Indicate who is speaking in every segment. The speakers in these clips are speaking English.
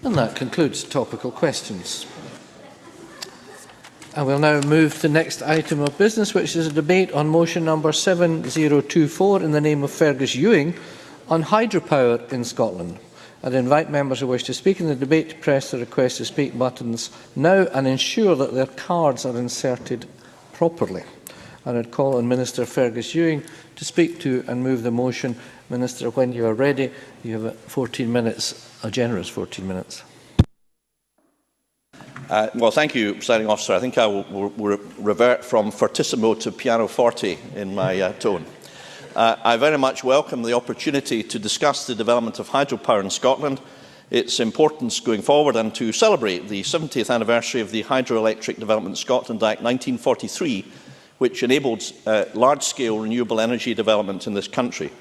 Speaker 1: And that concludes topical questions. I will now move to the next item of business, which is a debate on motion number 7024 in the name of Fergus Ewing on hydropower in Scotland. I'd invite members who wish to speak in the debate to press the request to speak buttons now and ensure that their cards are inserted properly. And I'd call on Minister Fergus Ewing to speak to and move the motion. Minister, when you are ready, you have 14 minutes, a generous 14 minutes.
Speaker 2: Well, thank you, Presiding Officer. I think I will revert from fortissimo to pianoforte in my tone. I very much welcome the opportunity to discuss the development of hydropower in Scotland, its importance going forward, and to celebrate the 70th anniversary of the Hydroelectric Development Scotland Act 1943, which enabled large-scale renewable energy development in this country.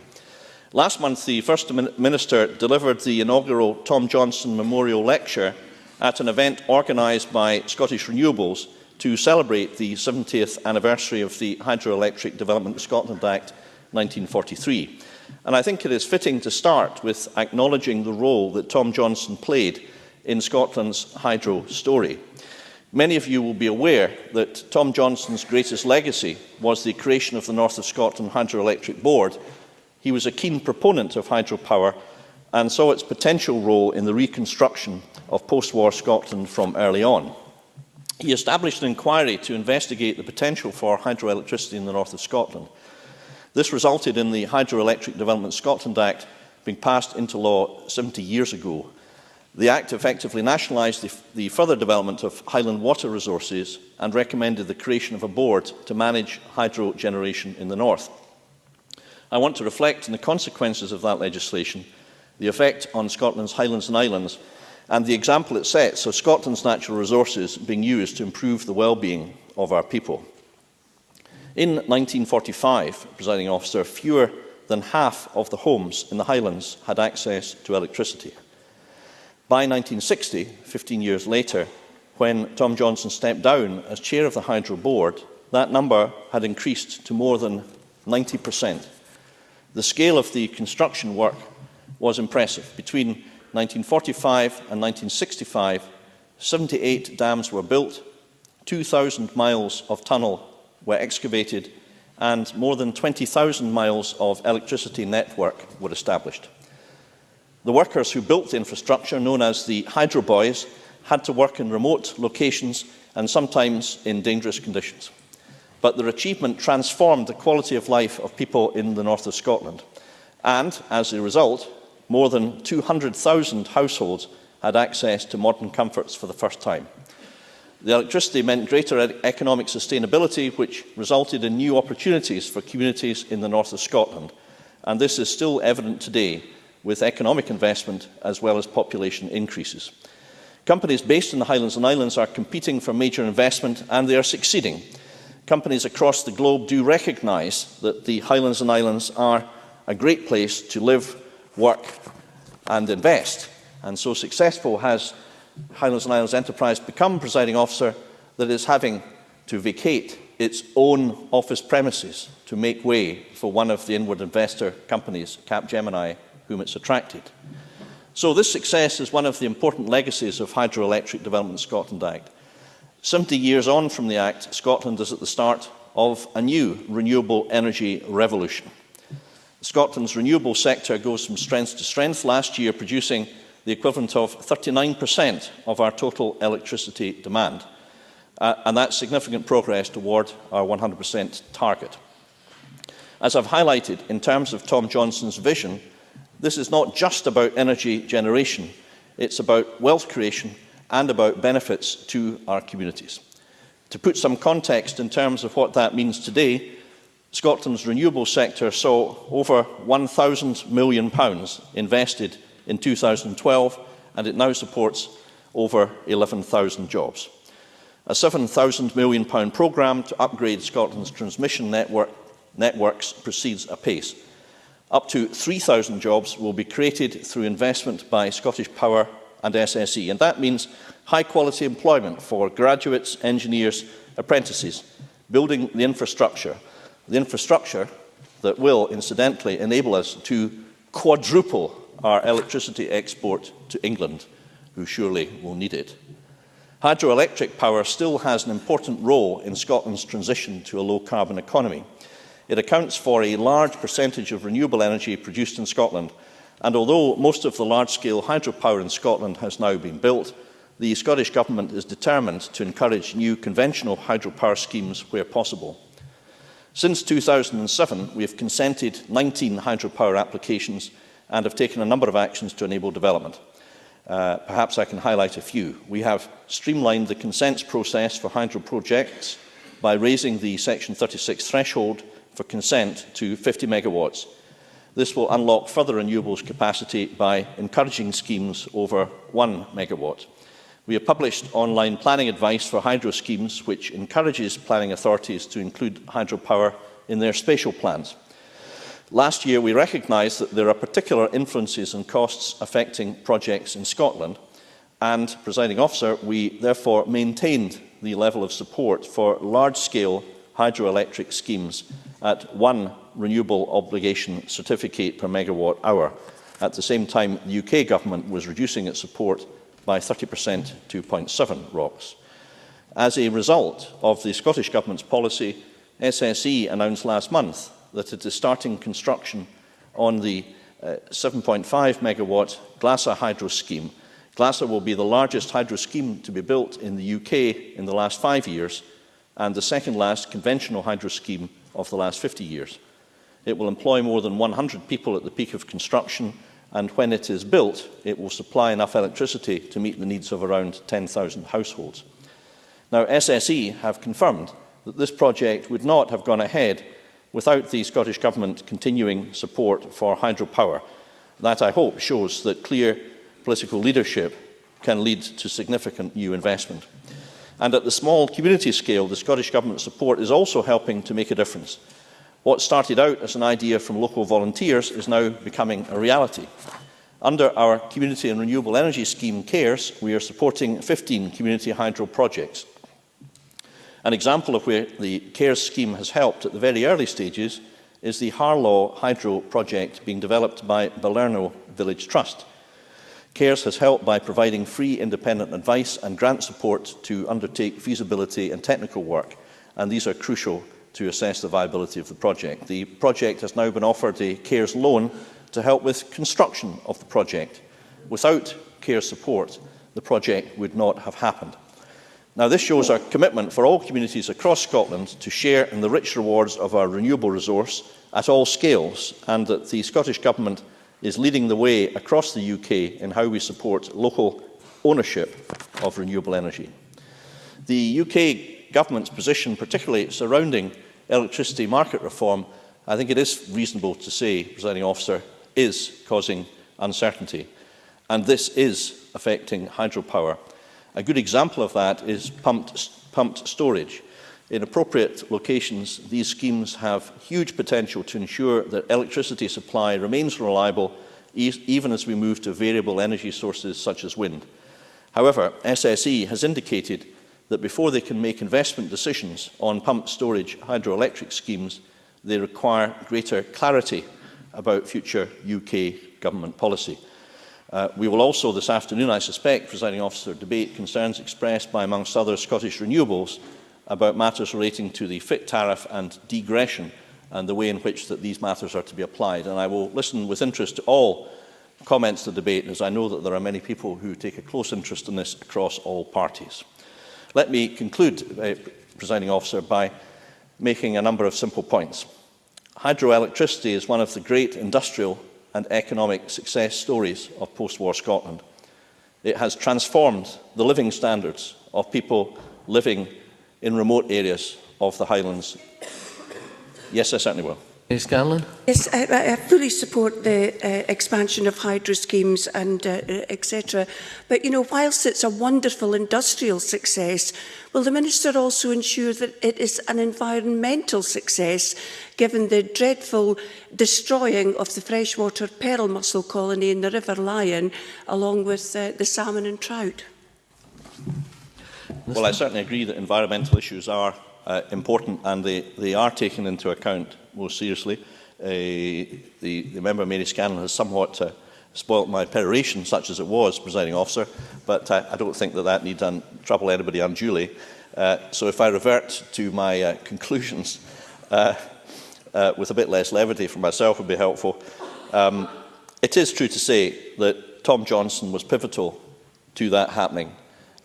Speaker 2: Last month, the First Minister delivered the inaugural Tom Johnston Memorial Lecture at an event organised by Scottish Renewables to celebrate the 70th anniversary of the Hydroelectric Development Scotland Act 1943. And I think it is fitting to start with acknowledging the role that Tom Johnston played in Scotland's hydro story. Many of you will be aware that Tom Johnston's greatest legacy was the creation of the North of Scotland Hydroelectric Board. He was a keen proponent of hydropower and saw its potential role in the reconstruction of post-war Scotland from early on. He established an inquiry to investigate the potential for hydroelectricity in the north of Scotland. This resulted in the Hydroelectric Development Scotland Act being passed into law 70 years ago. The Act effectively nationalised the further development of Highland water resources and recommended the creation of a board to manage hydro generation in the north. I want to reflect on the consequences of that legislation, the effect on Scotland's Highlands and Islands, and the example it sets of Scotland's natural resources being used to improve the well-being of our people. In 1945, Presiding Officer, fewer than half of the homes in the Highlands had access to electricity. By 1960, 15 years later, when Tom Johnston stepped down as chair of the Hydro Board, that number had increased to more than 90%. The scale of the construction work was impressive. Between 1945 and 1965, 78 dams were built, 2,000 miles of tunnel were excavated, and more than 20,000 miles of electricity network were established. The workers who built the infrastructure, known as the Hydro Boys, had to work in remote locations and sometimes in dangerous conditions. But their achievement transformed the quality of life of people in the north of Scotland. And, as a result, more than 200,000 households had access to modern comforts for the first time. The electricity meant greater economic sustainability, which resulted in new opportunities for communities in the north of Scotland. And this is still evident today with economic investment as well as population increases. Companies based in the Highlands and Islands are competing for major investment, and they are succeeding. Companies across the globe do recognise that the Highlands and Islands are a great place to live, work and invest. And so successful has Highlands and Islands Enterprise become, Presiding Officer, that it is having to vacate its own office premises to make way for one of the inward investor companies, Capgemini, whom it's attracted. So this success is one of the important legacies of Hydroelectric Development Scotland Act. 70 years on from the Act, Scotland is at the start of a new renewable energy revolution. Scotland's renewable sector goes from strength to strength, last year producing the equivalent of 39% of our total electricity demand. And that's significant progress toward our 100% target. As I've highlighted, in terms of Tom Johnston's vision, this is not just about energy generation, it's about wealth creation and about benefits to our communities. To put some context in terms of what that means today, Scotland's renewable sector saw over £1,000 million invested in 2012, and it now supports over 11,000 jobs. A £7,000 million programme to upgrade Scotland's transmission networks proceeds apace. Up to 3,000 jobs will be created through investment by Scottish Power and SSE, and that means high-quality employment for graduates, engineers, apprentices, building the infrastructure that will, incidentally, enable us to quadruple our electricity export to England. who surely will need it. Hydroelectric power still has an important role in Scotland's transition to a low-carbon economy. It accounts for a large percentage of renewable energy produced in Scotland, and although most of the large-scale hydropower in Scotland has now been built, the Scottish Government is determined to encourage new conventional hydropower schemes where possible. Since 2007, we have consented 19 hydropower applications and have taken a number of actions to enable development. Perhaps I can highlight a few. We have streamlined the consents process for hydro projects by raising the Section 36 threshold for consent to 50 megawatts. This will unlock further renewables capacity by encouraging schemes over 1 megawatt. We have published online planning advice for hydro schemes, which encourages planning authorities to include hydropower in their spatial plans. Last year, we recognised that there are particular influences and costs affecting projects in Scotland, and, Presiding Officer, we therefore maintained the level of support for large-scale hydroelectric schemes at 1 renewable obligation certificate per megawatt hour. At the same time, the UK Government was reducing its support by 30% to 0.7 ROCs. As a result of the Scottish Government's policy, SSE announced last month that it is starting construction on the 7.5 megawatt Glassa hydro scheme. Glassa will be the largest hydro scheme to be built in the UK in the last 5 years and the second last conventional hydro scheme of the last 50 years. It will employ more than 100 people at the peak of construction, and when it is built, it will supply enough electricity to meet the needs of around 10,000 households. Now, SSE have confirmed that this project would not have gone ahead without the Scottish Government continuing support for hydropower. That, I hope, shows that clear political leadership can lead to significant new investment. And at the small community scale, the Scottish Government's support is also helping to make a difference. What started out as an idea from local volunteers is now becoming a reality. Under our Community and Renewable Energy Scheme, CARES, we are supporting 15 community hydro projects. An example of where the CARES scheme has helped at the very early stages is the Harlaw hydro project being developed by Balerno Village Trust. CARES has helped by providing free independent advice and grant support to undertake feasibility and technical work, and these are crucial to assess the viability of the project. The project has now been offered a CARES loan to help with construction of the project. Without CARES support, the project would not have happened. Now, this shows our commitment for all communities across Scotland to share in the rich rewards of our renewable resource at all scales, and that the Scottish Government is leading the way across the UK in how we support local ownership of renewable energy. The UK Government's position, particularly surrounding electricity market reform, I think it is reasonable to say, Presiding Officer, is causing uncertainty. And this is affecting hydropower. A good example of that is pumped storage. In appropriate locations, these schemes have huge potential to ensure that electricity supply remains reliable, even as we move to variable energy sources such as wind. However, SSE has indicated that before they can make investment decisions on pumped storage hydroelectric schemes, they require greater clarity about future UK Government policy. We will also this afternoon, I suspect, Presiding Officer, debate concerns expressed by, amongst others, Scottish Renewables about matters relating to the FIT tariff and degression and the way in which these matters are to be applied. And I will listen with interest to all comments to the debate, as I know that there are many people who take a close interest in this across all parties. Let me conclude, Presiding Officer, by making a number of simple points. Hydroelectricity is one of the great industrial and economic success stories of post-war Scotland. It has transformed the living standards of people living in remote areas of the Highlands. Yes, I certainly will.
Speaker 1: Ms. Scanlon?
Speaker 3: Yes, I fully support the expansion of hydro schemes and etc. But, you know, whilst it's a wonderful industrial success, will the Minister also ensure that it is an environmental success, given the dreadful destroying of the freshwater pearl mussel colony in the River Lion, along with the salmon and trout?
Speaker 2: Well, I certainly agree that environmental issues are important, and they are taken into account most seriously. The member, Mary Scanlon, has somewhat spoilt my peroration, such as it was, presiding officer, but I don't think that need trouble anybody unduly. So if I revert to my conclusions with a bit less levity for myself would be helpful. It is true to say that Tom Johnston was pivotal to that happening.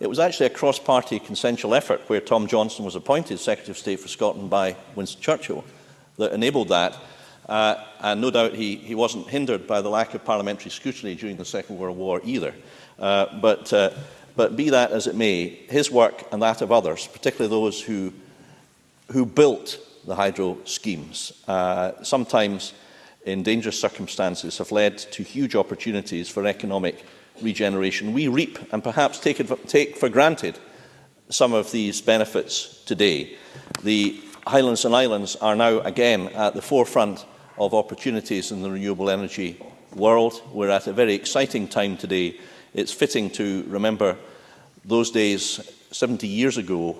Speaker 2: It was actually a cross-party consensual effort where Tom Johnston was appointed Secretary of State for Scotland by Winston Churchill that enabled that. And no doubt he wasn't hindered by the lack of parliamentary scrutiny during the Second World War either. But be that as it may, his work and that of others, particularly those who built the hydro schemes, sometimes in dangerous circumstances, have led to huge opportunities for economic regeneration. We reap and perhaps take for granted some of these benefits today. The Highlands and Islands are now again at the forefront of opportunities in the renewable energy world. We're at a very exciting time today. It's fitting to remember those days 70 years ago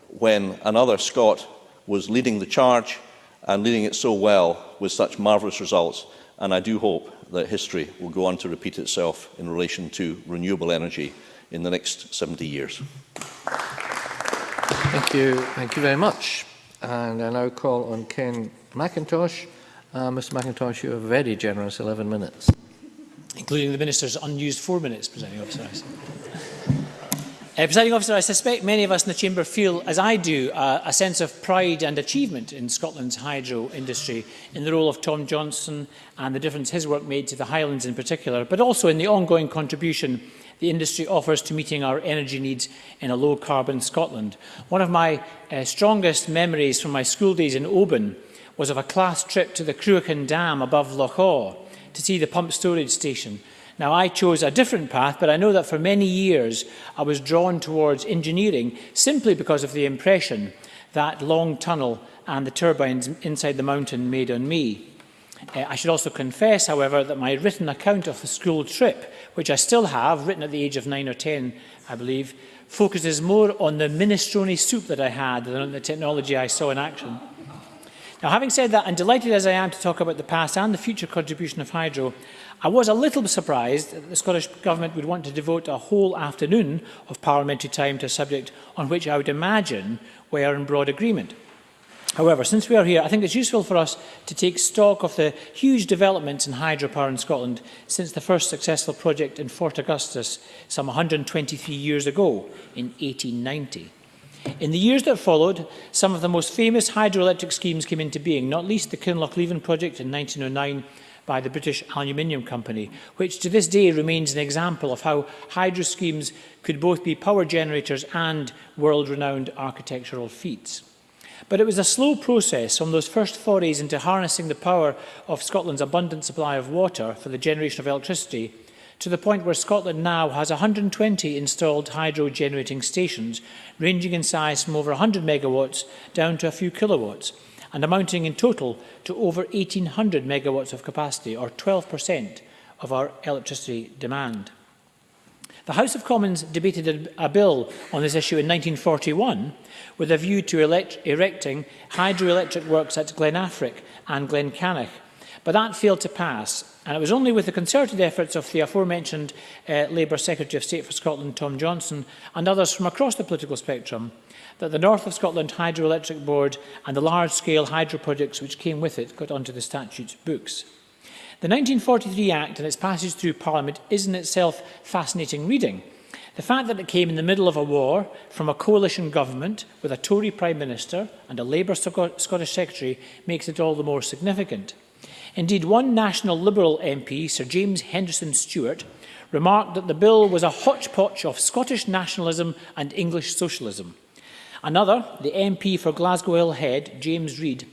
Speaker 2: when another Scot was leading the charge and leading it so well with such marvellous results. And I do hope that history will go on to repeat itself in relation to renewable energy in the next 70 years.
Speaker 1: Thank you very much. And I now call on Ken McIntosh. Mr McIntosh, you have a very generous 11 minutes.
Speaker 4: Including the Minister's unused 4 minutes, Presiding Officer. Presiding Officer, I suspect many of us in the Chamber feel, as I do, a sense of pride and achievement in Scotland's hydro industry, in the role of Tom Johnston and the difference his work made to the Highlands in particular, but also in the ongoing contribution the industry offers to meeting our energy needs in a low-carbon Scotland. One of my strongest memories from my school days in Oban was of a class trip to the Cruachan Dam above Loch Awe to see the pump storage station. Now, I chose a different path, but I know that for many years I was drawn towards engineering simply because of the impression that long tunnel and the turbines inside the mountain made on me. I should also confess, however, that my written account of the school trip, which I still have, written at the age of 9 or 10, I believe, focuses more on the minestrone soup that I had than on the technology I saw in action. Now, having said that, and delighted as I am to talk about the past and the future contribution of hydro, I was a little surprised that the Scottish Government would want to devote a whole afternoon of parliamentary time to a subject on which I would imagine we are in broad agreement. However, since we are here, I think it's useful for us to take stock of the huge developments in hydropower in Scotland since the first successful project in Fort Augustus some 123 years ago in 1890. In the years that followed, some of the most famous hydroelectric schemes came into being, not least the Kinlochleven project in 1909 by the British Aluminium Company, which to this day remains an example of how hydro schemes could both be power generators and world-renowned architectural feats. But it was a slow process from those first forays into harnessing the power of Scotland's abundant supply of water for the generation of electricity to the point where Scotland now has 120 installed hydro generating stations, ranging in size from over 100 megawatts down to a few kilowatts, and amounting in total to over 1,800 megawatts of capacity, or 12% of our electricity demand. The House of Commons debated a bill on this issue in 1941 with a view to erecting hydroelectric works at Glenafric and Glencanach, but that failed to pass. And it was only with the concerted efforts of the aforementioned Labour Secretary of State for Scotland, Tom Johnston, and others from across the political spectrum, that the North of Scotland Hydroelectric Board and the large-scale hydro projects which came with it got onto the statute's books. The 1943 Act and its passage through Parliament is in itself fascinating reading. The fact that it came in the middle of a war from a coalition government with a Tory Prime Minister and a Labour Scottish Secretary makes it all the more significant. Indeed, one National Liberal MP, Sir James Henderson Stewart, remarked that the bill was a hodgepodge of Scottish nationalism and English socialism. Another, the MP for Glasgow Hill Head, James Reid,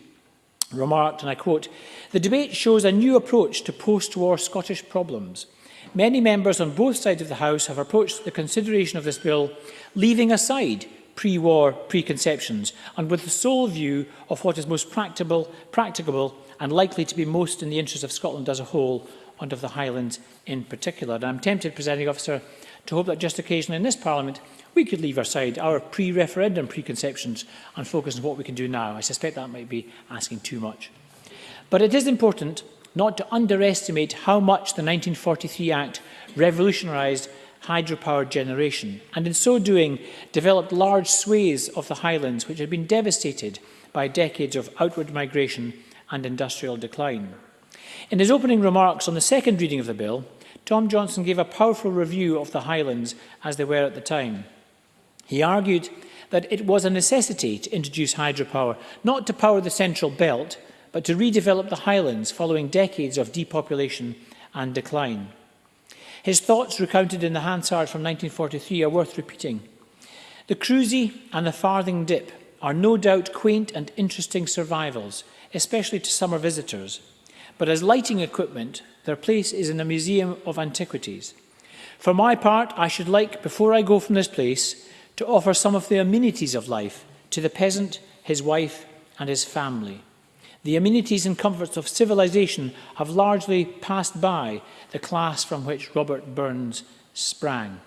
Speaker 4: remarked, and I quote, "The debate shows a new approach to post-war Scottish problems. Many members on both sides of the House have approached the consideration of this bill leaving aside pre-war preconceptions and with the sole view of what is most practicable and likely to be most in the interest of Scotland as a whole and of the Highlands in particular." And I'm tempted, Presiding Officer, to hope that just occasionally in this Parliament we could leave aside our pre-referendum preconceptions and focus on what we can do now. I suspect that might be asking too much. But it is important not to underestimate how much the 1943 Act revolutionised hydropower generation, and in so doing developed large swathes of the Highlands which had been devastated by decades of outward migration and industrial decline. In his opening remarks on the second reading of the bill, Tom Johnston gave a powerful review of the Highlands as they were at the time. He argued that it was a necessity to introduce hydropower, not to power the Central Belt, but to redevelop the Highlands following decades of depopulation and decline. His thoughts, recounted in the Hansard from 1943, are worth repeating. The cruisie and the farthing dip are no doubt quaint and interesting survivals, especially to summer visitors. But as lighting equipment, their place is in a museum of antiquities. For my part, I should like, before I go from this place, to offer some of the amenities of life to the peasant, his wife, and his family. The amenities and comforts of civilization have largely passed by the class from which Robert Burns sprang.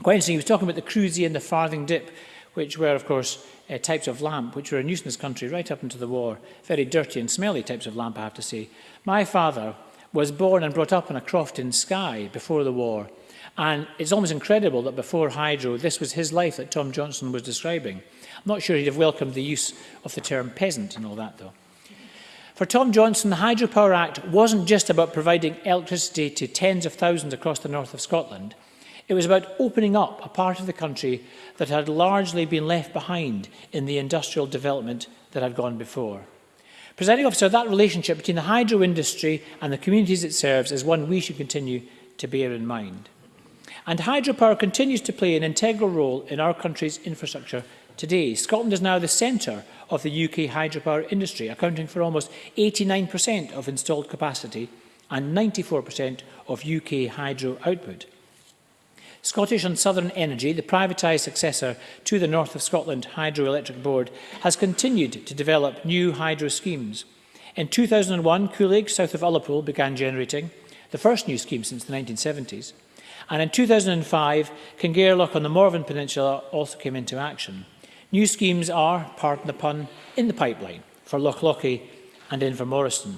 Speaker 4: Quite interesting, he was talking about the cruisie and the farthing dip, which were, of course, types of lamp, which were a nuisance country right up into the war. Very dirty and smelly types of lamp, I have to say. My father was born and brought up in a croft in Skye before the war. And it's almost incredible that before hydro, this was his life that Tom Johnston was describing. I'm not sure he'd have welcomed the use of the term peasant and all that, though. For Tom Johnston, the Hydropower Act wasn't just about providing electricity to tens of thousands across the north of Scotland. It was about opening up a part of the country that had largely been left behind in the industrial development that had gone before. Presiding Officer, that relationship between the hydro industry and the communities it serves is one we should continue to bear in mind. And hydropower continues to play an integral role in our country's infrastructure today. Scotland is now the centre of the UK hydropower industry, accounting for almost 89% of installed capacity and 94% of UK hydro output. Scottish and Southern Energy, the privatised successor to the North of Scotland Hydroelectric Board, has continued to develop new hydro schemes. In 2001, Coolake, south of Ullapool, began generating, the first new scheme since the 1970s. And in 2005, Kingairloch on the Morven Peninsula also came into action. New schemes are, pardon the pun, in the pipeline for Lochlochie and Invermorriston.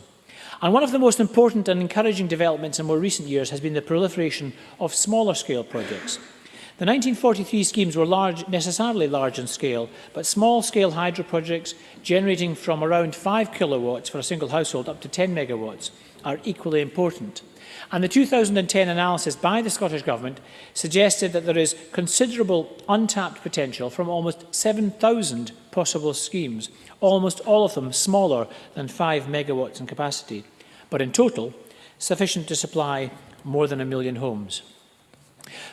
Speaker 4: And one of the most important and encouraging developments in more recent years has been the proliferation of smaller scale projects. The 1943 schemes were necessarily large in scale, but small scale hydro projects generating from around 5 kilowatts for a single household up to 10 megawatts are equally important. And the 2010 analysis by the Scottish Government suggested that there is considerable untapped potential from almost 7,000 possible schemes, almost all of them smaller than 5 megawatts in capacity, but in total sufficient to supply more than 1 million homes.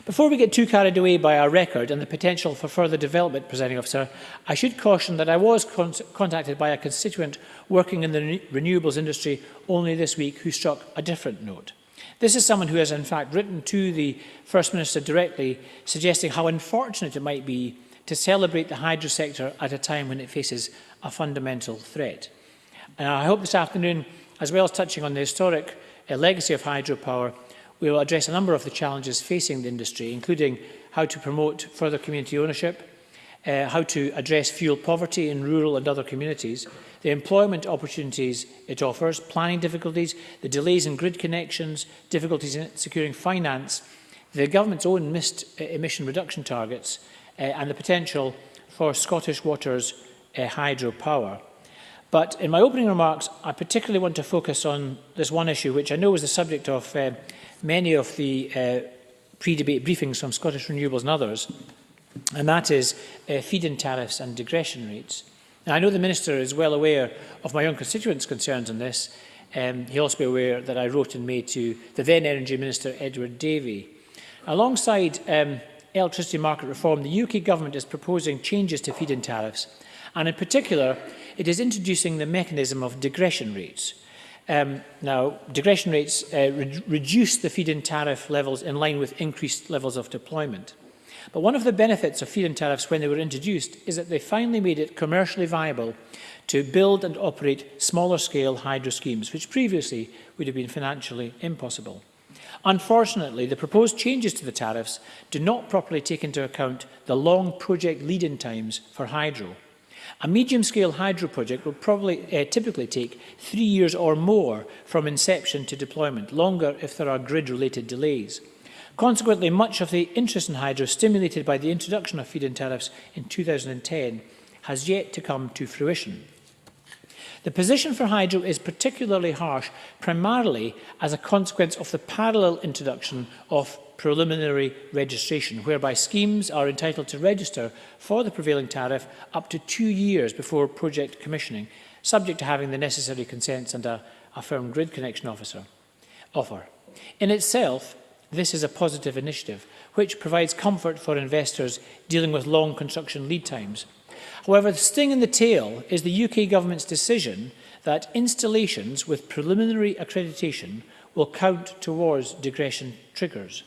Speaker 4: Before we get too carried away by our record and the potential for further development, Presiding Officer, I should caution that I was contacted by a constituent working in the renewables industry only this week who struck a different note. This is someone who has in fact written to the First Minister directly, suggesting how unfortunate it might be to celebrate the hydro sector at a time when it faces a fundamental threat. And I hope this afternoon, as well as touching on the historic legacy of hydropower, we will address a number of the challenges facing the industry, including how to promote further community ownership, how to address fuel poverty in rural and other communities, the employment opportunities it offers, planning difficulties, the delays in grid connections, difficulties in securing finance, the government's own missed emission reduction targets, and the potential for Scottish Water's hydropower. But in my opening remarks, I particularly want to focus on this one issue, which I know is the subject of many of the pre-debate briefings from Scottish Renewables and others, and that is feed-in tariffs and digression rates. Now, I know the Minister is well aware of my own constituents' concerns on this. He'll also be aware that I wrote in May to the then Energy Minister, Edward Davey. Alongside electricity market reform, the UK Government is proposing changes to feed-in tariffs, and in particular, it is introducing the mechanism of digression rates. Now, digression rates reduce the feed-in tariff levels in line with increased levels of deployment. But one of the benefits of feed-in tariffs when they were introduced is that they finally made it commercially viable to build and operate smaller-scale hydro schemes, which previously would have been financially impossible. Unfortunately, the proposed changes to the tariffs do not properly take into account the long project lead-in times for hydro. A medium-scale hydro project will typically take 3 years or more from inception to deployment, longer if there are grid-related delays. Consequently, much of the interest in hydro stimulated by the introduction of feed-in tariffs in 2010 has yet to come to fruition. The position for hydro is particularly harsh, primarily as a consequence of the parallel introduction of preliminary registration, whereby schemes are entitled to register for the prevailing tariff up to 2 years before project commissioning, subject to having the necessary consents and a firm grid connection offer. In itself, this is a positive initiative, which provides comfort for investors dealing with long construction lead times. However, the sting in the tail is the UK Government's decision that installations with preliminary accreditation will count towards digression triggers.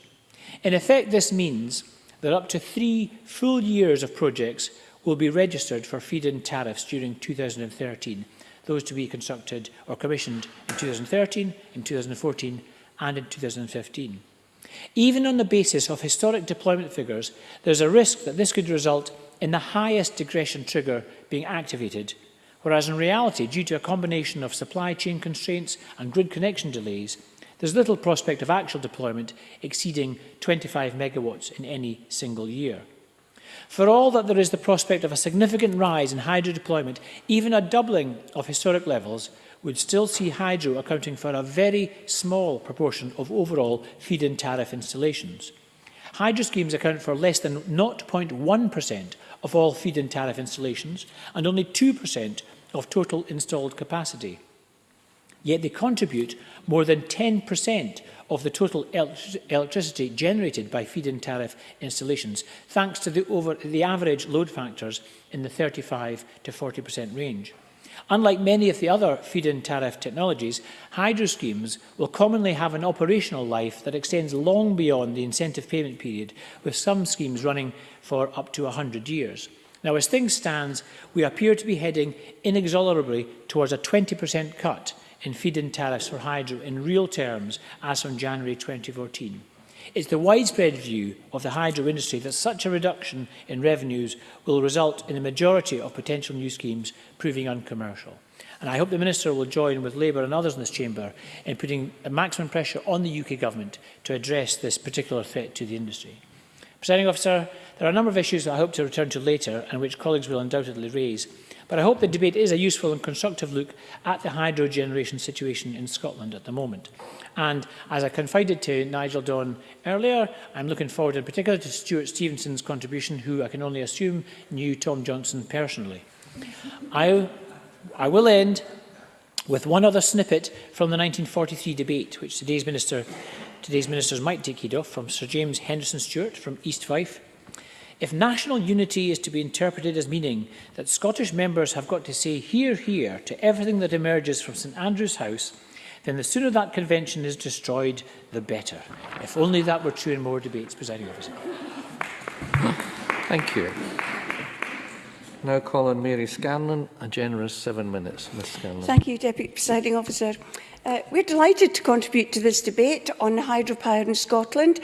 Speaker 4: In effect, this means that up to 3 full years of projects will be registered for feed-in tariffs during 2013, those to be constructed or commissioned in 2013, in 2014 and in 2015. Even on the basis of historic deployment figures, there is a risk that this could result in the highest digression trigger being activated, whereas in reality, due to a combination of supply chain constraints and grid connection delays, there is little prospect of actual deployment exceeding 25 megawatts in any single year. For all that there is the prospect of a significant rise in hydro deployment, even a doubling of historic levels would still see hydro accounting for a very small proportion of overall feed-in tariff installations. Hydro schemes account for less than 0.1% of all feed-in tariff installations and only 2% of total installed capacity. Yet they contribute more than 10% of the total electricity generated by feed-in tariff installations, thanks to the average load factors in the 35 to 40% range. Unlike many of the other feed-in tariff technologies, hydro schemes will commonly have an operational life that extends long beyond the incentive payment period, with some schemes running for up to 100 years. Now, as things stand, we appear to be heading inexorably towards a 20% cut in feed-in tariffs for hydro in real terms as from January 2014. It's the widespread view of the hydro industry that such a reduction in revenues will result in a majority of potential new schemes proving uncommercial. And I hope the Minister will join with Labour and others in this chamber in putting a maximum pressure on the UK Government to address this particular threat to the industry. Presiding Officer, there are a number of issues that I hope to return to later and which colleagues will undoubtedly raise. But I hope the debate is a useful and constructive look at the hydro generation situation in Scotland at the moment. And as I confided to Nigel Dawn earlier, I'm looking forward in particular to Stuart Stevenson's contribution, who I can only assume knew Tom Johnston personally. I will end with one other snippet from the 1943 debate, which today's ministers might take heed of, from Sir James Henderson Stewart from East Fife. If national unity is to be interpreted as meaning that Scottish members have got to say hear, hear to everything that emerges from St Andrew's House, then the sooner that convention is destroyed, the better. If only that were true in more debates, Presiding Officer.
Speaker 1: Thank you. Now call on Mary Scanlon, a generous 7 minutes. Ms Scanlon.
Speaker 3: Thank you, Deputy Presiding Officer. We're delighted to contribute to this debate on hydropower in Scotland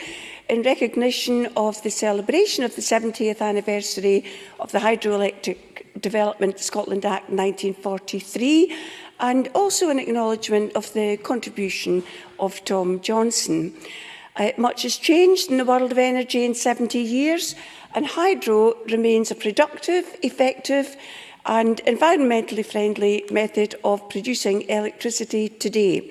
Speaker 3: in recognition of the celebration of the 70th anniversary of the Hydroelectric Development Scotland Act 1943 and also an acknowledgement of the contribution of Tom Johnston. Much has changed in the world of energy in 70 years, and hydro remains a productive, effective and environmentally friendly method of producing electricity today.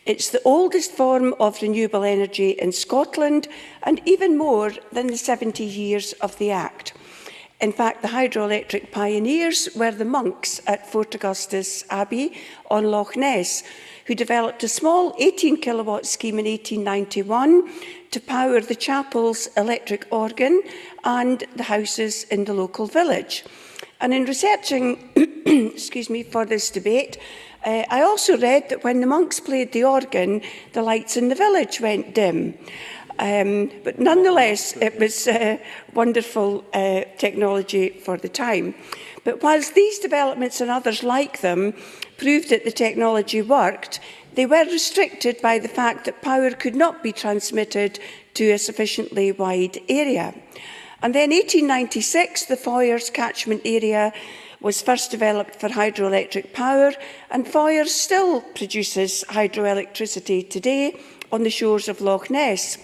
Speaker 3: It's the oldest form of renewable energy in Scotland and even more than the 70 years of the Act. In fact, the hydroelectric pioneers were the monks at Fort Augustus Abbey on Loch Ness, who developed a small 18-kilowatt scheme in 1891 to power the chapel's electric organ and the houses in the local village. And in researching for this debate, I also read that when the monks played the organ, the lights in the village went dim. But nonetheless, it was wonderful technology for the time. But whilst these developments and others like them proved that the technology worked, they were restricted by the fact that power could not be transmitted to a sufficiently wide area. And then in 1896, the Foyers catchment area was first developed for hydroelectric power, and Foyers still produces hydroelectricity today on the shores of Loch Ness.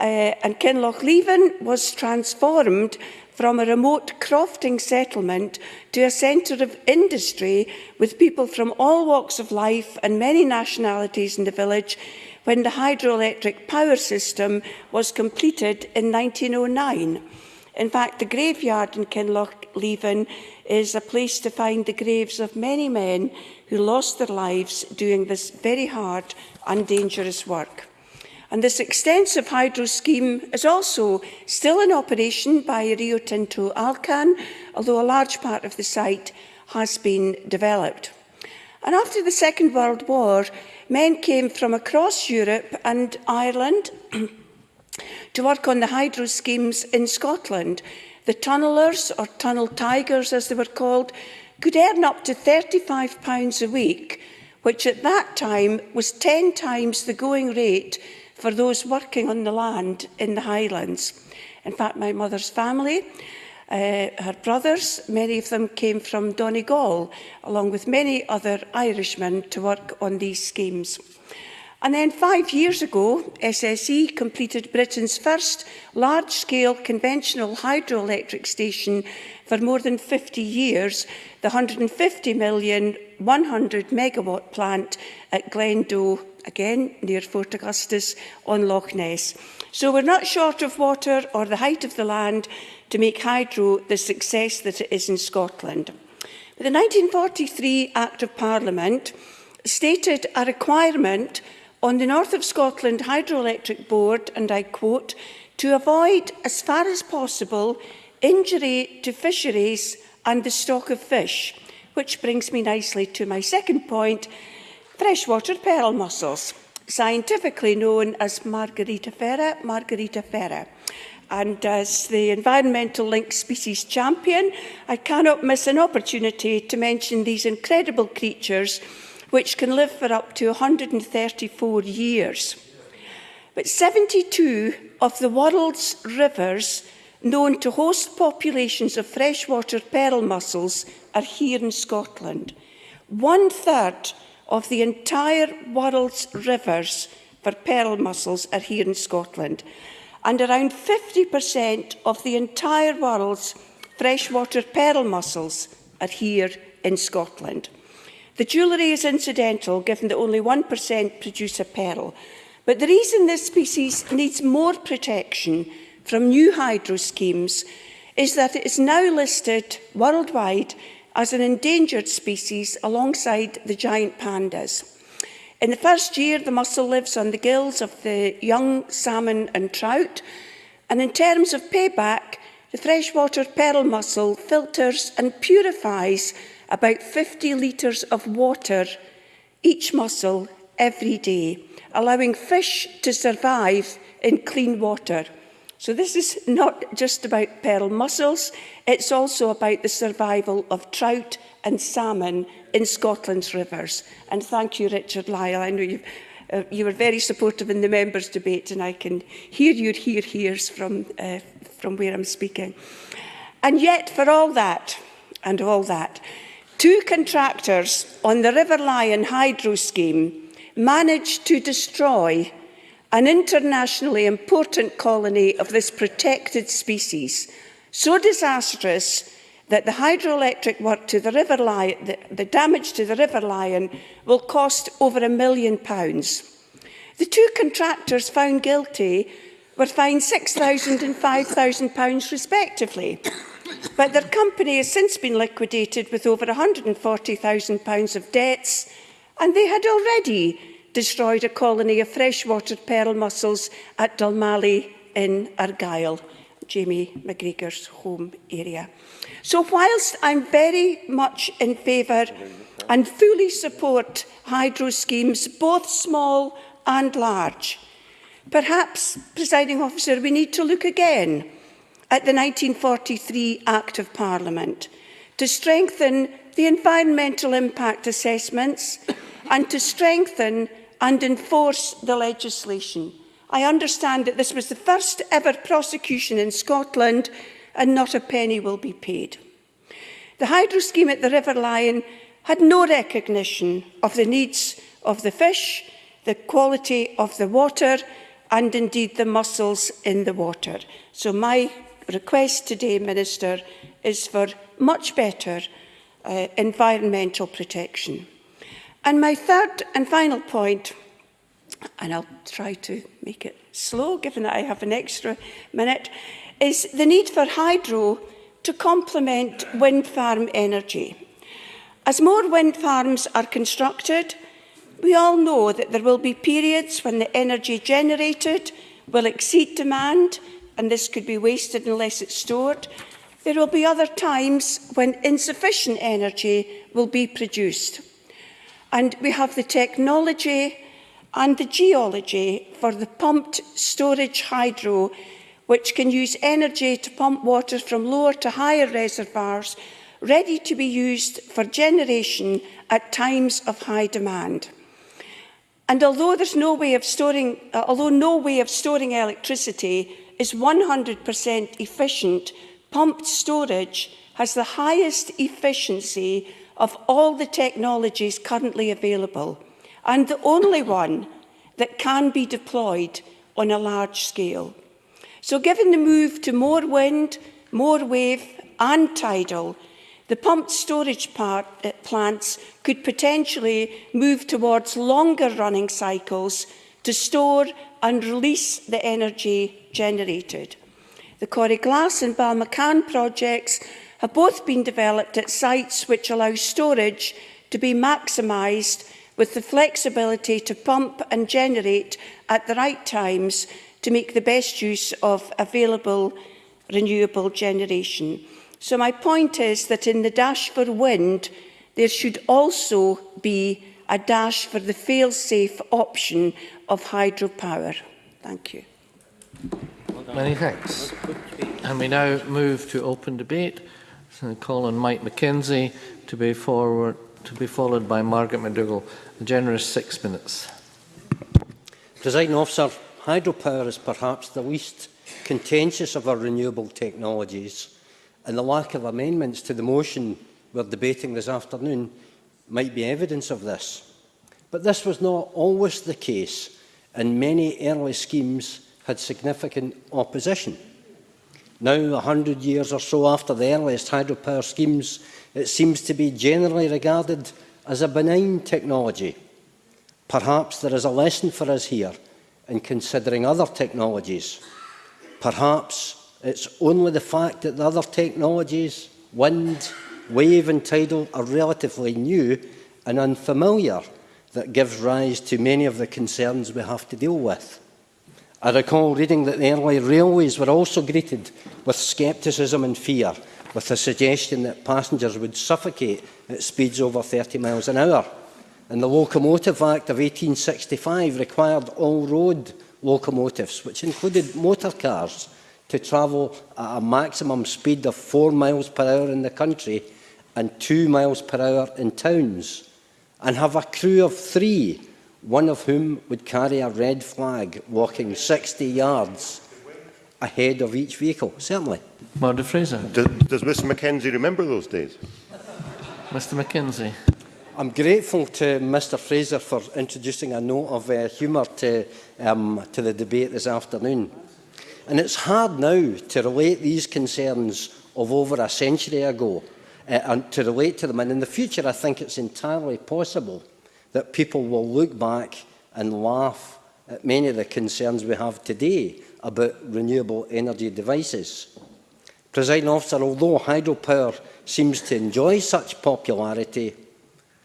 Speaker 3: And Kinlochleven was transformed from a remote crofting settlement to a centre of industry with people from all walks of life and many nationalities in the village when the hydroelectric power system was completed in 1909. In fact, the graveyard in Kinlochleven is a place to find the graves of many men who lost their lives doing this very hard and dangerous work. And this extensive hydro scheme is also still in operation by Rio Tinto Alcan, although a large part of the site has been developed. And after the Second World War, men came from across Europe and Ireland to work on the hydro schemes in Scotland. The tunnellers, or tunnel tigers as they were called, could earn up to £35 a week, which at that time was 10 times the going rate for those working on the land in the Highlands. In fact, my mother's family, her brothers, many of them came from Donegal, along with many other Irishmen to work on these schemes. And then 5 years ago, SSE completed Britain's first large-scale conventional hydroelectric station for more than 50 years, the 150 million 100 megawatt plant at Glendoe, again near Fort Augustus on Loch Ness. So we're not short of water or the height of the land to make hydro the success that it is in Scotland. The 1943 Act of Parliament stated a requirement on the North of Scotland Hydroelectric Board, and I quote, to avoid as far as possible injury to fisheries and the stock of fish, which brings me nicely to my second point, freshwater pearl mussels, scientifically known as Margaritifera. And as the Environmental Link Species Champion, I cannot miss an opportunity to mention these incredible creatures which can live for up to 134 years. But 72 of the world's rivers known to host populations of freshwater pearl mussels are here in Scotland. 1/3 of the entire world's rivers for pearl mussels are here in Scotland, and around 50% of the entire world's freshwater pearl mussels are here in Scotland. The jewellery is incidental, given that only 1% produce a pearl. But the reason this species needs more protection from new hydro schemes is that it is now listed worldwide as an endangered species alongside the giant pandas. In the first year, the mussel lives on the gills of the young salmon and trout, and in terms of payback, the freshwater pearl mussel filters and purifies about 50 litres of water each mussel every day, allowing fish to survive in clean water. So this is not just about pearl mussels, it's also about the survival of trout and salmon in Scotland's rivers. And thank you, Richard Lyle. I know you were very supportive in the members' debate, and I can hear your hears from where I'm speaking. And yet, for all that, and all that, 2 contractors on the River Lion hydro scheme managed to destroy an internationally important colony of this protected species, so disastrous that the hydroelectric work to the River Lion, the damage to the River Lion, will cost over £1 million. The 2 contractors found guilty were fined £6,000 and £5,000 respectively. But their company has since been liquidated with over £140,000 of debts, and they had already destroyed a colony of freshwater pearl mussels at Dalmally in Argyll, Jamie McGregor's home area. So whilst I'm very much in favour and fully support hydro schemes, both small and large, perhaps, Presiding Officer, we need to look again at the 1943 Act of Parliament to strengthen the environmental impact assessments and to strengthen and enforce the legislation. I understand that this was the first ever prosecution in Scotland and not a penny will be paid. The hydro scheme at the River Lion had no recognition of the needs of the fish, the quality of the water, and indeed the mussels in the water. So my request today, Minister, is for much better environmental protection. And my third and final point, and I'll try to make it slow, given that I have an extra minute, is the need for hydro to complement wind farm energy. As more wind farms are constructed, we all know that there will be periods when the energy generated will exceed demand, and this could be wasted unless it's stored. There will be other times when insufficient energy will be produced. And we have the technology and the geology for the pumped storage hydro, which can use energy to pump water from lower to higher reservoirs, ready to be used for generation at times of high demand. And although no way of storing electricity is 100% efficient, pumped storage has the highest efficiency of all the technologies currently available, and the only one that can be deployed on a large scale. So given the move to more wind, more wave and tidal, the pumped storage plants could potentially move towards longer running cycles to store and release the energy generated. The Corriglass and Balmacan projects have both been developed at sites which allow storage to be maximised with the flexibility to pump and generate at the right times to make the best use of available renewable generation. So my point is that in the dash for wind, there should also be a dash for the fail-safe option of hydropower. Thank you.
Speaker 1: Many thanks. And we now move to open debate. So I call on Mike McKenzie to be followed by Margaret McDougall. A generous 6 minutes.
Speaker 5: Presiding Officer, hydropower is perhaps the least contentious of our renewable technologies, and the lack of amendments to the motion we're debating this afternoon might be evidence of this. But this was not always the case, and many early schemes had significant opposition. Now, 100 years or so after the earliest hydropower schemes, it seems to be generally regarded as a benign technology. Perhaps there is a lesson for us here in considering other technologies. Perhaps it's only the fact that the other technologies, wind, wave and tidal, are relatively new and unfamiliar that gives rise to many of the concerns we have to deal with. I recall reading that the early railways were also greeted with scepticism and fear, with the suggestion that passengers would suffocate at speeds over 30 miles an hour. And the Locomotive Act of 1865 required all road locomotives, which included motor cars, to travel at a maximum speed of 4 miles per hour in the country and 2 miles per hour in towns, and have a crew of 3, one of whom would carry a red flag walking 60 yards ahead of each vehicle. Certainly.
Speaker 1: Margaret Fraser.
Speaker 6: Does Mr McKenzie remember those days?
Speaker 1: Mr McKenzie.
Speaker 5: I'm grateful to Mr Fraser for introducing a note of humour to the debate this afternoon. And it's hard now to relate these concerns of over a century ago and to relate to them. And in the future, I think it's entirely possible that people will look back and laugh at many of the concerns we have today about renewable energy devices. Presiding Officer, although hydropower seems to enjoy such popularity,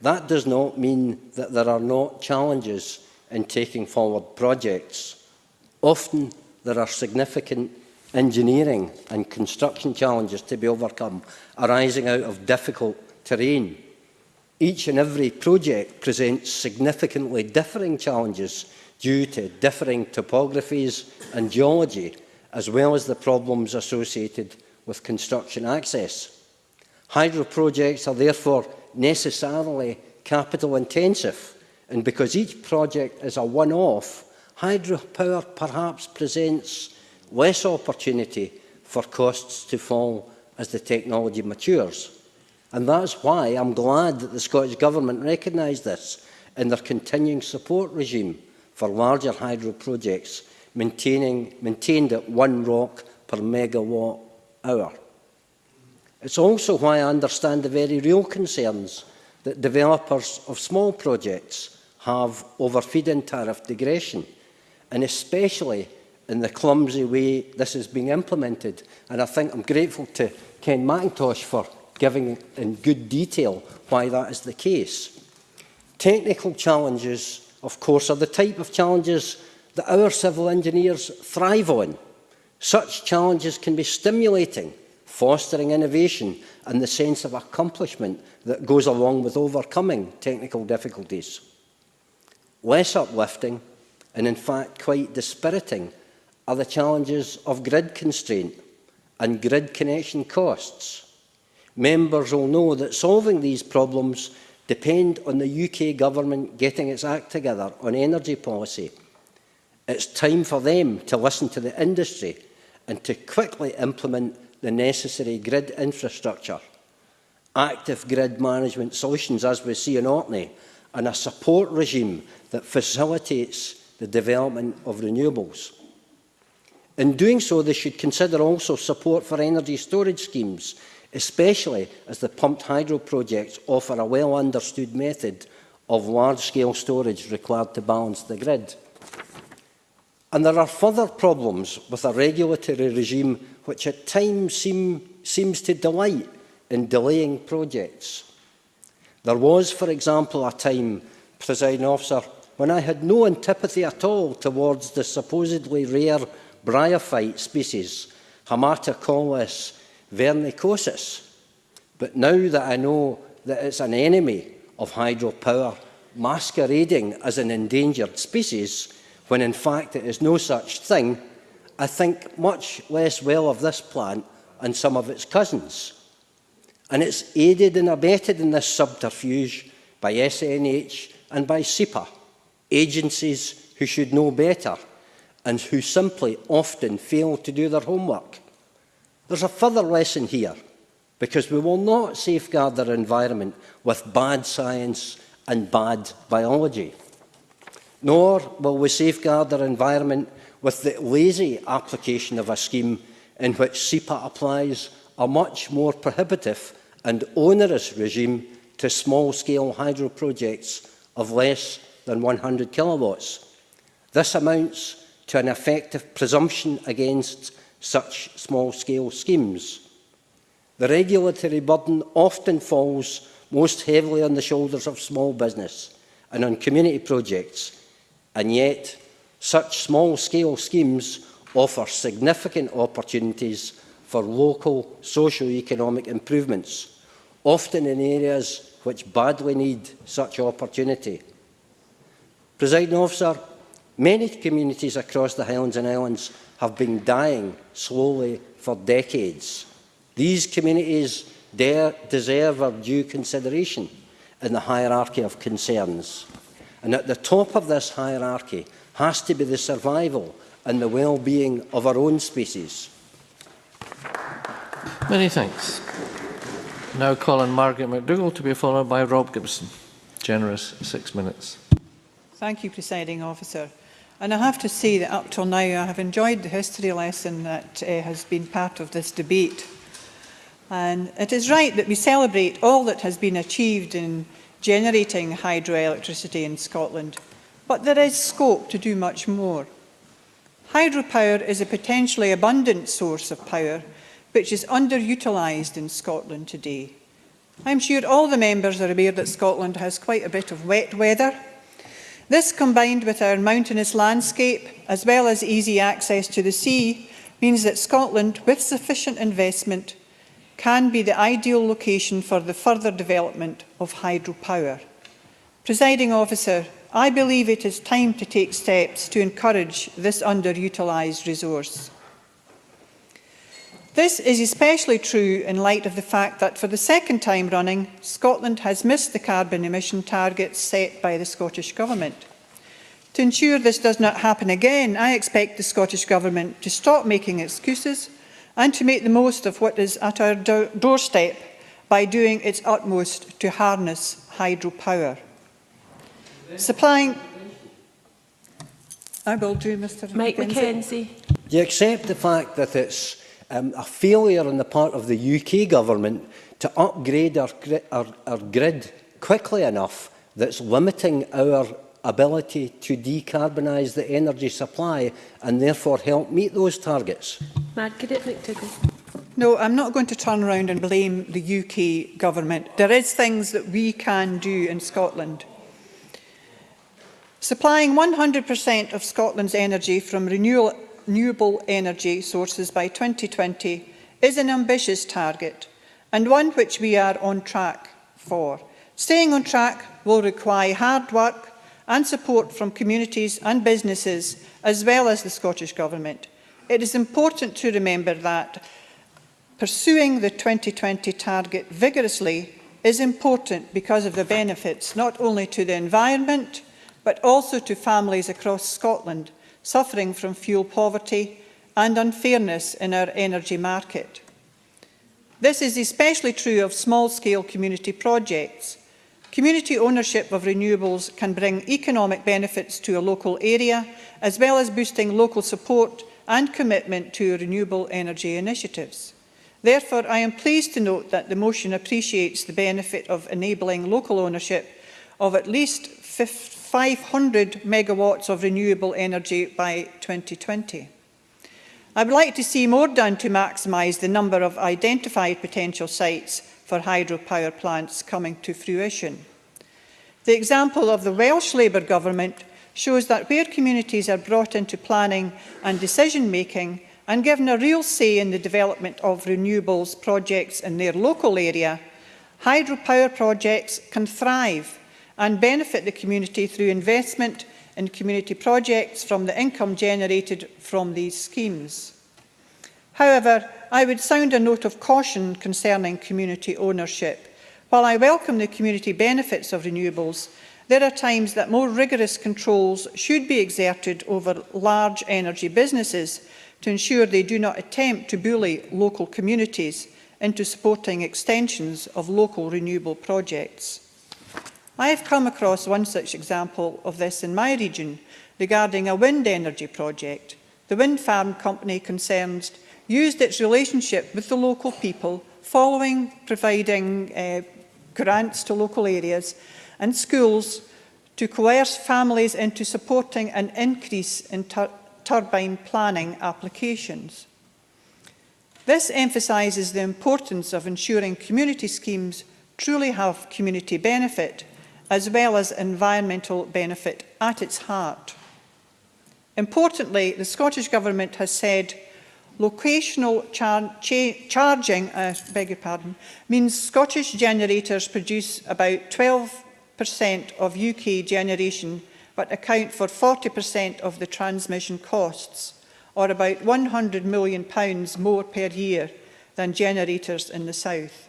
Speaker 5: that does not mean that there are not challenges in taking forward projects. Often there are significant engineering and construction challenges to be overcome arising out of difficult terrain. Each and every project presents significantly differing challenges due to differing topographies and geology, as well as the problems associated with construction access. Hydro projects are therefore necessarily capital intensive, and because each project is a one-off, hydropower perhaps presents less opportunity for costs to fall as the technology matures. And that's why I'm glad that the Scottish Government recognised this in their continuing support regime for larger hydro projects, maintained at 1 ROC per megawatt hour. It's also why I understand the very real concerns that developers of small projects have over feed-in tariff digression, and especially in the clumsy way this is being implemented. And I think I'm grateful to Ken McIntosh for giving in good detail why that is the case. Technical challenges, of course, are the type of challenges that our civil engineers thrive on. Such challenges can be stimulating, fostering innovation and the sense of accomplishment that goes along with overcoming technical difficulties. Less uplifting, and in fact quite dispiriting, are the challenges of grid constraint and grid connection costs. Members will know that solving these problems depend on the UK Government getting its act together on energy policy. It's time for them to listen to the industry and to quickly implement the necessary grid infrastructure, active grid management solutions as we see in Orkney, and a support regime that facilitates the development of renewables. In doing so, they should consider also support for energy storage schemes, especially as the pumped hydro projects offer a well-understood method of large-scale storage required to balance the grid. And there are further problems with a regulatory regime which at times seems to delight in delaying projects. There was, for example, a time, Presiding Officer, when I had no antipathy at all towards the supposedly rare bryophyte species, Haematococcus vernicosus. But now that I know that it's an enemy of hydropower, masquerading as an endangered species, when in fact it is no such thing, I think much less well of this plant and some of its cousins. And it's aided and abetted in this subterfuge by SNH and by SEPA, agencies who should know better and who simply often fail to do their homework. There's a further lesson here, because we will not safeguard our environment with bad science and bad biology, nor will we safeguard our environment with the lazy application of a scheme in which SEPA applies a much more prohibitive and onerous regime to small-scale hydro projects of less than 100 kilowatts. This amounts to an effective presumption against such small-scale schemes. The regulatory burden often falls most heavily on the shoulders of small business and on community projects, and yet such small-scale schemes offer significant opportunities for local socio-economic improvements, often in areas which badly need such opportunity. Presiding Officer, many communities across the Highlands and Islands have been dying slowly for decades. These communities deserve our due consideration in the hierarchy of concerns. And at the top of this hierarchy has to be the survival and the well-being of our own species.
Speaker 1: Many thanks. Now call on Margaret McDougall to be followed by Rob Gibson. Generous 6 minutes.
Speaker 7: Thank you, Presiding Officer. And I have to say that up till now I have enjoyed the history lesson that has been part of this debate. And it is right that we celebrate all that has been achieved in generating hydroelectricity in Scotland, but there is scope to do much more. Hydropower is a potentially abundant source of power which is underutilised in Scotland today. I'm sure all the members are aware that Scotland has quite a bit of wet weather. This, combined with our mountainous landscape, as well as easy access to the sea, means that Scotland, with sufficient investment, can be the ideal location for the further development of hydropower. Presiding Officer, I believe it is time to take steps to encourage this underutilised resource. This is especially true in light of the fact that for the second time running, Scotland has missed the carbon emission targets set by the Scottish Government. To ensure this does not happen again, I expect the Scottish Government to stop making excuses and to make the most of what is at our doorstep by doing its utmost to harness hydropower. Supplying... I will do, Mr
Speaker 8: Mike Mackenzie.
Speaker 5: Do you accept the fact that it's a failure on the part of the UK government to upgrade our grid quickly enough that's limiting our ability to decarbonise the energy supply and therefore help meet those targets?
Speaker 8: Margaret McDougall.
Speaker 7: No, I'm not going to turn around and blame the UK government. There is things that we can do in Scotland. Supplying 100% of Scotland's energy from renewable energy sources by 2020 is an ambitious target and one which we are on track for. Staying on track will require hard work and support from communities and businesses, as well as the Scottish Government. It is important to remember that pursuing the 2020 target vigorously is important because of the benefits not only to the environment, but also to families across Scotland suffering from fuel poverty and unfairness in our energy market. This is especially true of small-scale community projects. Community ownership of renewables can bring economic benefits to a local area, as well as boosting local support and commitment to renewable energy initiatives. Therefore, I am pleased to note that the motion appreciates the benefit of enabling local ownership of at least 500 megawatts of renewable energy by 2020. I would like to see more done to maximise the number of identified potential sites for hydropower plants coming to fruition. The example of the Welsh Labour Government shows that where communities are brought into planning and decision-making and given a real say in the development of renewables projects in their local area, hydropower projects can thrive and benefit the community through investment in community projects from the income generated from these schemes. However, I would sound a note of caution concerning community ownership. While I welcome the community benefits of renewables, there are times that more rigorous controls should be exerted over large energy businesses to ensure they do not attempt to bully local communities into supporting extensions of local renewable projects. I have come across one such example of this in my region regarding a wind energy project. The wind farm company concerned used its relationship with the local people following providing grants to local areas and schools to coerce families into supporting an increase in turbine planning applications. This emphasises the importance of ensuring community schemes truly have community benefit as well as environmental benefit at its heart. Importantly, the Scottish Government has said locational charging means Scottish generators produce about 12% of UK generation but account for 40% of the transmission costs, or about £100 million more per year than generators in the south.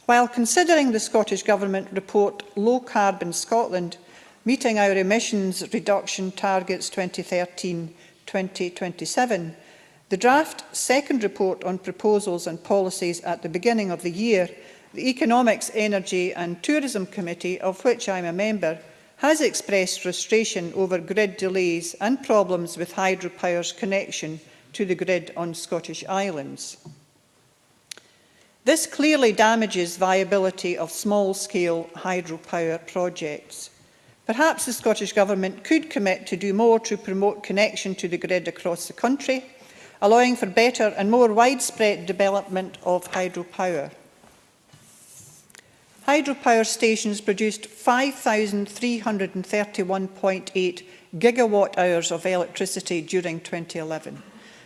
Speaker 7: While considering the Scottish Government report Low Carbon Scotland, meeting our emissions reduction targets 2013-2027, the draft second report on proposals and policies at the beginning of the year, the Economics, Energy and Tourism Committee, of which I am a member, has expressed frustration over grid delays and problems with hydropower's connection to the grid on Scottish islands. This clearly damages viability of small-scale hydropower projects. Perhaps the Scottish Government could commit to do more to promote connection to the grid across the country, allowing for better and more widespread development of hydropower. Hydropower stations produced 5,331.8 gigawatt-hours of electricity during 2011,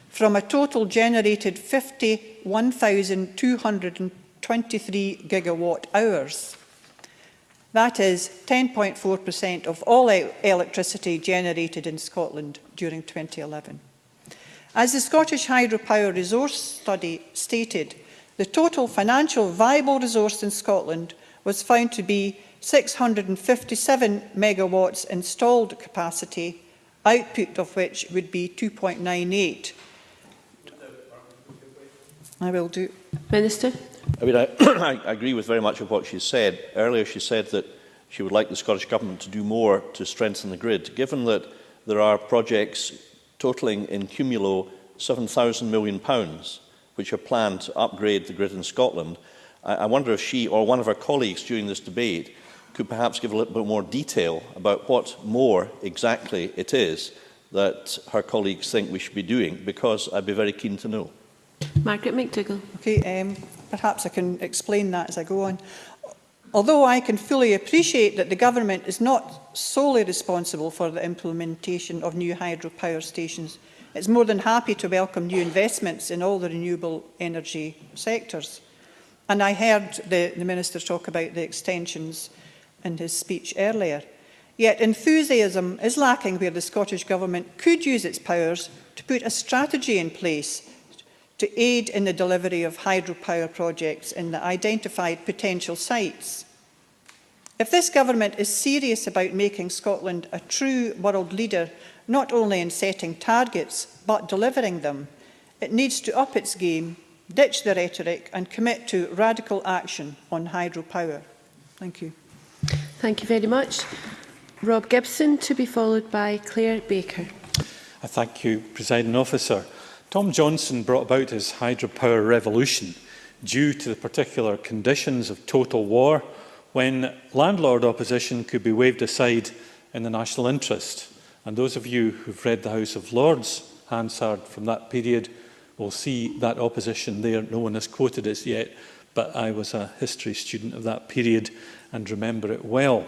Speaker 7: from a total generated 51,223 gigawatt-hours. That is 10.4% of all electricity generated in Scotland during 2011. As the Scottish Hydropower Resource Study stated, the total financial viable resource in Scotland was found to be 657 megawatts installed capacity, output of which would be 2.98. I will do.
Speaker 8: Minister.
Speaker 2: I mean, I agree with very much of what she said. Earlier she said that she would like the Scottish Government to do more to strengthen the grid. Given that there are projects totalling in cumulo £7,000 million, which are planned to upgrade the grid in Scotland, I wonder if she or one of her colleagues during this debate could perhaps give a little bit more detail about what more exactly it is that her colleagues think we should be doing, because I'd be very keen to know.
Speaker 8: Margaret McDougall.
Speaker 7: Okay, perhaps I can explain that as I go on. Although I can fully appreciate that the Government is not solely responsible for the implementation of new hydropower stations, it's more than happy to welcome new investments in all the renewable energy sectors. And I heard the Minister talk about the extensions in his speech earlier. Yet enthusiasm is lacking where the Scottish Government could use its powers to put a strategy in place to aid in the delivery of hydropower projects in the identified potential sites. If this Government is serious about making Scotland a true world leader, not only in setting targets, but delivering them, it needs to up its game, ditch the rhetoric and commit to radical action on hydropower. Thank you.
Speaker 8: Thank you very much. Rob Gibson, to be followed by Claire Baker.
Speaker 9: I thank you, Presiding Officer. Tom Johnson brought about his hydropower revolution due to the particular conditions of total war, when landlord opposition could be waved aside in the national interest. And those of you who've read the House of Lords Hansard from that period will see that opposition there. No one has quoted it yet, but I was a history student of that period and remember it well.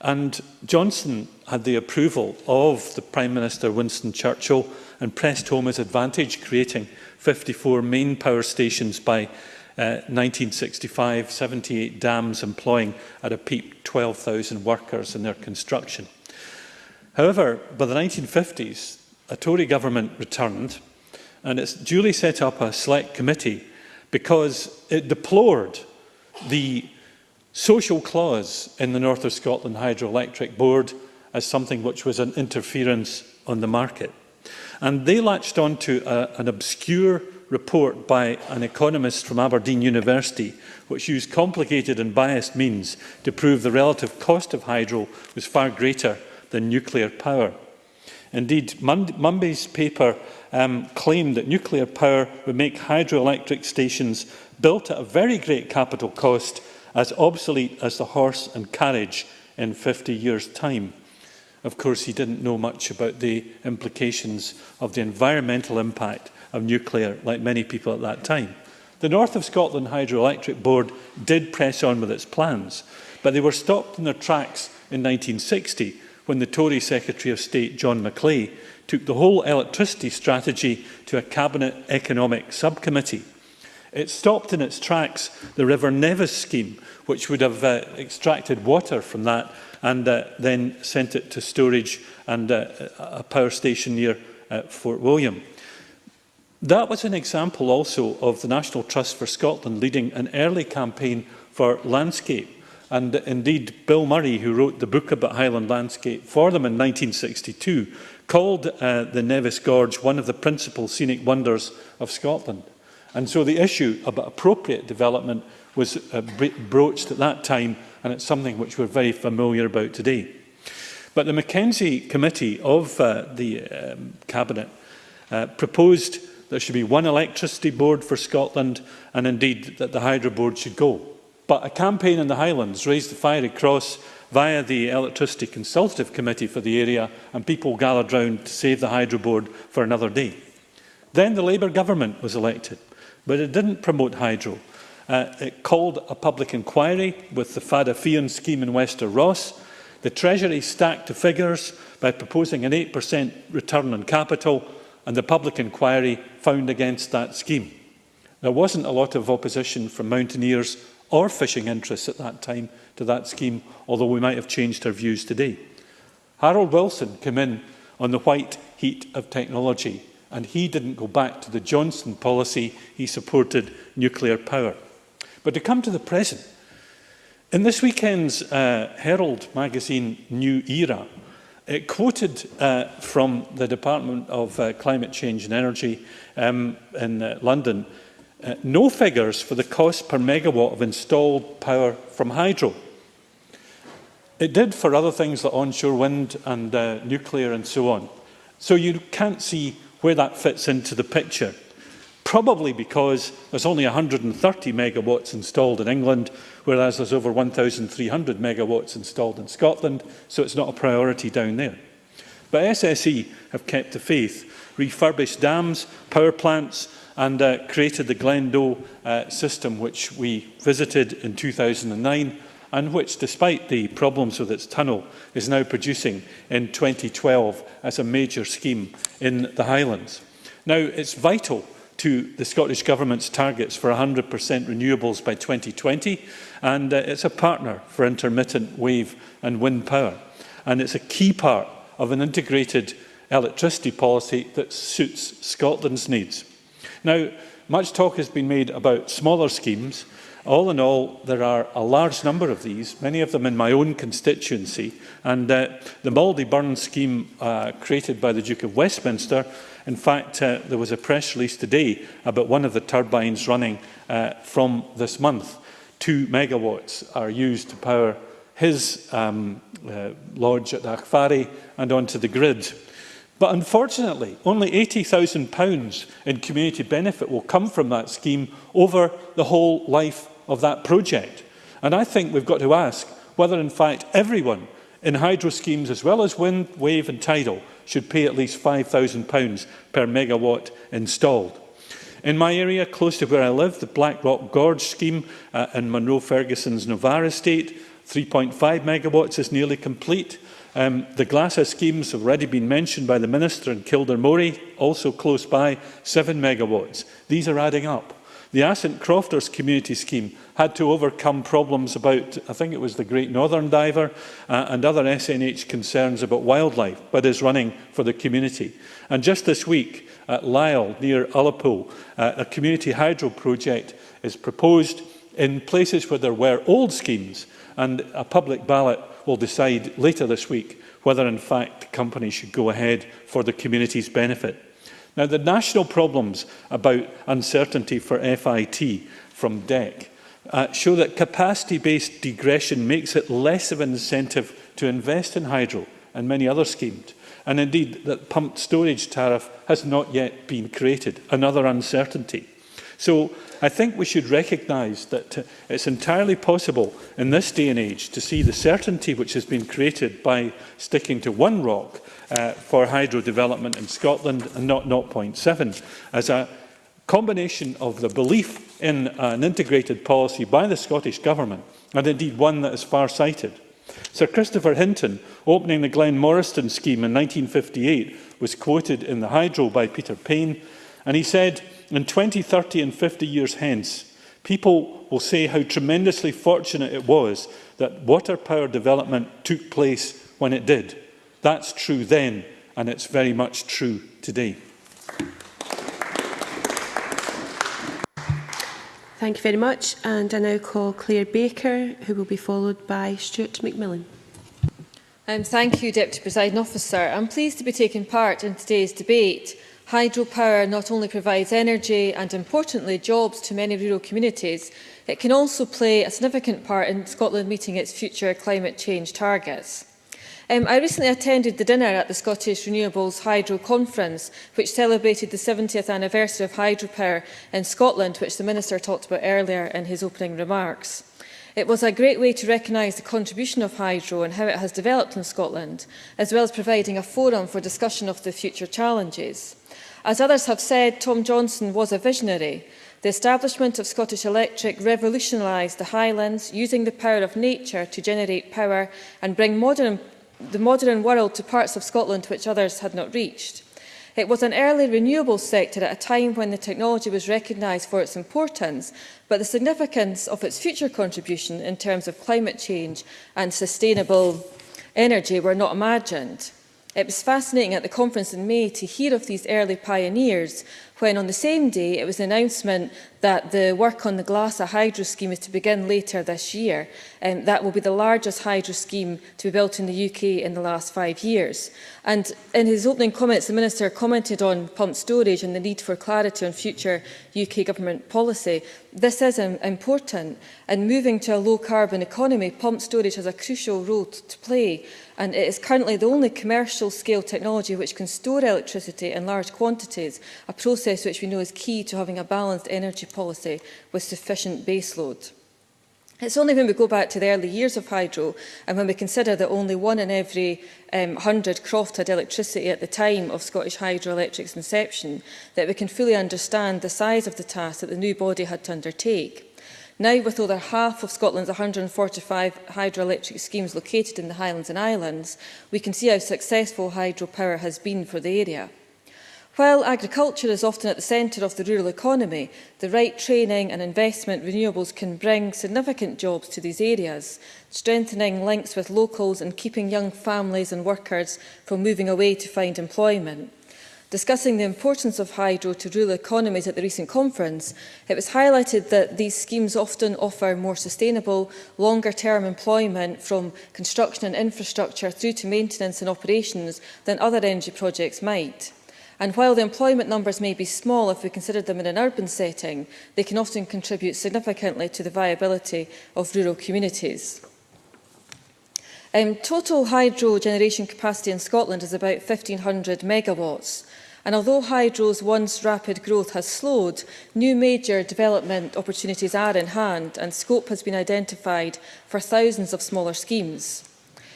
Speaker 9: And Johnson had the approval of the Prime Minister Winston Churchill and pressed home his advantage, creating 54 main power stations by 1965, 78 dams employing at a peak 12,000 workers in their construction. However, by the 1950s, a Tory government returned and it's duly set up a select committee because it deplored the social clause in the North of Scotland Hydroelectric Board as something which was an interference on the market. And they latched on to an obscure report by an economist from Aberdeen University, which used complicated and biased means to prove the relative cost of hydro was far greater than nuclear power. Indeed, Mumby's paper claimed that nuclear power would make hydroelectric stations built at a very great capital cost as obsolete as the horse and carriage in 50 years' time. Of course, he didn't know much about the implications of the environmental impact of nuclear, like many people at that time. The North of Scotland Hydroelectric Board did press on with its plans, but they were stopped in their tracks in 1960 when the Tory Secretary of State, John Macleay, took the whole electricity strategy to a Cabinet Economic Subcommittee. It stopped in its tracks the River Nevis scheme, which would have extracted water from that and then sent it to storage and a power station near Fort William. That was an example also of the National Trust for Scotland leading an early campaign for landscape. And indeed, Bill Murray, who wrote the book about Highland landscape for them in 1962, called the Nevis Gorge one of the principal scenic wonders of Scotland. And so the issue about appropriate development was broached at that time, and it's something which we're very familiar about today. But the Mackenzie Committee of the Cabinet proposed there should be one electricity board for Scotland, and indeed that the Hydro Board should go. But a campaign in the Highlands raised the fiery cross via the Electricity Consultative Committee for the area, and people gathered round to save the Hydro Board for another day. Then the Labour government was elected, but it didn't promote hydro. It called a public inquiry with the Fada Fian scheme in Wester Ross. The Treasury stacked the figures by proposing an 8% return on capital, and the public inquiry found against that scheme. There wasn't a lot of opposition from mountaineers or fishing interests at that time to that scheme, although we might have changed our views today. Harold Wilson came in on the white heat of technology, and he didn't go back to the Johnston policy. He supported nuclear power. But to come to the present, in this weekend's Herald magazine New Era, it quoted from the Department of Climate Change and Energy in London no figures for the cost per megawatt of installed power from hydro. It did for other things like onshore wind and nuclear and so on. So you can't see where that fits into the picture. Probably because there's only 130 megawatts installed in England, whereas there's over 1,300 megawatts installed in Scotland, so it's not a priority down there. But SSE have kept the faith, refurbished dams, power plants, and created the Glendow system, which we visited in 2009, and which, despite the problems with its tunnel, is now producing in 2012 as a major scheme in the Highlands. Now, it's vital to the Scottish Government's targets for 100% renewables by 2020, and it's a partner for intermittent wave and wind power. And it's a key part of an integrated electricity policy that suits Scotland's needs. Now, much talk has been made about smaller schemes. All in all, there are a large number of these, many of them in my own constituency, and the Maldy-Burn scheme created by the Duke of Westminster. In fact, there was a press release today about one of the turbines running from this month. 2 megawatts are used to power his lodge at Achfari and onto the grid. But unfortunately, only £80,000 in community benefit will come from that scheme over the whole life of that project. And I think we've got to ask whether, in fact, everyone in hydro schemes, as well as wind, wave and tidal, should pay at least £5,000 per megawatt installed. In my area, close to where I live, the Blackrock Gorge scheme in Munro Ferguson's Novara estate, 3.5 megawatts is nearly complete. The Glassa schemes have already been mentioned by the Minister in Kildare-Moray, also close by, 7 megawatts. These are adding up. The Ascent Crofters community scheme had to overcome problems about, I think it was the Great Northern Diver and other SNH concerns about wildlife, but is running for the community. And just this week at Lisle, near Ullapool, a community hydro project is proposed in places where there were old schemes, and a public ballot will decide later this week whether in fact the company should go ahead for the community's benefit. Now, the national problems about uncertainty for FIT from DEC show that capacity-based degression makes it less of an incentive to invest in hydro and many other schemes. And indeed, that pumped storage tariff has not yet been created, another uncertainty. So I think we should recognise that it's entirely possible in this day and age to see the certainty which has been created by sticking to one rock for hydro development in Scotland and not 0.7 as a combination of the belief in an integrated policy by the Scottish Government, and indeed one that is far-sighted. Sir Christopher Hinton, opening the Glen Morriston scheme in 1958, was quoted in the Hydro by Peter Payne, and he said, "In 20, 30 and 50 years hence, people will say how tremendously fortunate it was that water power development took place when it did. That's true then, and it's very much true today."
Speaker 8: Thank you very much. And I now call Claire Baker, who will be followed by Stuart McMillan.
Speaker 10: Thank you, Deputy Presiding Officer. I'm pleased to be taking part in today's debate. Hydropower not only provides energy and, importantly, jobs to many rural communities, it can also play a significant part in Scotland meeting its future climate change targets. I recently attended the dinner at the Scottish Renewables Hydro Conference, which celebrated the 70th anniversary of hydropower in Scotland, which the Minister talked about earlier in his opening remarks. It was a great way to recognise the contribution of hydro and how it has developed in Scotland, as well as providing a forum for discussion of the future challenges. As others have said, Tom Johnston was a visionary. The establishment of Scottish Electric revolutionised the Highlands, using the power of nature to generate power and bring the modern world to parts of Scotland which others had not reached. It was an early renewable sector at a time when the technology was recognised for its importance, but the significance of its future contribution in terms of climate change and sustainable energy were not imagined. It was fascinating at the conference in May to hear of these early pioneers, when on the same day it was an announcement that the work on the Glassa hydro scheme is to begin later this year. That will be the largest hydro scheme to be built in the UK in the last 5 years. And in his opening comments, the Minister commented on pumped storage and the need for clarity on future UK government policy. This is important, and moving to a low-carbon economy, pumped storage has a crucial role to play, and it is currently the only commercial-scale technology which can store electricity in large quantities, a process which we know is key to having a balanced energy policy with sufficient baseload. It's only when we go back to the early years of hydro and when we consider that only 1 in every 100 croft had electricity at the time of Scottish Hydroelectric's inception that we can fully understand the size of the task that the new body had to undertake. Now, with over half of Scotland's 145 hydroelectric schemes located in the Highlands and Islands, we can see how successful hydropower has been for the area. While agriculture is often at the centre of the rural economy, the right training and investment renewables can bring significant jobs to these areas, strengthening links with locals and keeping young families and workers from moving away to find employment. Discussing the importance of hydro to rural economies at the recent conference, it was highlighted that these schemes often offer more sustainable, longer-term employment from construction and infrastructure through to maintenance and operations than other energy projects might. And while the employment numbers may be small if we consider them in an urban setting, they can often contribute significantly to the viability of rural communities. Total hydro generation capacity in Scotland is about 1,500 megawatts. And although hydro's once rapid growth has slowed, new major development opportunities are in hand, and scope has been identified for thousands of smaller schemes.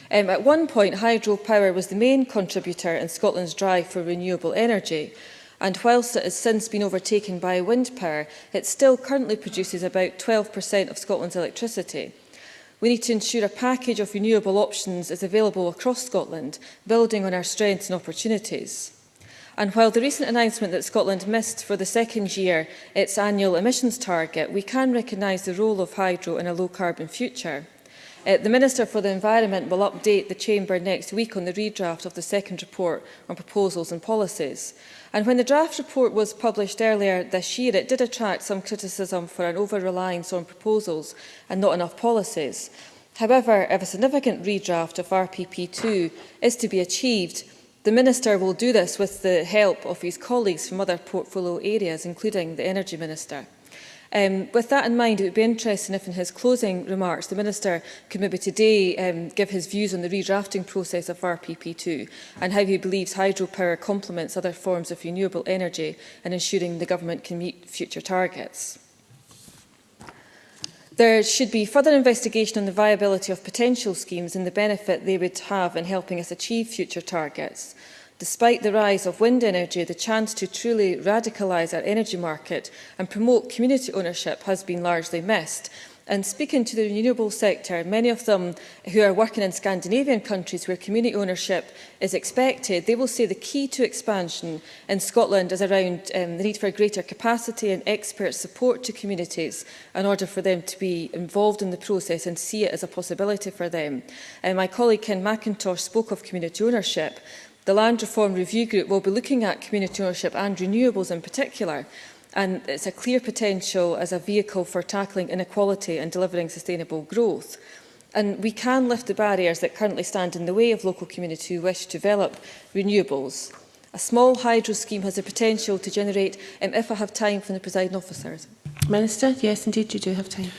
Speaker 10: At one point, hydropower was the main contributor in Scotland's drive for renewable energy, and whilst it has since been overtaken by wind power, it still currently produces about 12% of Scotland's electricity. We need to ensure a package of renewable options is available across Scotland, building on our strengths and opportunities. And while the recent announcement that Scotland missed for the second year its annual emissions target, we can recognise the role of hydro in a low-carbon future. The Minister for the Environment will update the Chamber next week on the redraft of the second report on proposals and policies. And when the draft report was published earlier this year, it did attract some criticism for an over-reliance on proposals and not enough policies. However, if a significant redraft of RPP2 is to be achieved, the Minister will do this with the help of his colleagues from other portfolio areas, including the Energy Minister. With that in mind, it would be interesting if in his closing remarks the Minister could maybe today give his views on the redrafting process of RPP2 and how he believes hydropower complements other forms of renewable energy in ensuring the Government can meet future targets. There should be further investigation on the viability of potential schemes and the benefit they would have in helping us achieve future targets. Despite the rise of wind energy, the chance to truly radicalise our energy market and promote community ownership has been largely missed. And speaking to the renewable sector, many of them who are working in Scandinavian countries where community ownership is expected, they will say the key to expansion in Scotland is around the need for greater capacity and expert support to communities in order for them to be involved in the process and see it as a possibility for them. My colleague Ken McIntosh spoke of community ownership. The Land Reform Review Group will be looking at community ownership and renewables in particular, and it's a clear potential as a vehicle for tackling inequality and delivering sustainable growth. And we can lift the barriers that currently stand in the way of local communities who wish to develop renewables. A small hydro scheme has the potential to generate, if I have time from the presiding officers.
Speaker 8: Minister, yes, indeed, you do have time.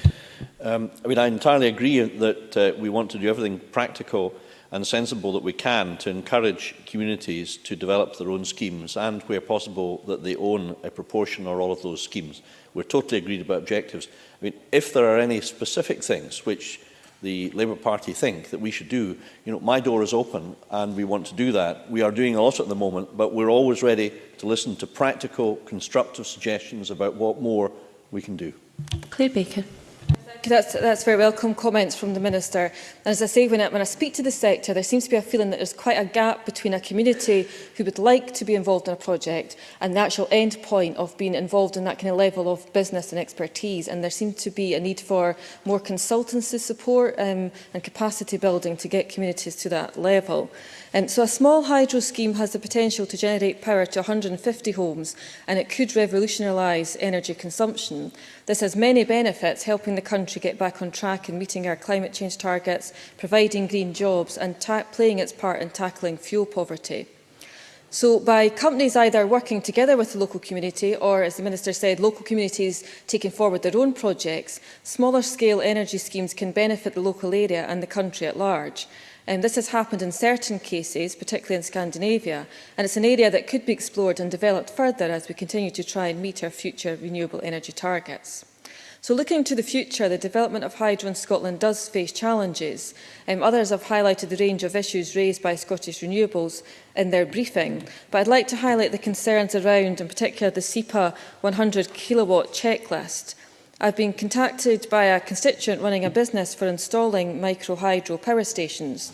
Speaker 2: I entirely agree that we want to do everything practical and sensible that we can to encourage communities to develop their own schemes and, where possible, that they own a proportion or all of those schemes. We're totally agreed about objectives. If there are any specific things which the Labour Party think that we should do, my door is open and we want to do that. We are doing a lot at the moment, but we're always ready to listen to practical, constructive suggestions about what more we can do.
Speaker 8: Claire Baker.
Speaker 10: That's very welcome comments from the Minister. And as I say, when I speak to the sector, there seems to be a feeling that there's quite a gap between a community who would like to be involved in a project and the actual end point of being involved in that kind of level of business and expertise. And there seems to be a need for more consultancy support and capacity building to get communities to that level. So a small hydro scheme has the potential to generate power to 150 homes, and it could revolutionise energy consumption. This has many benefits, helping the country get back on track in meeting our climate change targets, providing green jobs and playing its part in tackling fuel poverty. So by companies either working together with the local community or, as the Minister said, local communities taking forward their own projects, smaller scale energy schemes can benefit the local area and the country at large. This has happened in certain cases, particularly in Scandinavia, and it's an area that could be explored and developed further as we continue to try and meet our future renewable energy targets. So looking to the future, the development of hydro in Scotland does face challenges. Others have highlighted the range of issues raised by Scottish Renewables in their briefing, but I'd like to highlight the concerns around, in particular, the SEPA 100 kilowatt checklist. I've been contacted by a constituent running a business for installing micro-hydro power stations.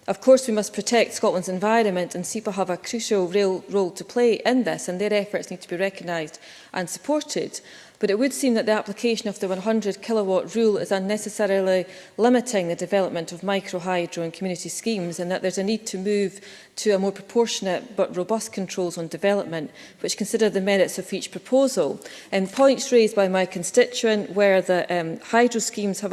Speaker 10: Of course, we must protect Scotland's environment, and SEPA have a crucial role to play in this, and their efforts need to be recognised and supported. But it would seem that the application of the 100 kilowatt rule is unnecessarily limiting the development of micro-hydro and community schemes, and that there's a need to move to a more proportionate but robust controls on development, which consider the merits of each proposal. Points raised by my constituent where the hydro schemes with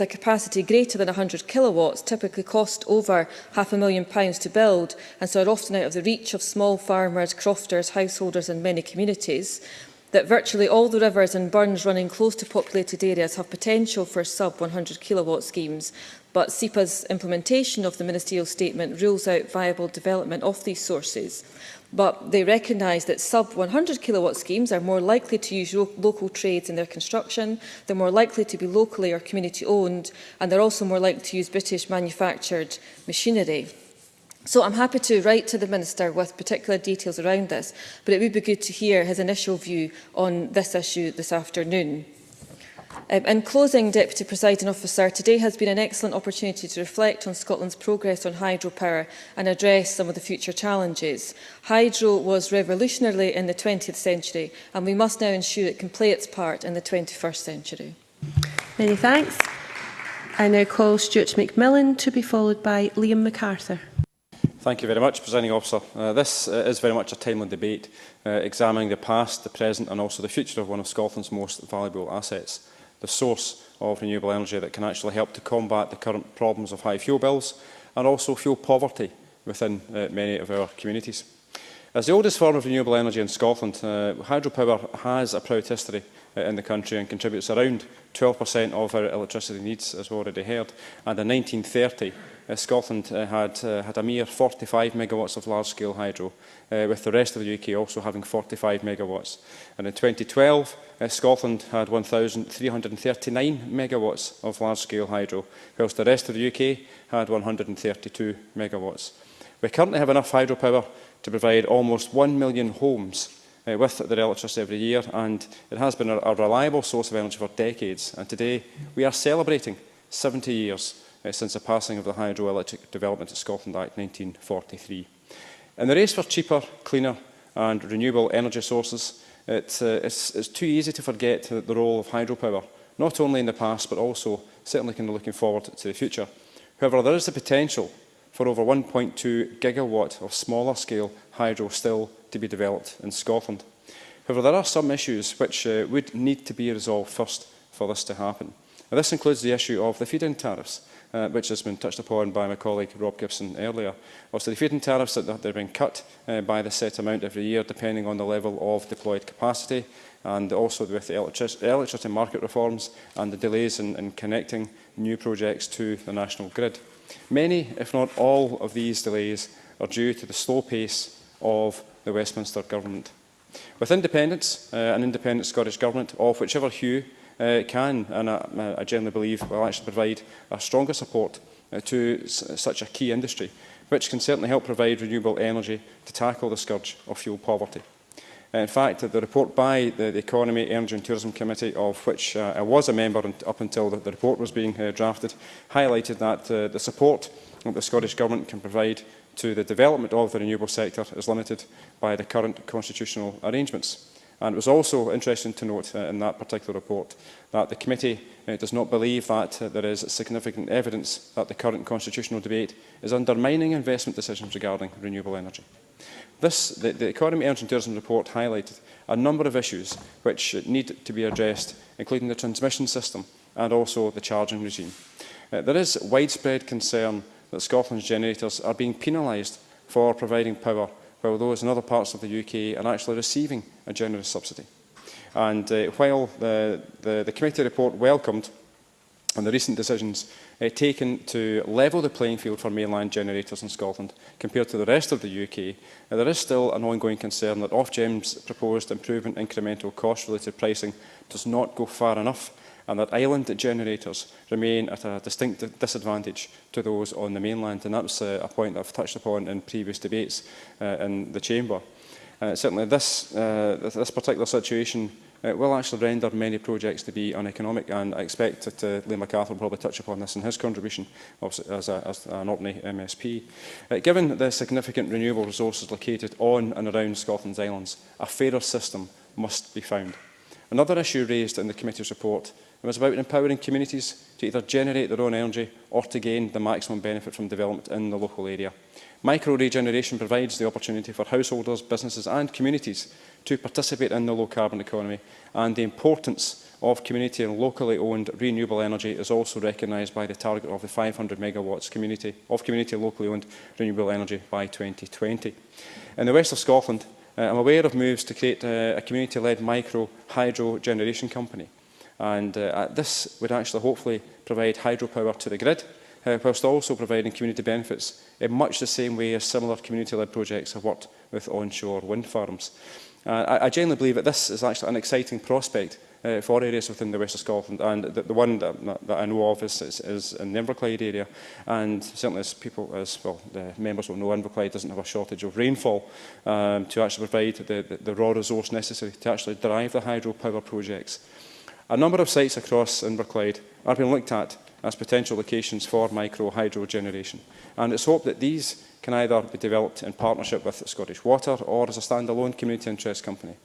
Speaker 10: a capacity greater than 100 kilowatts typically cost over £500,000 to build, and so are often out of the reach of small farmers, crofters, householders and many communities. That virtually all the rivers and burns running close to populated areas have potential for sub-100 kilowatt schemes, but SEPA's implementation of the ministerial statement rules out viable development of these sources. But they recognise that sub-100 kilowatt schemes are more likely to use local trades in their construction, they're more likely to be locally or community owned, and they're also more likely to use British manufactured machinery. So I'm happy to write to the Minister with particular details around this, but it would be good to hear his initial view on this issue this afternoon. In closing, Deputy Presiding Officer, today has been an excellent opportunity to reflect on Scotland's progress on hydropower and address some of the future challenges. Hydro was revolutionary in the 20th century, and we must now ensure it can play its part in the 21st century.
Speaker 8: Many thanks. I now call Stuart McMillan to be followed by Liam MacArthur.
Speaker 11: Thank you very much, Presiding Officer. This is very much a timely debate, examining the past, the present and also the future of one of Scotland's most valuable assets, the source of renewable energy that can actually help to combat the current problems of high fuel bills and also fuel poverty within many of our communities. As the oldest form of renewable energy in Scotland, hydropower has a proud history in the country and contributes around 12% of our electricity needs, as we already heard. And in 1930, Scotland had a mere 45 megawatts of large-scale hydro, with the rest of the UK also having 45 megawatts. And in 2012, Scotland had 1,339 megawatts of large-scale hydro, whilst the rest of the UK had 132 megawatts. We currently have enough hydropower to provide almost 1 million homes with their electricity every year, and it has been a reliable source of energy for decades. And today we are celebrating 70 years since the passing of the Hydroelectric Development of Scotland Act 1943. In the race for cheaper, cleaner and renewable energy sources, it's too easy to forget the role of hydropower, not only in the past but also certainly kind of looking forward to the future. However, there is the potential for over 1.2 gigawatt of smaller scale hydro still to be developed in Scotland. However, there are some issues which would need to be resolved first for this to happen. Now, this includes the issue of the feed-in tariffs, which has been touched upon by my colleague Rob Gibson earlier. Also, the feed-in tariffs that they're being cut by the set amount every year, depending on the level of deployed capacity, and also with the electricity market reforms and the delays in connecting new projects to the national grid. Many, if not all, of these delays are due to the slow pace of the Westminster Government. With independence, an independent Scottish Government of whichever hue can, and I generally believe, will actually provide a stronger support to such a key industry, which can certainly help provide renewable energy to tackle the scourge of fuel poverty. In fact, the report by the Economy, Energy and Tourism Committee, of which I was a member up until the report was being drafted, highlighted that the support that the Scottish Government can provide to the development of the renewable sector is limited by the current constitutional arrangements. And it was also interesting to note in that particular report that the committee does not believe that there is significant evidence that the current constitutional debate is undermining investment decisions regarding renewable energy. The Economy, Energy and Tourism report highlighted a number of issues which need to be addressed, including the transmission system and also the charging regime. There is widespread concern that Scotland's generators are being penalised for providing power, while those in other parts of the UK are actually receiving a generous subsidy. And while the committee report welcomed on the recent decisions taken to level the playing field for mainland generators in Scotland compared to the rest of the UK, there is still an ongoing concern that Ofgem's proposed improvement incremental cost-related pricing does not go far enough, and that island generators remain at a distinct disadvantage to those on the mainland. And that's a point that I've touched upon in previous debates in the Chamber. Certainly this particular situation will actually render many projects to be uneconomic, and I expect that Liam MacArthur will probably touch upon this in his contribution as an ordinary MSP. Given the significant renewable resources located on and around Scotland's islands, a fairer system must be found. Another issue raised in the committee's report was about empowering communities to either generate their own energy or to gain the maximum benefit from development in the local area. Micro-regeneration provides the opportunity for householders, businesses and communities to participate in the low-carbon economy, and the importance of community and locally owned renewable energy is also recognised by the target of the 500 megawatts community and locally owned renewable energy by 2020. In the west of Scotland, I'm aware of moves to create a community-led micro-hydro generation company, and this would actually hopefully provide hydropower to the grid, whilst also providing community benefits in much the same way as similar community-led projects have worked with onshore wind farms. I genuinely believe that this is actually an exciting prospect for areas within the west of Scotland, and the one that I know of is in the Inverclyde area, and certainly the members will know, Inverclyde doesn't have a shortage of rainfall to actually provide the raw resource necessary to actually drive the hydropower projects. A number of sites across Inverclyde are being looked at as potential locations for micro-hydro generation, and it's hoped that these can either be developed in partnership with Scottish Water or as a standalone community interest company.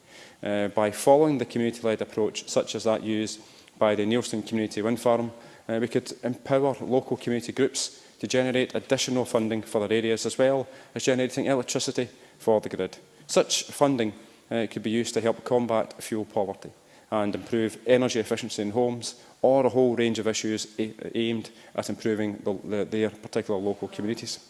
Speaker 11: By following the community-led approach, such as that used by the Neilston Community Wind Farm, we could empower local community groups to generate additional funding for their areas, as well as generating electricity for the grid. Such funding could be used to help combat fuel poverty and improve energy efficiency in homes, or a whole range of issues aimed at improving their particular local communities.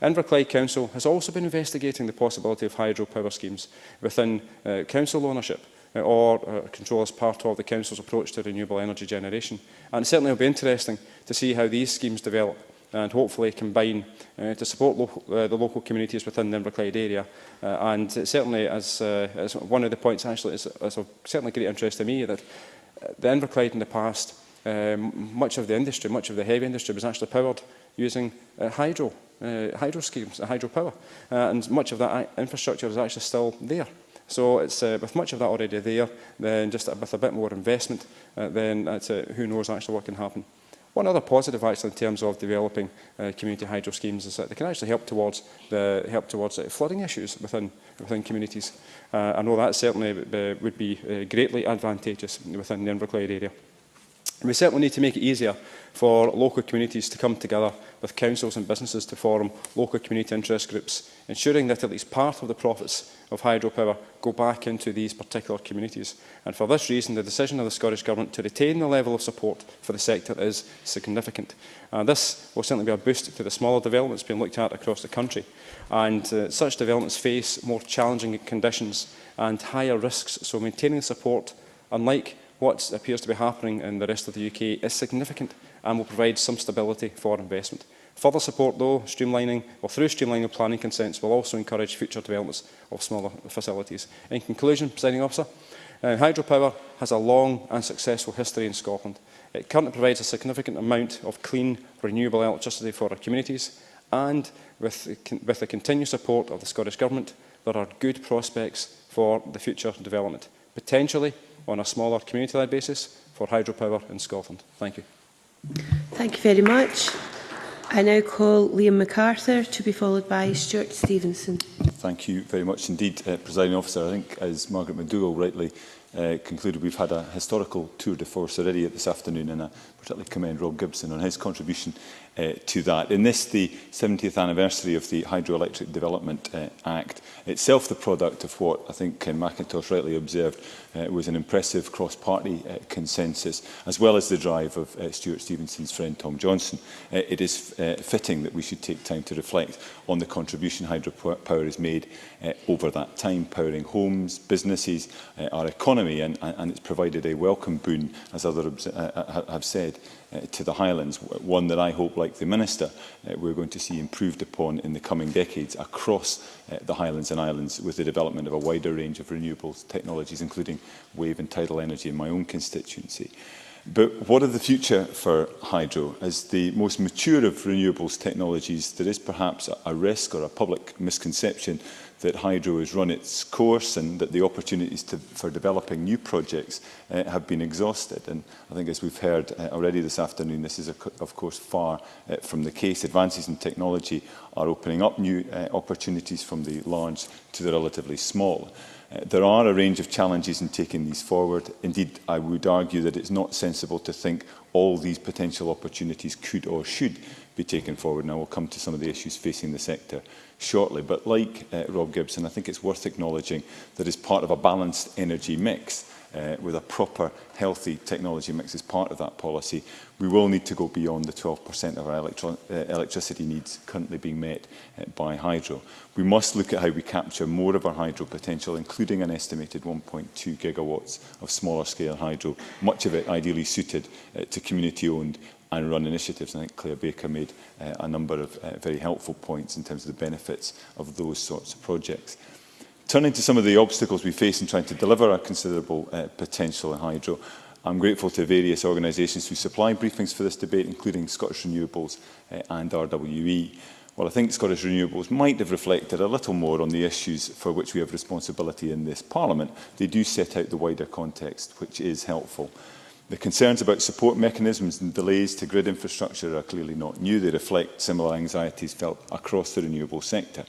Speaker 11: Inverclyde Council has also been investigating the possibility of hydropower schemes within council ownership or control as part of the council's approach to renewable energy generation. And it certainly will be interesting to see how these schemes develop and hopefully combine to support the local communities within the Inverclyde area. And certainly, as one of the points actually is of certainly great interest to me, that the Inverclyde in the past, much of the industry, much of the heavy industry was actually powered using hydro schemes, hydropower, and much of that infrastructure is actually still there. So it's with much of that already there, then just with a bit more investment, then who knows actually what can happen. One other positive actually in terms of developing community hydro schemes is that they can actually help towards flooding issues within communities. I know that certainly would be greatly advantageous within the Inverclyde area. We certainly need to make it easier for local communities to come together with councils and businesses to form local community interest groups, ensuring that at least part of the profits of hydropower go back into these particular communities. And for this reason, the decision of the Scottish Government to retain the level of support for the sector is significant. This will certainly be a boost to the smaller developments being looked at across the country. And such developments face more challenging conditions and higher risks, so maintaining support, unlike what appears to be happening in the rest of the UK, is significant and will provide some stability for investment. Further support, though, through streamlining planning consents, will also encourage future developments of smaller facilities. In conclusion, Presiding Officer, hydropower has a long and successful history in Scotland. It currently provides a significant amount of clean, renewable electricity for our communities, and with the continued support of the Scottish Government, there are good prospects for the future development, potentially on a smaller community-led basis for hydropower in Scotland. Thank you.
Speaker 8: Thank you very much. I now call Liam MacArthur to be followed by Stuart Stevenson.
Speaker 12: Thank you very much indeed, Presiding Officer. I think, as Margaret McDougall rightly concluded, we've had a historical tour de force already this afternoon, and I particularly commend Rob Gibson on his contribution to that. In this, the 70th anniversary of the Hydroelectric Development Act, itself the product of what I think Ken McIntosh rightly observed was an impressive cross-party consensus, as well as the drive of Stuart Stevenson's friend Tom Johnston. It is fitting that we should take time to reflect on the contribution hydropower has made over that time, powering homes, businesses, our economy, and it's provided a welcome boon, as others have said, to the Highlands, one that I hope, like the Minister, we're going to see improved upon in the coming decades across the Highlands and Islands, with the development of a wider range of renewables technologies, including wave and tidal energy in my own constituency. But what of the future for hydro? As the most mature of renewables technologies, there is perhaps a risk or a public misconception that hydro has run its course and that the opportunities for developing new projects have been exhausted. And I think, as we've heard already this afternoon, this is of course far from the case. Advances in technology are opening up new opportunities, from the large to the relatively small. There are a range of challenges in taking these forward. Indeed, I would argue that it's not sensible to think all these potential opportunities could or should be taken forward. And I will come to some of the issues facing the sector shortly. But like Rob Gibson, I think it's worth acknowledging that as part of a balanced energy mix, with a proper, healthy technology mix as part of that policy, we will need to go beyond the 12% of our electricity needs currently being met by hydro. We must look at how we capture more of our hydro potential, including an estimated 1.2 gigawatts of smaller scale hydro, much of it ideally suited to community-owned and run initiatives. I think Claire Baker made a number of very helpful points in terms of the benefits of those sorts of projects. Turning to some of the obstacles we face in trying to deliver our considerable potential in hydro, I'm grateful to various organisations who supply briefings for this debate, including Scottish Renewables and RWE. Well, I think Scottish Renewables might have reflected a little more on the issues for which we have responsibility in this Parliament. They do set out the wider context, which is helpful. The concerns about support mechanisms and delays to grid infrastructure are clearly not new. They reflect similar anxieties felt across the renewable sector.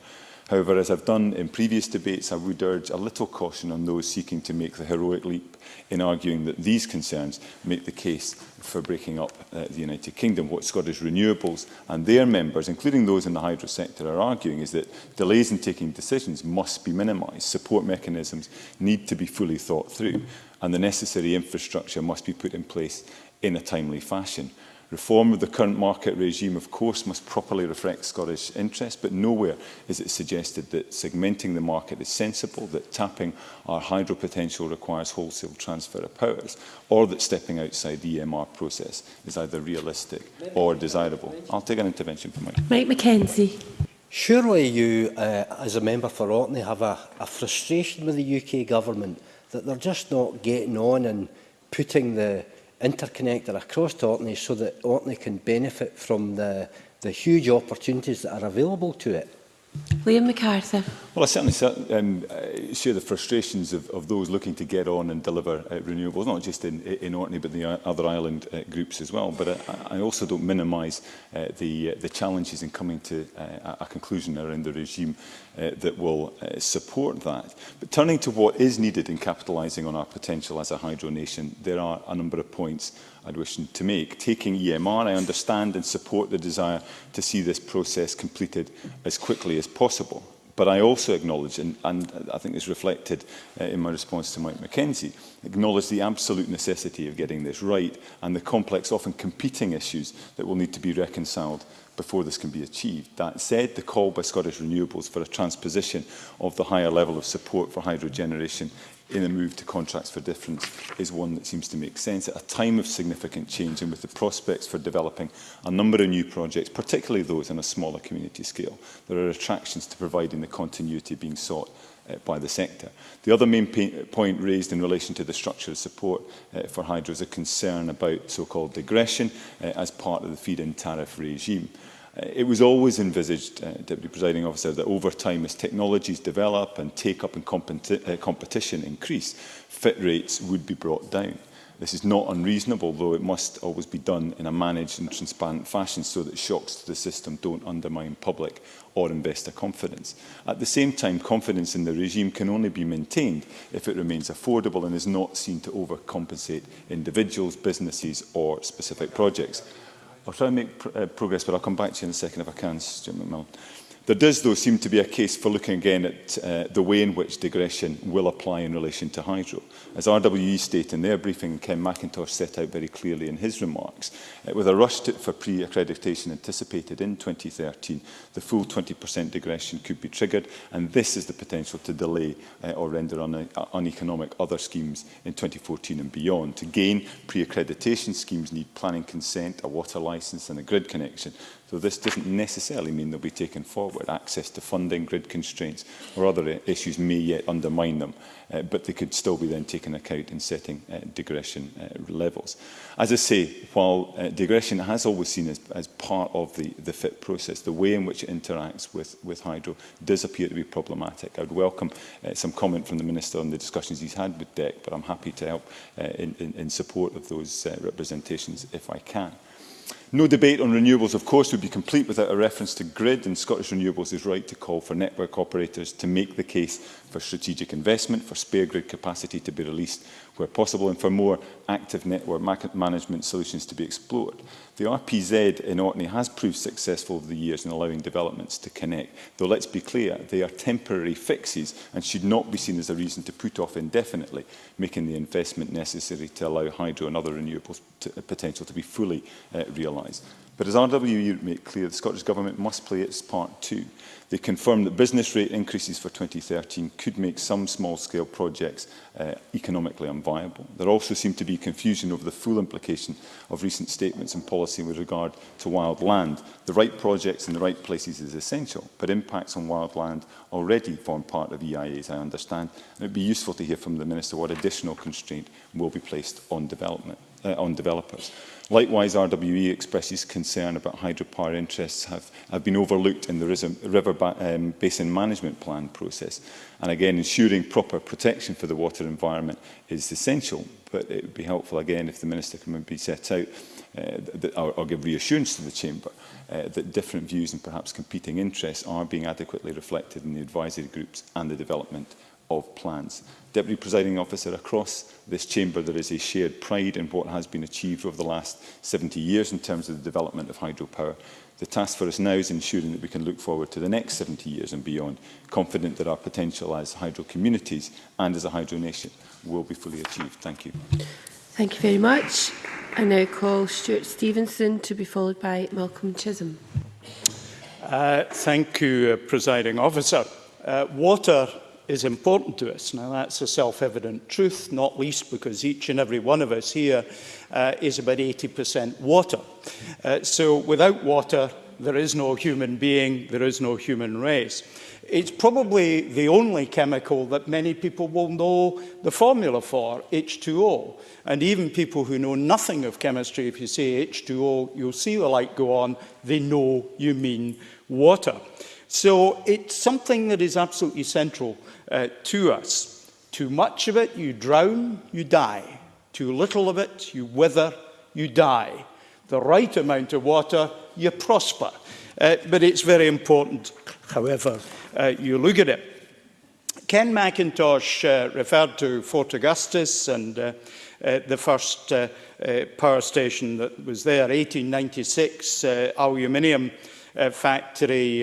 Speaker 12: However, as I've done in previous debates, I would urge a little caution on those seeking to make the heroic leap in arguing that these concerns make the case for breaking up the United Kingdom. What Scottish Renewables and their members, including those in the hydro sector, are arguing is that delays in taking decisions must be minimised. Support mechanisms need to be fully thought through, and the necessary infrastructure must be put in place in a timely fashion. Reform of the current market regime, of course, must properly reflect Scottish interests, but nowhere is it suggested that segmenting the market is sensible, that tapping our hydro potential requires wholesale transfer of powers, or that stepping outside the EMR process is either realistic or desirable. I'll take an intervention from
Speaker 8: Mike Mackenzie.
Speaker 5: Surely you, as a member for Orkney, have a frustration with the UK Government that they're just not getting on and putting the interconnector across to Orkney so that Orkney can benefit from the huge opportunities that are available to it.
Speaker 8: Liam MacArthur.
Speaker 12: Well, I certainly share the frustrations of those looking to get on and deliver renewables, not just in Orkney, but the other island groups as well. But I also don't minimise the challenges in coming to a conclusion around the regime that will support that. But turning to what is needed in capitalising on our potential as a hydro nation, there are a number of points I'd wish to make. Taking EMR, I understand and support the desire to see this process completed as quickly as possible. But I also acknowledge, and I think it's reflected in my response to Mike Mackenzie, acknowledge the absolute necessity of getting this right and the complex, often competing issues that will need to be reconciled before this can be achieved. That said, the call by Scottish Renewables for a transposition of the higher level of support for hydro generation in a move to contracts for difference is one that seems to make sense at a time of significant change and with the prospects for developing a number of new projects, particularly those on a smaller community scale. There are attractions to providing the continuity being sought by the sector. The other main point raised in relation to the structure of support for hydro is a concern about so-called digression as part of the feed-in tariff regime. It was always envisaged, Deputy Presiding Officer, that over time, as technologies develop and take-up and competition increase, fit rates would be brought down. This is not unreasonable, though it must always be done in a managed and transparent fashion so that shocks to the system don't undermine public or investor confidence. At the same time, confidence in the regime can only be maintained if it remains affordable and is not seen to overcompensate individuals, businesses or specific projects. I'll try and make progress, but I'll come back to you in a second if I can, Stuart McMillan. There does, though, seem to be a case for looking again at the way in which digression will apply in relation to hydro. As RWE state in their briefing, Ken McIntosh set out very clearly in his remarks, with a rush for pre-accreditation anticipated in 2013, the full 20% digression could be triggered, and this is the potential to delay or render uneconomic other schemes in 2014 and beyond. To gain pre-accreditation schemes need planning consent, a water licence and a grid connection. So this doesn't necessarily mean they'll be taken forward. Access to funding, grid constraints or other issues may yet undermine them, but they could still be then taken account in setting digression levels. As I say, while digression has always seen as part of the FIT process, the way in which it interacts with hydro does appear to be problematic. I would welcome some comment from the Minister on the discussions he's had with DEC, but I'm happy to help in support of those representations if I can. No debate on renewables, of course, would be complete without a reference to grid, and Scottish Renewables is right to call for network operators to make the case for strategic investment, for spare grid capacity to be released where possible, and for more active network management solutions to be explored. The RPZ in Orkney has proved successful over the years in allowing developments to connect, though let's be clear, they are temporary fixes and should not be seen as a reason to put off indefinitely making the investment necessary to allow hydro and other renewables potential to be fully realised. But as RWE made clear, the Scottish Government must play its part too. They confirmed that business rate increases for 2013 could make some small-scale projects economically unviable. There also seemed to be confusion over the full implication of recent statements and policy with regard to wild land. The right projects in the right places is essential, but impacts on wild land already form part of EIAs, I understand. And it would be useful to hear from the Minister what additional constraint will be placed on developers. Likewise, RWE expresses concern about hydropower interests have been overlooked in the River Basin Management Plan process. And again, ensuring proper protection for the water environment is essential, but it would be helpful again if the Minister can maybe set out or give reassurance to the Chamber that different views and perhaps competing interests are being adequately reflected in the advisory groups and the development of plans. Deputy Presiding Officer, across this chamber there is a shared pride in what has been achieved over the last 70 years in terms of the development of hydropower. The task for us now is ensuring that we can look forward to the next 70 years and beyond, confident that our potential as hydro communities and as a hydro nation will be fully achieved. Thank you.
Speaker 8: Thank you very much. I now call Stuart Stevenson to be followed by Malcolm Chisholm.
Speaker 13: Thank you, Presiding Officer. Water is important to us. Now, that's a self-evident truth, not least because each and every one of us here is about 80% water. So without water, there is no human being, there is no human race. It's probably the only chemical that many people will know the formula for, H2O. And even people who know nothing of chemistry, if you say H2O, you'll see the light go on, they know you mean water. So it's something that is absolutely central to us. Too much of it, you drown, you die. Too little of it, you wither, you die. The right amount of water, you prosper. But it's very important, however you look at it. Ken McIntosh referred to Fort Augustus and the first power station that was there, 1896, aluminium factory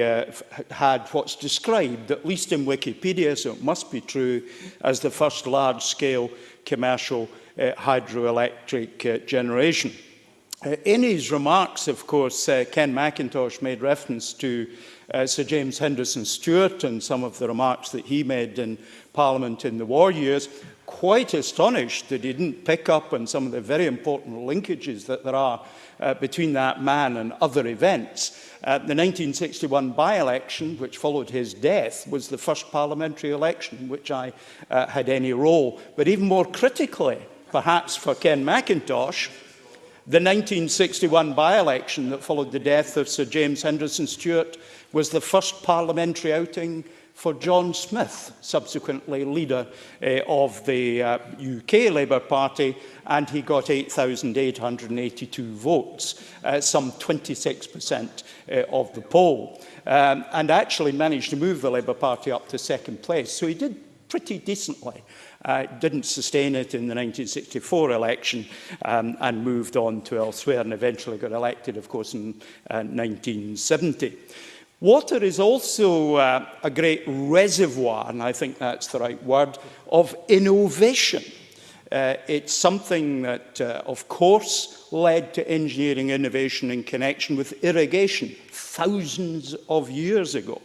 Speaker 13: had what's described, at least in Wikipedia, so it must be true, as the first large-scale commercial hydroelectric generation. In his remarks, of course, Ken McIntosh made reference to Sir James Henderson Stewart and some of the remarks that he made in Parliament in the war years. Quite astonished that he didn't pick up on some of the very important linkages that there are between that man and other events. The 1961 by-election, which followed his death, was the first parliamentary election in which I had any role. But even more critically, perhaps for Ken McIntosh, The 1961 by-election that followed the death of Sir James Henderson Stewart was the first parliamentary outing for John Smith, subsequently leader of the UK Labour Party, and he got 8,882 votes, some 26% of the poll, and actually managed to move the Labour Party up to second place. So he did pretty decently. Didn't sustain it in the 1964 election and moved on to elsewhere and eventually got elected, of course, in 1970. Water is also a great reservoir, and I think that's the right word, of innovation. It's something that, of course, led to engineering innovation in connection with irrigation thousands of years ago.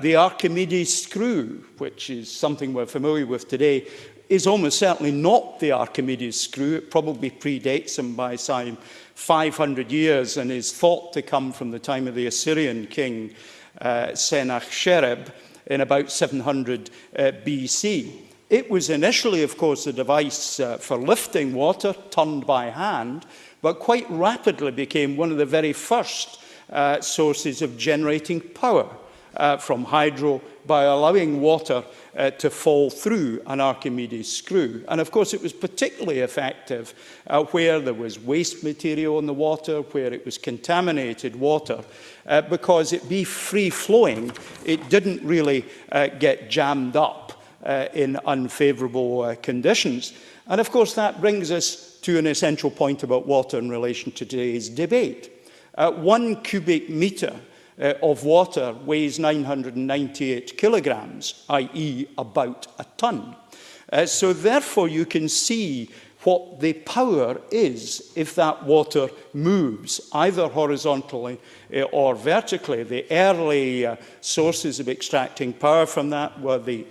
Speaker 13: The Archimedes screw, which is something we're familiar with today, is almost certainly not the Archimedes screw. It probably predates him by some 500 years and is thought to come from the time of the Assyrian king Sennacherib in about 700 BC. It was initially, of course, a device for lifting water, turned by hand, but quite rapidly became one of the very first sources of generating power from hydro by allowing water to fall through an Archimedes screw. And of course it was particularly effective where there was waste material in the water, where it was contaminated water, because it being free-flowing, it didn't really get jammed up in unfavourable conditions. And of course that brings us to an essential point about water in relation to today's debate. 1 cubic metre of water weighs 998 kilograms, i.e. about a tonne. So therefore you can see what the power is if that water moves, either horizontally or vertically. The early sources of extracting power from that were the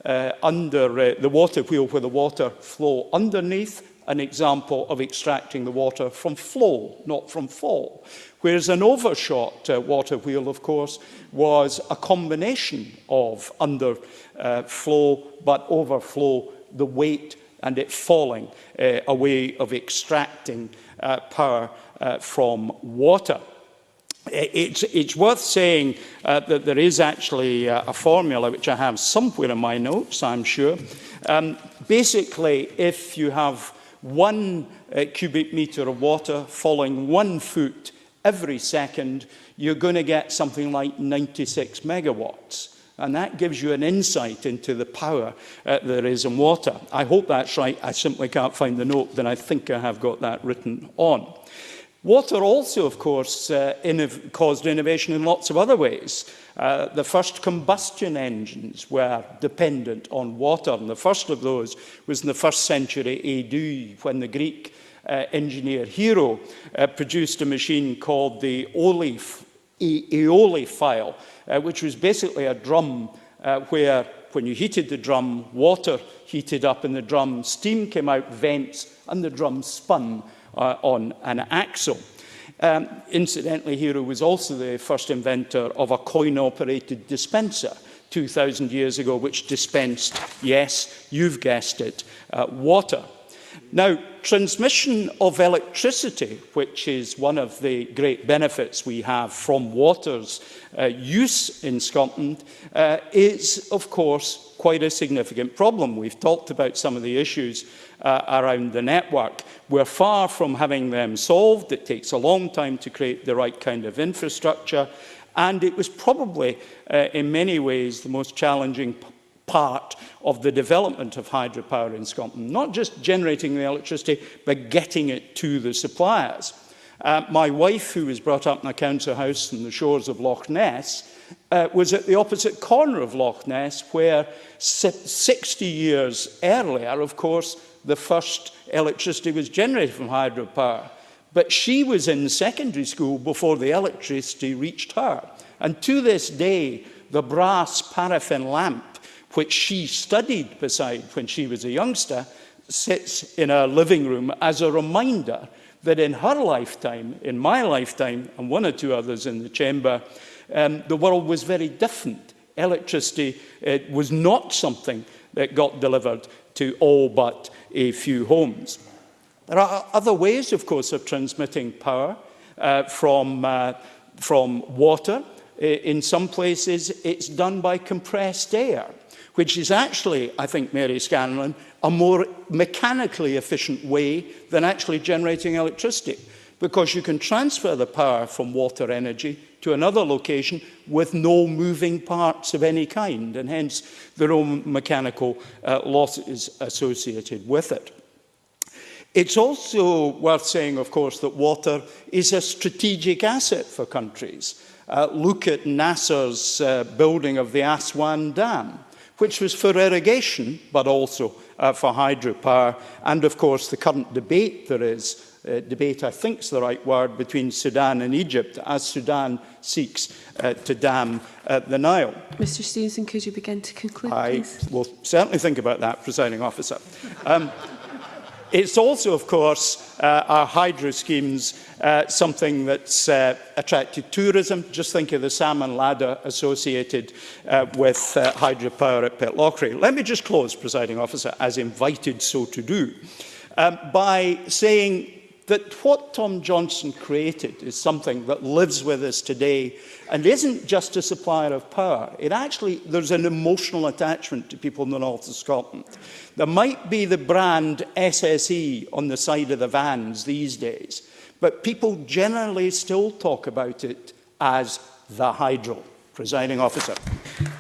Speaker 13: the water wheel where the water flow underneath, an example of extracting the water from flow, not from fall. Whereas an overshot water wheel, of course, was a combination of underflow but overflow, the weight and it falling, a way of extracting power from water. It's worth saying that there is actually a formula, which I have somewhere in my notes, I'm sure. Basically, if you have 1 cubic metre of water falling 1 foot every second, you're going to get something like 96 megawatts. And that gives you an insight into the power there is in water. I hope that's right. I simply can't find the note, then I think I have got that written on. Water also, of course, caused innovation in lots of other ways. The first combustion engines were dependent on water, and the first of those was in the 1st century AD, when the Greek engineer Hero produced a machine called the aeolipile, which was basically a drum where, when you heated the drum, water heated up in the drum, steam came out vents, and the drum spun on an axle. Incidentally, Hero was also the first inventor of a coin-operated dispenser 2,000 years ago, which dispensed, yes, you've guessed it, water. Now, transmission of electricity, which is one of the great benefits we have from water's use in Scotland, is, of course, quite a significant problem. We've talked about some of the issues around the network. We're far from having them solved. It takes a long time to create the right kind of infrastructure, and it was probably, in many ways, the most challenging part of the development of hydropower in Scotland. Not just generating the electricity, but getting it to the suppliers. My wife, who was brought up in a council house on the shores of Loch Ness, was at the opposite corner of Loch Ness, where 60 years earlier, of course, the first electricity was generated from hydropower. But she was in secondary school before the electricity reached her. And to this day, the brass paraffin lamp, which she studied beside when she was a youngster, sits in her living room as a reminder that in her lifetime, in my lifetime, and 1 or 2 others in the chamber, the world was very different. Electricity was not something that got delivered to all but a few homes. There are other ways, of course, of transmitting power from water. In some places, it's done by compressed air, which is actually, I think, Mary Scanlon, a more mechanically efficient way than actually generating electricity, because you can transfer the power from water energy to another location with no moving parts of any kind, and hence there are no mechanical losses associated with it. It's also worth saying, of course, that water is a strategic asset for countries. Look at NASA's building of the Aswan Dam, which was for irrigation, but also for hydropower. And, of course, the current debate there is, debate I think is the right word, between Sudan and Egypt, as Sudan seeks to dam the Nile.
Speaker 8: Mr Stevenson, could you begin to conclude, please?
Speaker 13: I will certainly think about that, Presiding Officer. It's also, of course, our hydro schemes, something that's attracted tourism. Just think of the salmon ladder associated with hydropower at Pitlochry. Let me just close, Presiding Officer, as invited so to do, by saying that what Tom Johnston created is something that lives with us today and isn't just a supplier of power. There's an emotional attachment to people in the north of Scotland. There might be the brand SSE on the side of the vans these days, but people generally still talk about it as the hydro. Presiding Officer.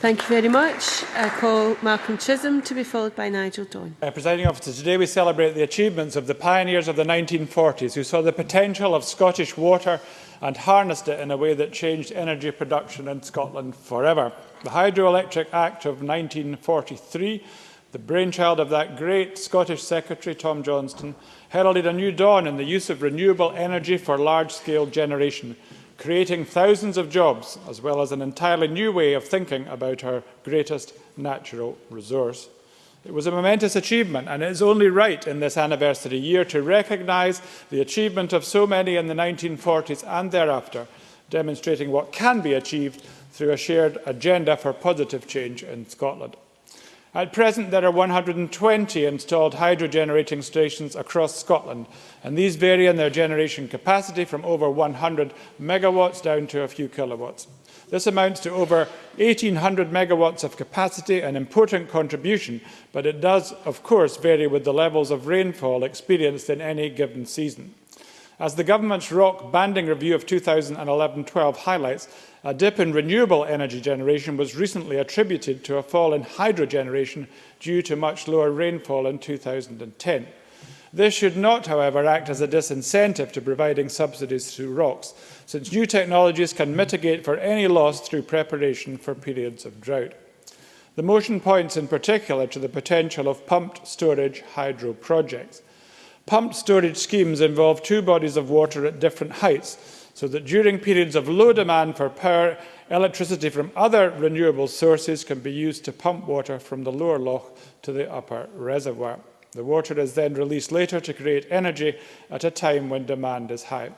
Speaker 8: Thank you very much. I call Malcolm Chisholm to be followed by Nigel Dawn.
Speaker 9: Presiding Officer, today we celebrate the achievements of the pioneers of the 1940s who saw the potential of Scottish water and harnessed it in a way that changed energy production in Scotland forever. The Hydroelectric Act of 1943, the brainchild of that great Scottish Secretary, Tom Johnston, heralded a new dawn in the use of renewable energy for large-scale generation, creating thousands of jobs, as well as an entirely new way of thinking about our greatest natural resource. It was a momentous achievement, and it is only right in this anniversary year to recognise the achievement of so many in the 1940s and thereafter, demonstrating what can be achieved through a shared agenda for positive change in Scotland. At present, there are 120 installed hydro-generating stations across Scotland, and these vary in their generation capacity from over 100 megawatts down to a few kilowatts. This amounts to over 1,800 megawatts of capacity, an important contribution, but it does, of course, vary with the levels of rainfall experienced in any given season. As the Government's ROC banding review of 2011-12 highlights, a dip in renewable energy generation was recently attributed to a fall in hydro generation due to much lower rainfall in 2010. This should not, however, act as a disincentive to providing subsidies through ROCs, since new technologies can mitigate for any loss through preparation for periods of drought. The motion points in particular to the potential of pumped storage hydro projects. Pumped storage schemes involve two bodies of water at different heights, so that during periods of low demand for power, electricity from other renewable sources can be used to pump water from the lower loch to the upper reservoir. The water is then released later to create energy at a time when demand is high.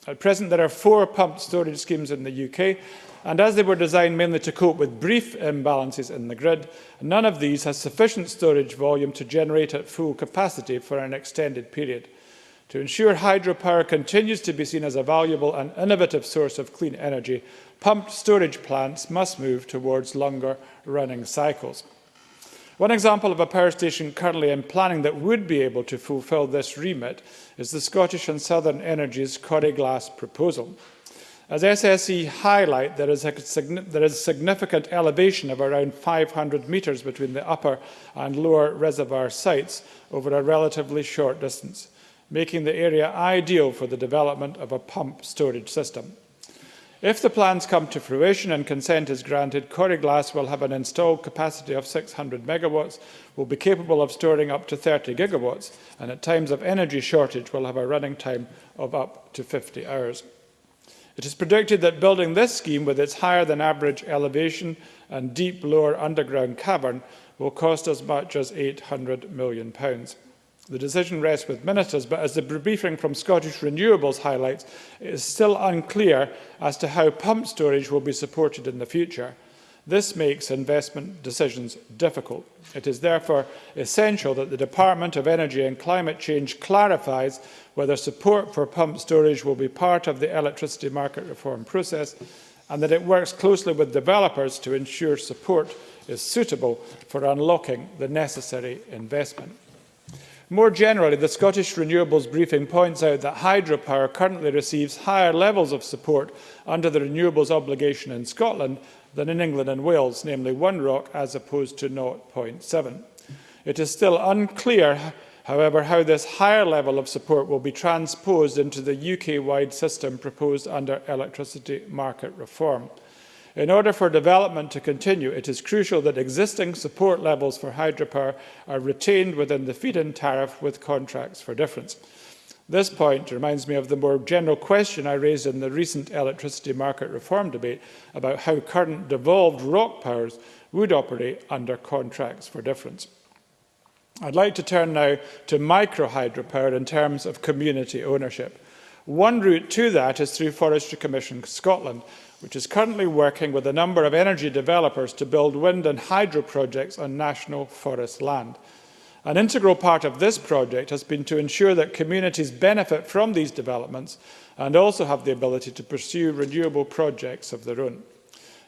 Speaker 9: At present, there are 4 pumped storage schemes in the UK, and as they were designed mainly to cope with brief imbalances in the grid, none of these has sufficient storage volume to generate at full capacity for an extended period. To ensure hydropower continues to be seen as a valuable and innovative source of clean energy, pumped storage plants must move towards longer running cycles. One example of a power station currently in planning that would be able to fulfil this remit is the Scottish and Southern Energy's Corrie Glass proposal. As SSE highlight, there is significant elevation of around 500 metres between the upper and lower reservoir sites over a relatively short distance, making the area ideal for the development of a pump storage system. If the plans come to fruition and consent is granted, Corrie Glass will have an installed capacity of 600 megawatts, will be capable of storing up to 30 gigawatts, and at times of energy shortage will have a running time of up to 50 hours. It is predicted that building this scheme with its higher than average elevation and deep lower underground cavern will cost as much as £800 million. The decision rests with ministers, but as the briefing from Scottish Renewables highlights, it is still unclear as to how pump storage will be supported in the future.
Speaker 14: This makes investment decisions difficult. It is therefore essential that the Department of Energy and Climate Change clarifies whether support for pumped storage will be part of the electricity market reform process, and that it works closely with developers to ensure support is suitable for unlocking the necessary investment. More generally, the Scottish Renewables briefing points out that hydropower currently receives higher levels of support under the renewables obligation in Scotland than in England and Wales, namely 1 ROC as opposed to 0.7. It is still unclear, however, how this higher level of support will be transposed into the UK-wide system proposed under electricity market reform. In order for development to continue, it is crucial that existing support levels for hydropower are retained within the feed-in tariff with contracts for difference. This point reminds me of the more general question I raised in the recent electricity market reform debate about how current devolved ROC powers would operate under contracts for difference. I'd like to turn now to micro-hydropower in terms of community ownership. One route to that is through Forestry Commission Scotland, which is currently working with a number of energy developers to build wind and hydro projects on national forest land. An integral part of this project has been to ensure that communities benefit from these developments and also have the ability to pursue renewable projects of their own.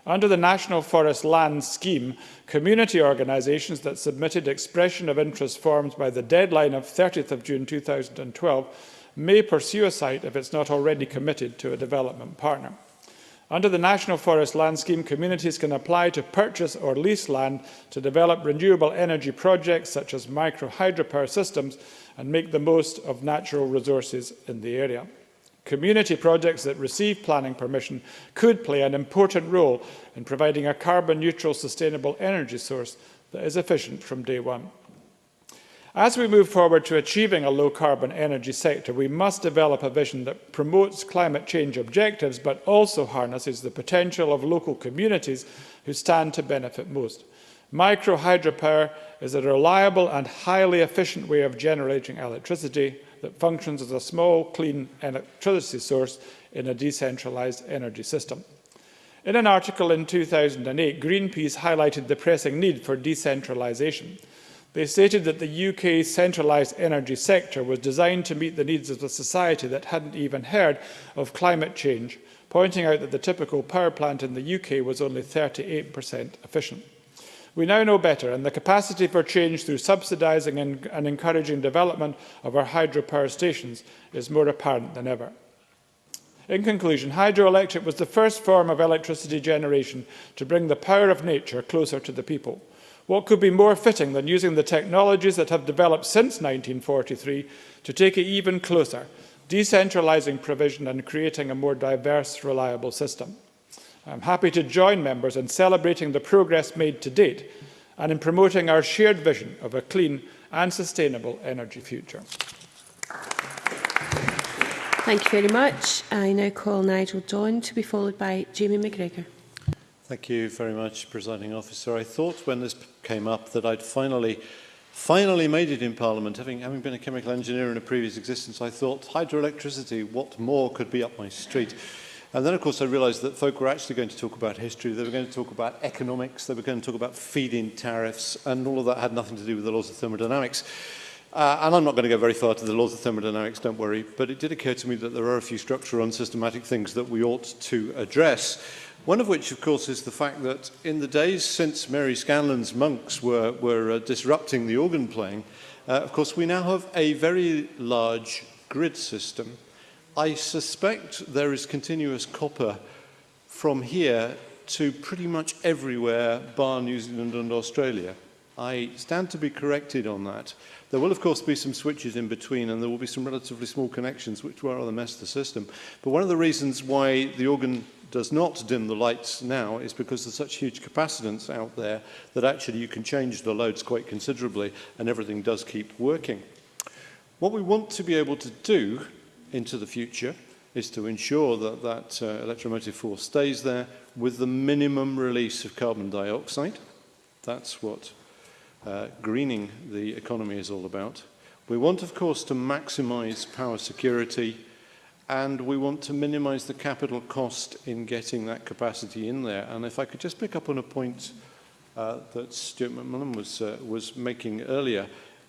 Speaker 14: Under the National Forest Land Scheme, community organisations that submitted expression of interest forms by the deadline of 30th of June 2012 may pursue a site if it's not already committed to a development partner. Under the National Forest Land Scheme, communities can apply to purchase or lease land to develop renewable energy projects such as micro-hydropower systems and make the most of natural resources in the area. Community projects that receive planning permission could play an important role in providing a carbon-neutral, sustainable energy source that is efficient from day one. As we move forward to achieving a low-carbon energy sector, we must develop a vision that promotes climate change objectives but also harnesses the potential of local communities who stand to benefit most. Micro-hydropower is a reliable and highly efficient way of generating electricity that functions as a small, clean electricity source in a decentralised energy system. In an article in 2008, Greenpeace highlighted the pressing need for decentralisation. They stated that the UK's centralised energy sector was designed to meet the needs of a society that hadn't even heard of climate change, pointing out that the typical power plant in the UK was only 38% efficient. We now know better, and the capacity for change through subsidising and encouraging development of our hydropower stations is more apparent than ever. In conclusion, hydroelectric was the first form of electricity generation to bring the power of nature closer to the people. What could be more fitting than using the technologies that have developed since 1943 to take it even closer, decentralising provision and creating a more diverse, reliable system? I'm happy to join members in celebrating the progress made to date and in promoting our shared vision of a clean and sustainable energy future.
Speaker 8: Thank you very much. I now call Nigel John to be followed by Jamie McGregor.
Speaker 15: Thank you very much, Presiding Officer. I thought when this came up that I'd finally made it in Parliament. Having been a chemical engineer in a previous existence, I thought hydroelectricity, what more could be up my street? And then, of course, I realised that folk were actually going to talk about history, they were going to talk about economics, they were going to talk about feed-in tariffs, and all of that had nothing to do with the laws of thermodynamics. And I'm not going to go very far to the laws of thermodynamics, don't worry, but it did occur to me that there are a few structural and systematic things that we ought to address. One of which, of course, is the fact that in the days since Mary Scanlon's monks were disrupting the organ playing, of course, we now have a very large grid system. I suspect there is continuous copper from here to pretty much everywhere, bar New Zealand and Australia. I stand to be corrected on that. There will, of course, be some switches in between, and there will be some relatively small connections which will rather mess the system. But one of the reasons why the organ does not dim the lights now is because there's such huge capacitance out there that actually you can change the loads quite considerably and everything does keep working. What we want to be able to do into the future is to ensure that that electromotive force stays there with the minimum release of carbon dioxide. That's what greening the economy is all about. We want, of course, to maximise power security and we want to minimise the capital cost in getting that capacity in there. And if I could just pick up on a point that Stuart McMillan was making earlier,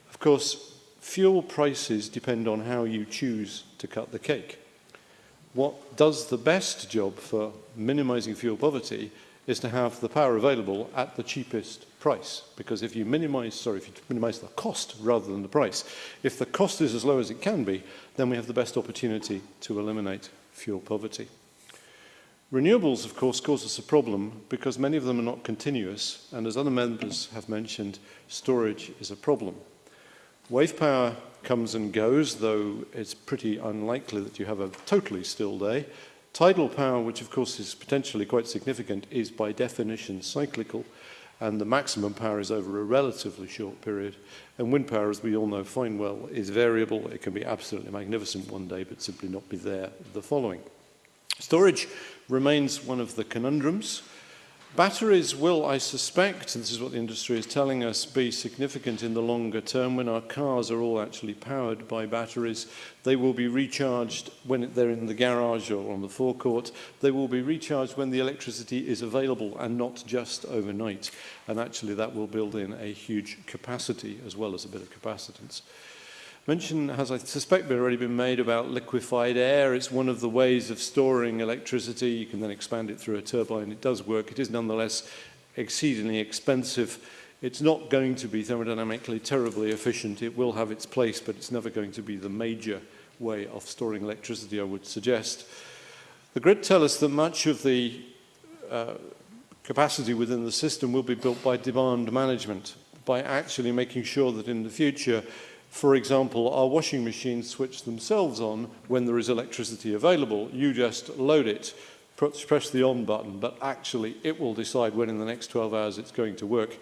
Speaker 15: of course, fuel prices depend on how you choose to cut the cake. What does the best job for minimising fuel poverty is to have the power available at the cheapest price. Because if you minimise the cost rather than the price, if the cost is as low as it can be, then we have the best opportunity to eliminate fuel poverty. Renewables, of course, cause us a problem because many of them are not continuous, and as other members have mentioned, storage is a problem. Wave power comes and goes, though it's pretty unlikely that you have a totally still day. Tidal power, which of course is potentially quite significant, is by definition cyclical, and the maximum power is over a relatively short period. And wind power, as we all know fine well, is variable. It can be absolutely magnificent one day, but simply not be there the following. Storage remains one of the conundrums. Batteries will, I suspect, and this is what the industry is telling us, be significant in the longer term. When our cars are all actually powered by batteries, they will be recharged when they're in the garage or on the forecourt. They will be recharged when the electricity is available and not just overnight. And actually that will build in a huge capacity as well as a bit of capacitance. Mention has, I suspect, already been made about liquefied air. It's one of the ways of storing electricity. You can then expand it through a turbine. It does work. It is nonetheless exceedingly expensive. It's not going to be thermodynamically terribly efficient. It will have its place, but it's never going to be the major way of storing electricity, I would suggest. The grid tell us that much of the capacity within the system will be built by demand management, by actually making sure that in the future, for example, our washing machines switch themselves on when there is electricity available. You just load it, press the on button, but actually it will decide when in the next 12 hours it's going to work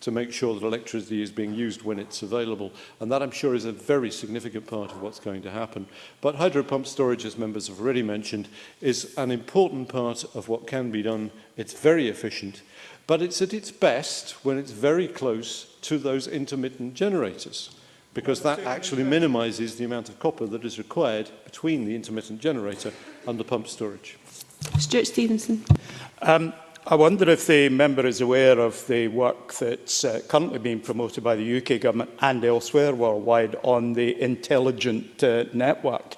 Speaker 15: to make sure that electricity is being used when it's available. And that, I'm sure, is a very significant part of what's going to happen. But hydro pump storage, as members have already mentioned, is an important part of what can be done. It's very efficient, but it's at its best when it's very close to those intermittent generators, because that actually minimises the amount of copper that is required between the intermittent generator and the pump storage.
Speaker 8: Stuart Stevenson.
Speaker 13: I wonder if the member is aware of the work that's currently being promoted by the UK government and elsewhere worldwide on the intelligent network,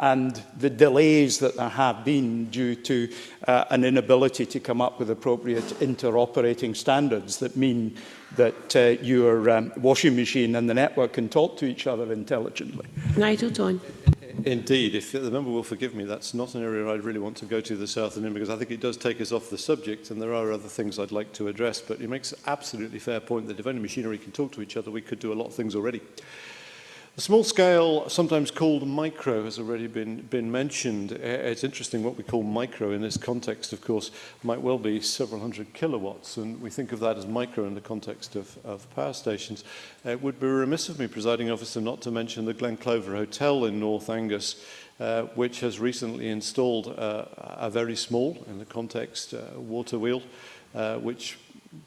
Speaker 13: and the delays that there have been due to an inability to come up with appropriate interoperating standards that mean that your washing machine and the network can talk to each other intelligently.
Speaker 8: Nigel Dawn.
Speaker 15: Indeed, if the member will forgive me, that's not an area I'd really want to go to this afternoon, because I think it does take us off the subject, and there are other things I'd like to address. But it makes an absolutely fair point that if only machinery can talk to each other, we could do a lot of things already. The small scale, sometimes called micro, has already been mentioned. It's interesting what we call micro in this context, of course, might well be several hundred kilowatts, and we think of that as micro in the context of power stations. It would be remiss of me, presiding officer, not to mention the Glen Clover Hotel in North Angus, which has recently installed a very small, in the context, water wheel, which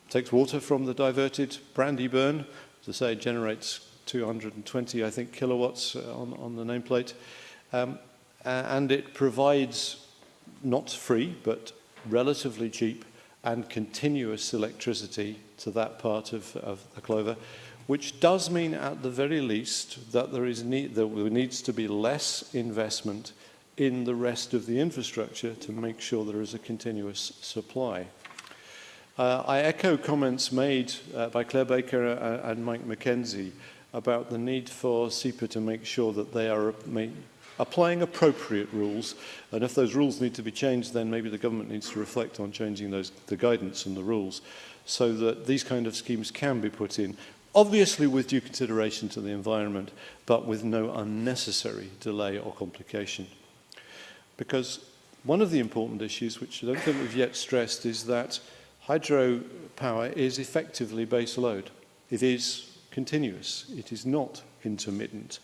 Speaker 15: takes water from the diverted brandy burn. As I say, it generates 220, I think, kilowatts on the nameplate. And it provides not free, but relatively cheap and continuous electricity to that part of the Clover, which does mean, at the very least, that there needs to be less investment in the rest of the infrastructure to make sure there is a continuous supply. I echo comments made by Claire Baker and Mike Mackenzie about the need for SEPA to make sure that they are applying appropriate rules, and if those rules need to be changed, then maybe the government needs to reflect on changing the guidance and the rules so that these kind of schemes can be put in, obviously with due consideration to the environment, but with no unnecessary delay or complication. Because one of the important issues, which I don't think we've yet stressed, is that hydropower is effectively base load. It is continuous. It is not intermittent.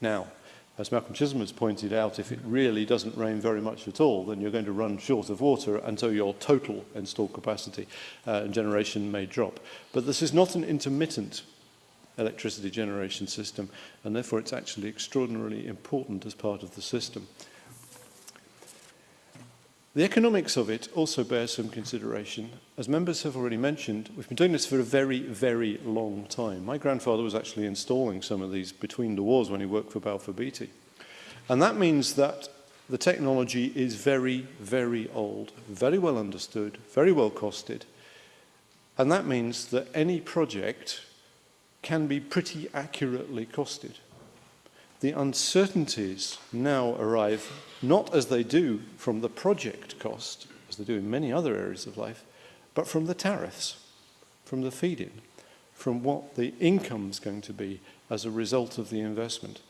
Speaker 15: Now, as Malcolm Chisholm has pointed out, if it really doesn't rain very much at all, then you're going to run short of water until your total installed capacity and generation may drop. But this is not an intermittent electricity generation system, and therefore it's actually extraordinarily important as part of the system. The economics of it also bears some consideration. As members have already mentioned, we've been doing this for a very, very long time. My grandfather was actually installing some of these between the wars when he worked for Balfour Beatty. And that means that the technology is very, very old, very well understood, very well costed. And that means that any project can be pretty accurately costed. The uncertainties now arrive not as they do from the project cost, as they do in many other areas of life, but from the tariffs, from the feed-in, from what the income is going to be as a result of the investment.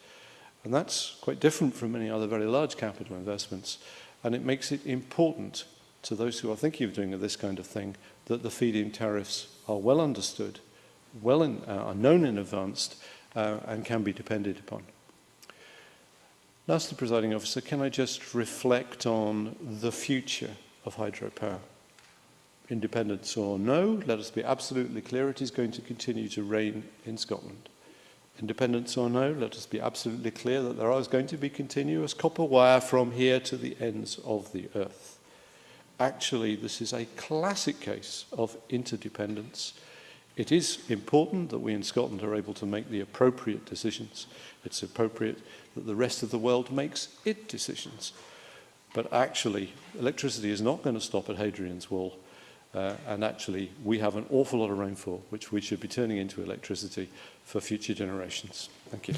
Speaker 15: And that's quite different from many other very large capital investments, and it makes it important to those who are thinking of doing this kind of thing that the feed-in tariffs are well understood, are known in advance, and can be depended upon. Lastly, Presiding Officer, can I just reflect on the future of hydropower? Independence or no, let us be absolutely clear, it is going to continue to reign in Scotland. Independence or no, let us be absolutely clear that there is going to be continuous copper wire from here to the ends of the earth. Actually, this is a classic case of interdependence. It is important that we in Scotland are able to make the appropriate decisions. It's appropriate that the rest of the world makes its decisions. But actually, electricity is not going to stop at Hadrian's Wall. And actually, we have an awful lot of rainfall, which we should be turning into electricity for future generations. Thank you.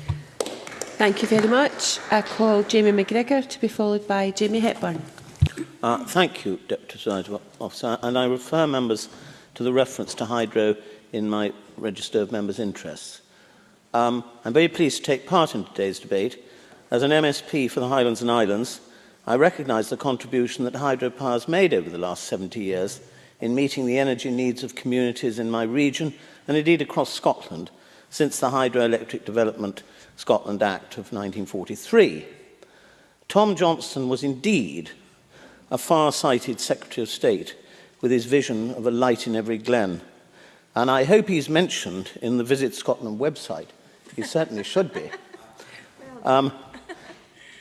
Speaker 8: Thank you very much. I call Jamie McGregor to be followed by Jamie Hepburn.
Speaker 16: Thank you, Deputy Presiding Officer. And I refer members to the reference to hydro in my register of members' interests. I'm very pleased to take part in today's debate. As an MSP for the Highlands and Islands, I recognise the contribution that hydropower has made over the last 70 years in meeting the energy needs of communities in my region and indeed across Scotland since the Hydroelectric Development Scotland Act of 1943. Tom Johnston was indeed a far-sighted Secretary of State with his vision of a light in every glen. And I hope he's mentioned in the Visit Scotland website. He certainly should be.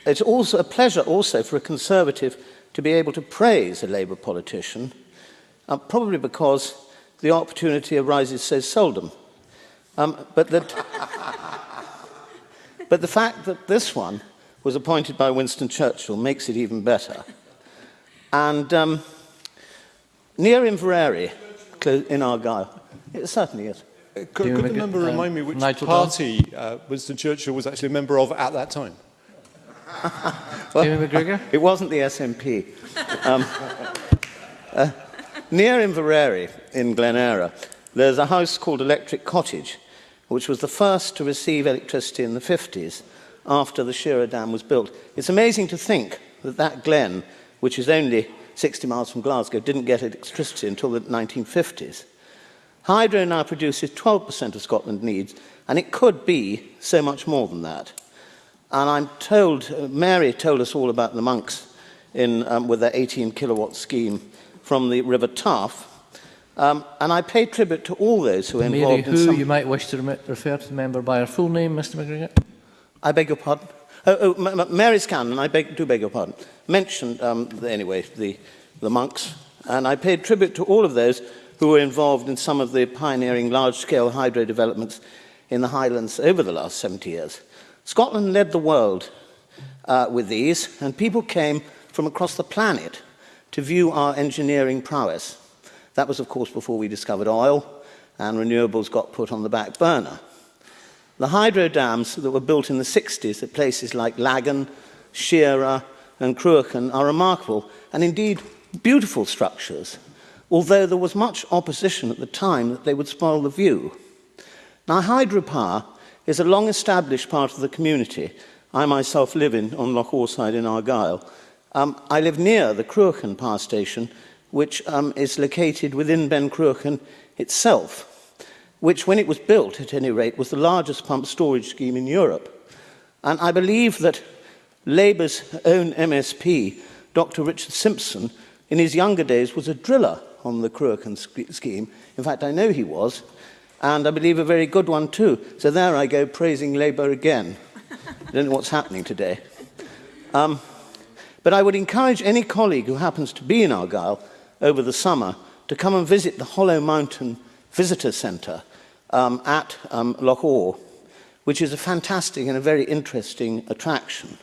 Speaker 16: It's also a pleasure also for a Conservative to be able to praise a Labour politician, probably because the opportunity arises so seldom. But the fact that this one was appointed by Winston Churchill makes it even better. And near Inverary, in Argyll, it certainly is.
Speaker 15: Could the member remind me which party Winston Churchill was actually a member of at that time?
Speaker 1: Well, McGregor?
Speaker 16: It wasn't the SNP. Near Inverary, in Glenera, there's a house called Electric Cottage, which was the first to receive electricity in the 50s after the Shearer Dam was built. It's amazing to think that that glen, which is only 60 miles from Glasgow, didn't get electricity until the 1950s. Hydro now produces 12% of Scotland's needs, and it could be so much more than that. And I'm told, Mary told us all about the monks with their 18 kilowatt scheme from the River Taff, and I pay tribute to all those who are involved in some...
Speaker 1: you might wish to refer to the member by her full name, Mr McGregor?
Speaker 16: I beg your pardon? Mary Scanlon, I do beg your pardon, mentioned, anyway, the monks, and I paid tribute to all of those who were involved in some of the pioneering large-scale hydro developments in the Highlands over the last 70 years. Scotland led the world with these, and people came from across the planet to view our engineering prowess. That was, of course, before we discovered oil, and renewables got put on the back burner. The hydro dams that were built in the 60s at places like Lagan, Shearer, and Cruachan are remarkable, and indeed beautiful structures, although there was much opposition at the time that they would spoil the view. Now, hydropower is a long-established part of the community. I myself live on Loch Orside in Argyll. I live near the Cruachan power station, which is located within Ben Cruachan itself, which, when it was built, at any rate, was the largest pump storage scheme in Europe. And I believe that Labour's own MSP, Dr. Richard Simpson, in his younger days was a driller on the Cruachan scheme. In fact, I know he was, and I believe a very good one too. So there I go, praising Labour again. I don't know what's happening today. But I would encourage any colleague who happens to be in Argyll over the summer to come and visit the Hollow Mountain Visitor Centre at Loch Orr, which is a fantastic and a very interesting attraction.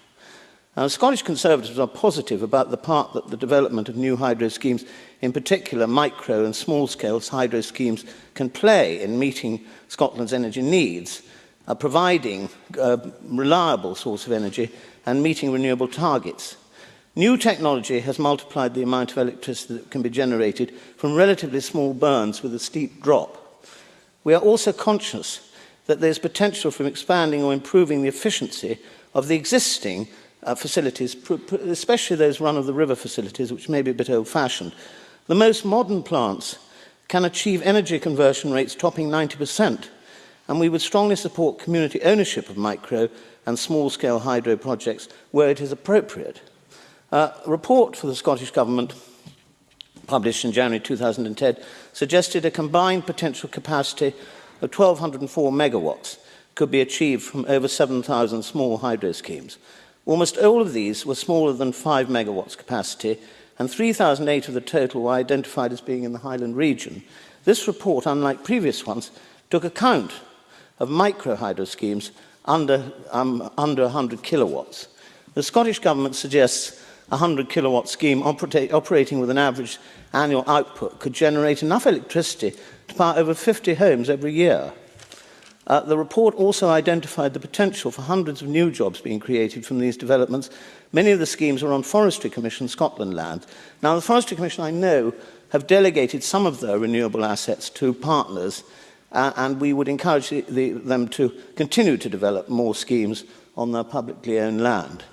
Speaker 16: Now, Scottish Conservatives are positive about the part that the development of new hydro schemes, in particular micro and small-scale hydro schemes, can play in meeting Scotland's energy needs, providing a reliable source of energy and meeting renewable targets. New technology has multiplied the amount of electricity that can be generated from relatively small burns with a steep drop. We are also conscious that there is potential for expanding or improving the efficiency of the existing facilities, especially those run-of-the-river facilities, which may be a bit old-fashioned. The most modern plants can achieve energy conversion rates topping 90%, and we would strongly support community ownership of micro and small-scale hydro projects where it is appropriate. A report for the Scottish Government, published in January 2010, suggested a combined potential capacity of 1,204 megawatts could be achieved from over 7,000 small hydro schemes. Almost all of these were smaller than 5 megawatts capacity, and 3,008 of the total were identified as being in the Highland region. This report, unlike previous ones, took account of micro-hydro schemes under 100 kilowatts. The Scottish Government suggests a 100 kilowatt scheme operating with an average annual output could generate enough electricity to power over 50 homes every year. The report also identified the potential for hundreds of new jobs being created from these developments. Many of the schemes are on Forestry Commission Scotland land. Now, the Forestry Commission, I know, have delegated some of their renewable assets to partners, and we would encourage them to continue to develop more schemes on their publicly owned land.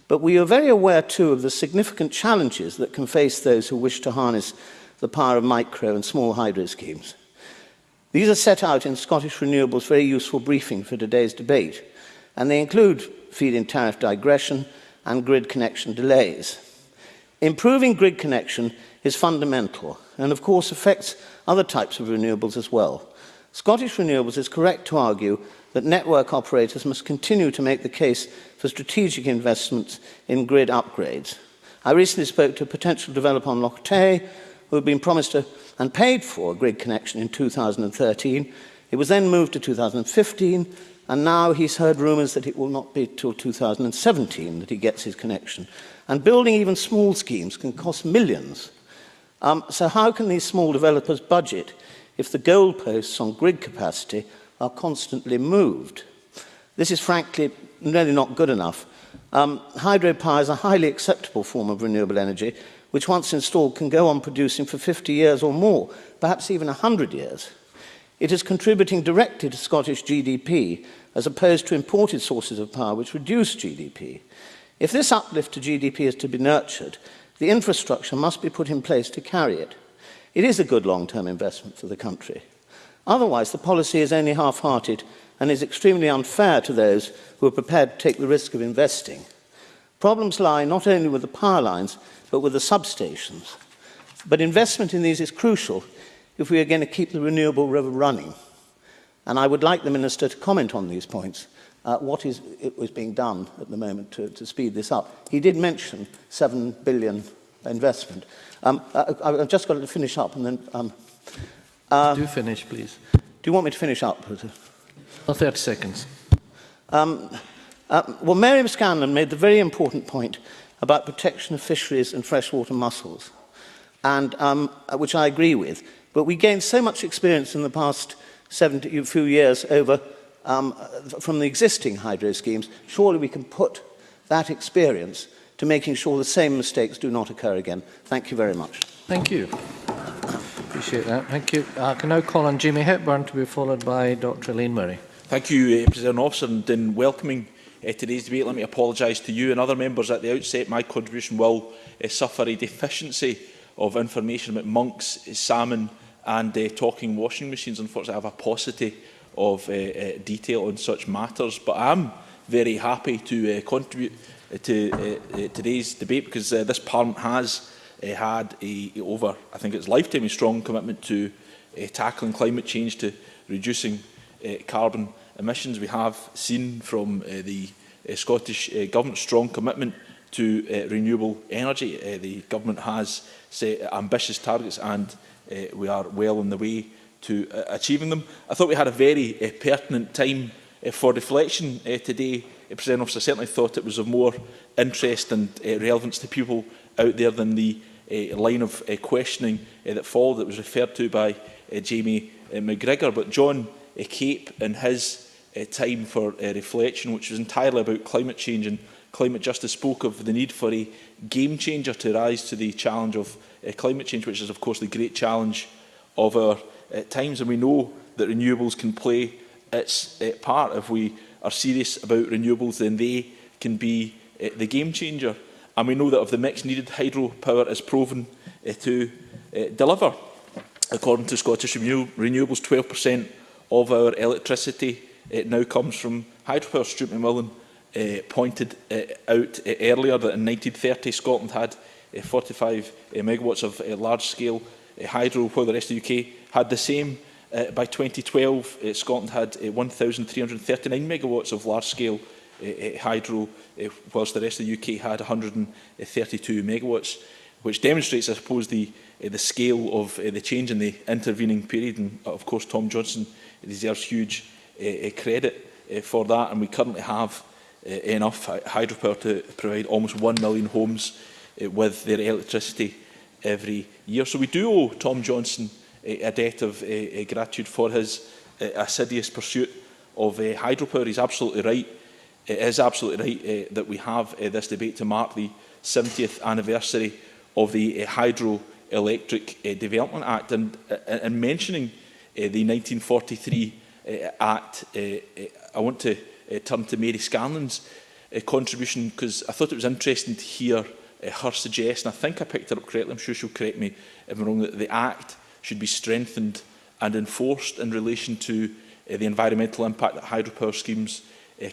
Speaker 16: But we are very aware, too, of the significant challenges that can face those who wish to harness the power of micro and small hydro schemes. These are set out in Scottish Renewable's very useful briefing for today's debate, and they include feed-in tariff digression and grid connection delays. Improving grid connection is fundamental and, of course, affects other types of renewables as well. Scottish Renewables is correct to argue that network operators must continue to make the case for strategic investments in grid upgrades. I recently spoke to a potential developer on Loch Tay who had been promised and paid for a grid connection in 2013. It was then moved to 2015, and now he's heard rumours that it will not be till 2017 that he gets his connection. And building even small schemes can cost millions. So how can these small developers budget if the goalposts on grid capacity are constantly moved? This is frankly really not good enough. Hydropower is a highly acceptable form of renewable energy, which once installed can go on producing for 50 years or more, perhaps even 100 years. It is contributing directly to Scottish GDP, as opposed to imported sources of power which reduce GDP. If this uplift to GDP is to be nurtured, the infrastructure must be put in place to carry it. It is a good long-term investment for the country. Otherwise, the policy is only half-hearted and is extremely unfair to those who are prepared to take the risk of investing. Problems lie not only with the power lines, but with the substations. But investment in these is crucial if we are going to keep the renewable river running. And I would like the Minister to comment on these points. What is being done at the moment to speed this up? He did mention 7 billion investment. I've just got to finish up and then...
Speaker 1: do finish, please.
Speaker 16: Do you want me to finish up?
Speaker 1: 30 seconds.
Speaker 16: Well, Mary Scanlon made the very important point about protection of fisheries and freshwater mussels, and which I agree with. But we gained so much experience in the past few years over from the existing hydro schemes. Surely we can put that experience to making sure the same mistakes do not occur again. Thank you very much.
Speaker 1: Thank you. Appreciate that. Thank you. I can now call on Jamie Hepburn to be followed by Dr. Elaine Murray.
Speaker 17: Thank you, President Officer, and in welcoming today's debate, let me apologise to you and other members at the outset. My contribution will suffer a deficiency of information about monks, salmon and talking washing machines. Unfortunately, I have a paucity of detail on such matters, but I am very happy to contribute to today's debate because this Parliament has had over, I think it's lifetime, a strong commitment to tackling climate change, to reducing carbon emissions. We have seen from the Scottish Government strong commitment to renewable energy. The Government has set ambitious targets, and we are well on the way to achieving them. I thought we had a very pertinent time for reflection today. Presiding Officer, I certainly thought it was of more interest and relevance to people out there than the line of questioning that followed, that was referred to by Jamie McGregor. But John Cape, in his time for reflection, which was entirely about climate change and climate justice, spoke of the need for a game changer to rise to the challenge of climate change, which is of course the great challenge of our times. And we know that renewables can play its part. If we are serious about renewables, then they can be the game changer. And we know that of the mix needed, hydropower is proven to deliver. According to Scottish Renewables, 12% of our electricity now comes from hydropower. Stuart McMillan pointed out earlier that in 1930 Scotland had 45 megawatts of large-scale hydro, while the rest of the UK had the same. By 2012, Scotland had 1,339 megawatts of large-scale hydro, whilst the rest of the UK had 132 megawatts, which demonstrates, I suppose, the scale of the change in the intervening period. And of course, Tom Johnston deserves huge credit for that. And we currently have enough hydropower to provide almost 1 million homes with their electricity every year. So we do owe Tom Johnston a debt of gratitude for his assiduous pursuit of hydropower. He's absolutely right. It is absolutely right that we have this debate to mark the 70th anniversary of the Hydroelectric Development Act. And mentioning the 1943 Act, I want to turn to Mary Scanlon's contribution, because I thought it was interesting to hear her suggestion. I think I picked her up correctly. I'm sure she'll correct me if I'm wrong, that the Act should be strengthened and enforced in relation to the environmental impact that hydropower schemes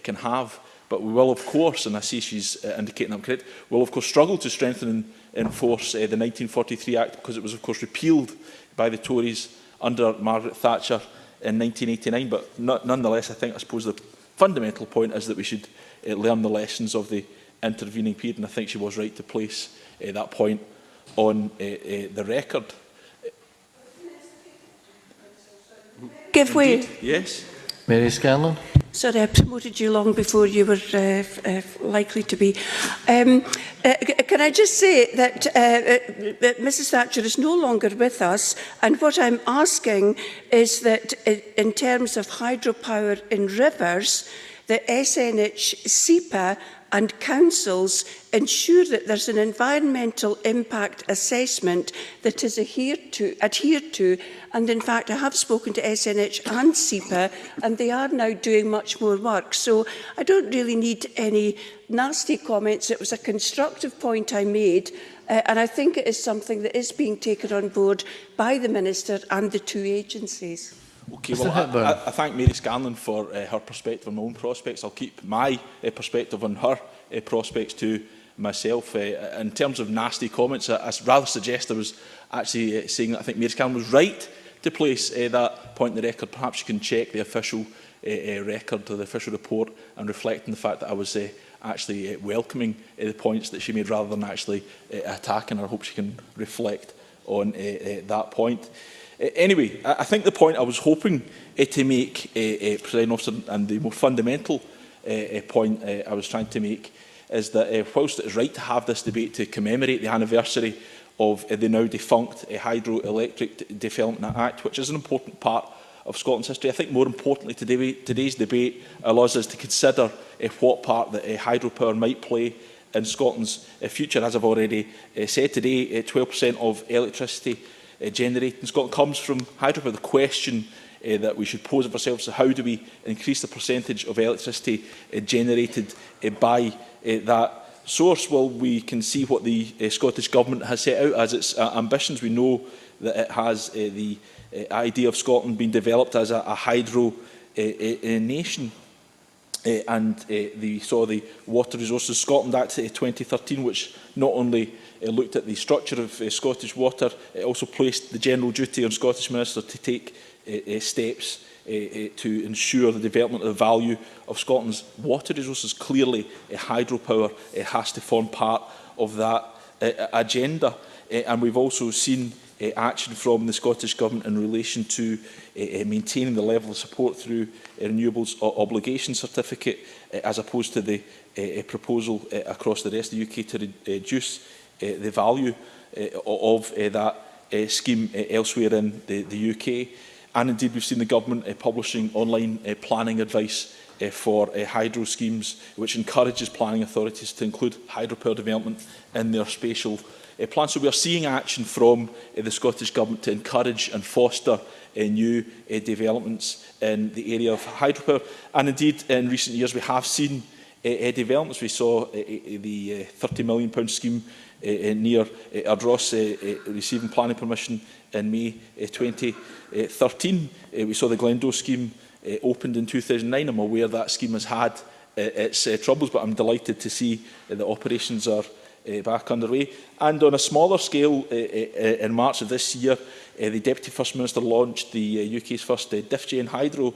Speaker 17: can have. But we will, of course, and I see she's indicating I'm correct, will of course struggle to strengthen and enforce the 1943 Act, because it was of course repealed by the Tories under Margaret Thatcher in 1989. But nonetheless, I suppose the fundamental point is that we should learn the lessons of the intervening period, and I think she was right to place that point on the record.
Speaker 3: Give way.
Speaker 17: Indeed, yes.
Speaker 1: Mary Scanlon.
Speaker 3: Sorry, I promoted you long before you were likely to be. Can I just say that Mrs Thatcher is no longer with us, and what I'm asking is that in terms of hydropower in rivers, the SNH, SEPA and councils ensure that there's an environmental impact assessment that is adhered to. And in fact, I have spoken to SNH and SEPA, and they are now doing much more work. So I don't really need any nasty comments. It was a constructive point I made, and I think it is something that is being taken on board by the Minister and the two agencies.
Speaker 17: Okay, well, I thank Mary Scanlon for her perspective on my own prospects. I'll keep my perspective on her prospects to myself. In terms of nasty comments, I rather suggest I was actually saying that I think Mary Scanlon was right to place that point in the record. Perhaps you can check the official record or the official report and reflect on the fact that I was actually welcoming the points that she made rather than actually attacking her. I hope she can reflect on that point. Anyway, I think the point I was hoping to make, Presiding Officer, and the more fundamental point I was trying to make, is that whilst it is right to have this debate to commemorate the anniversary of the now defunct Hydroelectric Development Act, which is an important part of Scotland's history, I think more importantly today's debate allows us to consider what part that hydropower might play in Scotland's future. As I've already said today, 12% of electricity generated in Scotland comes from hydropower. The question that we should pose of ourselves is, how do we increase the percentage of electricity generated by that source? Well, we can see what the Scottish Government has set out as its ambitions. We know that it has the idea of Scotland being developed as a hydro nation. And we saw the Water Resources Scotland Act 2013, which not only looked at the structure of Scottish water, it also placed the general duty on Scottish ministers to take steps to ensure the development of the value of Scotland's water resources. Clearly, hydropower has to form part of that agenda. And we've also seen action from the Scottish Government in relation to maintaining the level of support through renewables obligation certificate, as opposed to the proposal across the rest of the UK to reduce the value of that scheme elsewhere in the UK. And indeed, we've seen the Government publishing online planning advice for hydro schemes, which encourages planning authorities to include hydropower development in their spatial plans. So we are seeing action from the Scottish Government to encourage and foster new developments in the area of hydropower. And indeed, in recent years, we have seen developments. We saw the £30 million scheme near Ardross receiving planning permission in May 2013. We saw the Glendale scheme opened in 2009. I'm aware that scheme has had its troubles, but I'm delighted to see that operations are back underway. And on a smaller scale, in March of this year, the Deputy First Minister launched the UK's first DIFGEN hydro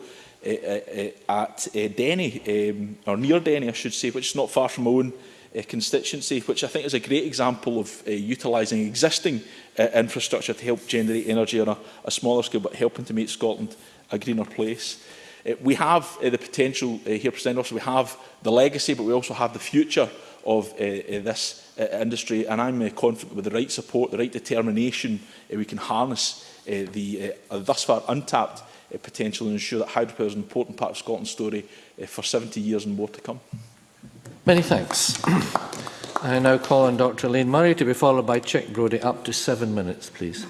Speaker 17: at Denny, or near Denny, I should say, which is not far from my own constituency, which I think is a great example of utilising existing infrastructure to help generate energy on a smaller scale, but helping to make Scotland a greener place. We have the potential here, President Officer, we have the legacy, but we also have the future of this industry, and I'm confident with the right support, the right determination, we can harness the thus far untapped potential and ensure that hydropower is an important part of Scotland's story for 70 years and more to come.
Speaker 1: Many thanks. I now call on Dr Elaine Murray to be followed by Chick Brodie. Up to 7 minutes, please.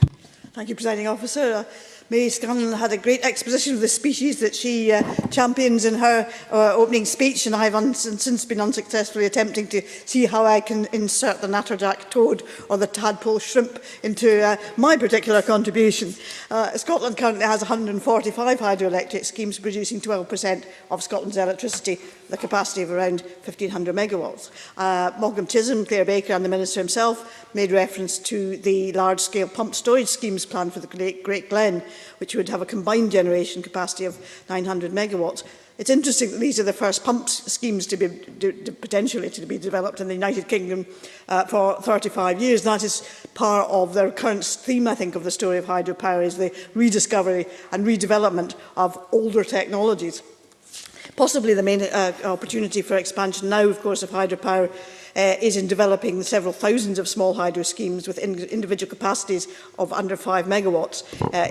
Speaker 18: Thank you, Presiding Officer. Mary Scanlon had a great exposition of the species that she champions in her opening speech, and I have since been unsuccessfully attempting to see how I can insert the natterjack toad or the tadpole shrimp into my particular contribution. Scotland currently has 145 hydroelectric schemes producing 12% of Scotland's electricity, with a capacity of around 1,500 megawatts. Malcolm Chisholm, Claire Baker and the Minister himself made reference to the large-scale pump storage schemes planned for the Great Glen, which would have a combined generation capacity of 900 megawatts. It's interesting that these are the first pump schemes to be potentially to be developed in the United Kingdom for 35 years. That is part of the current theme, I think, of the story of hydropower, is the rediscovery and redevelopment of older technologies. Possibly the main opportunity for expansion now, of course, of hydropower is in developing several thousands of small hydro schemes with individual capacities of under 5 megawatts,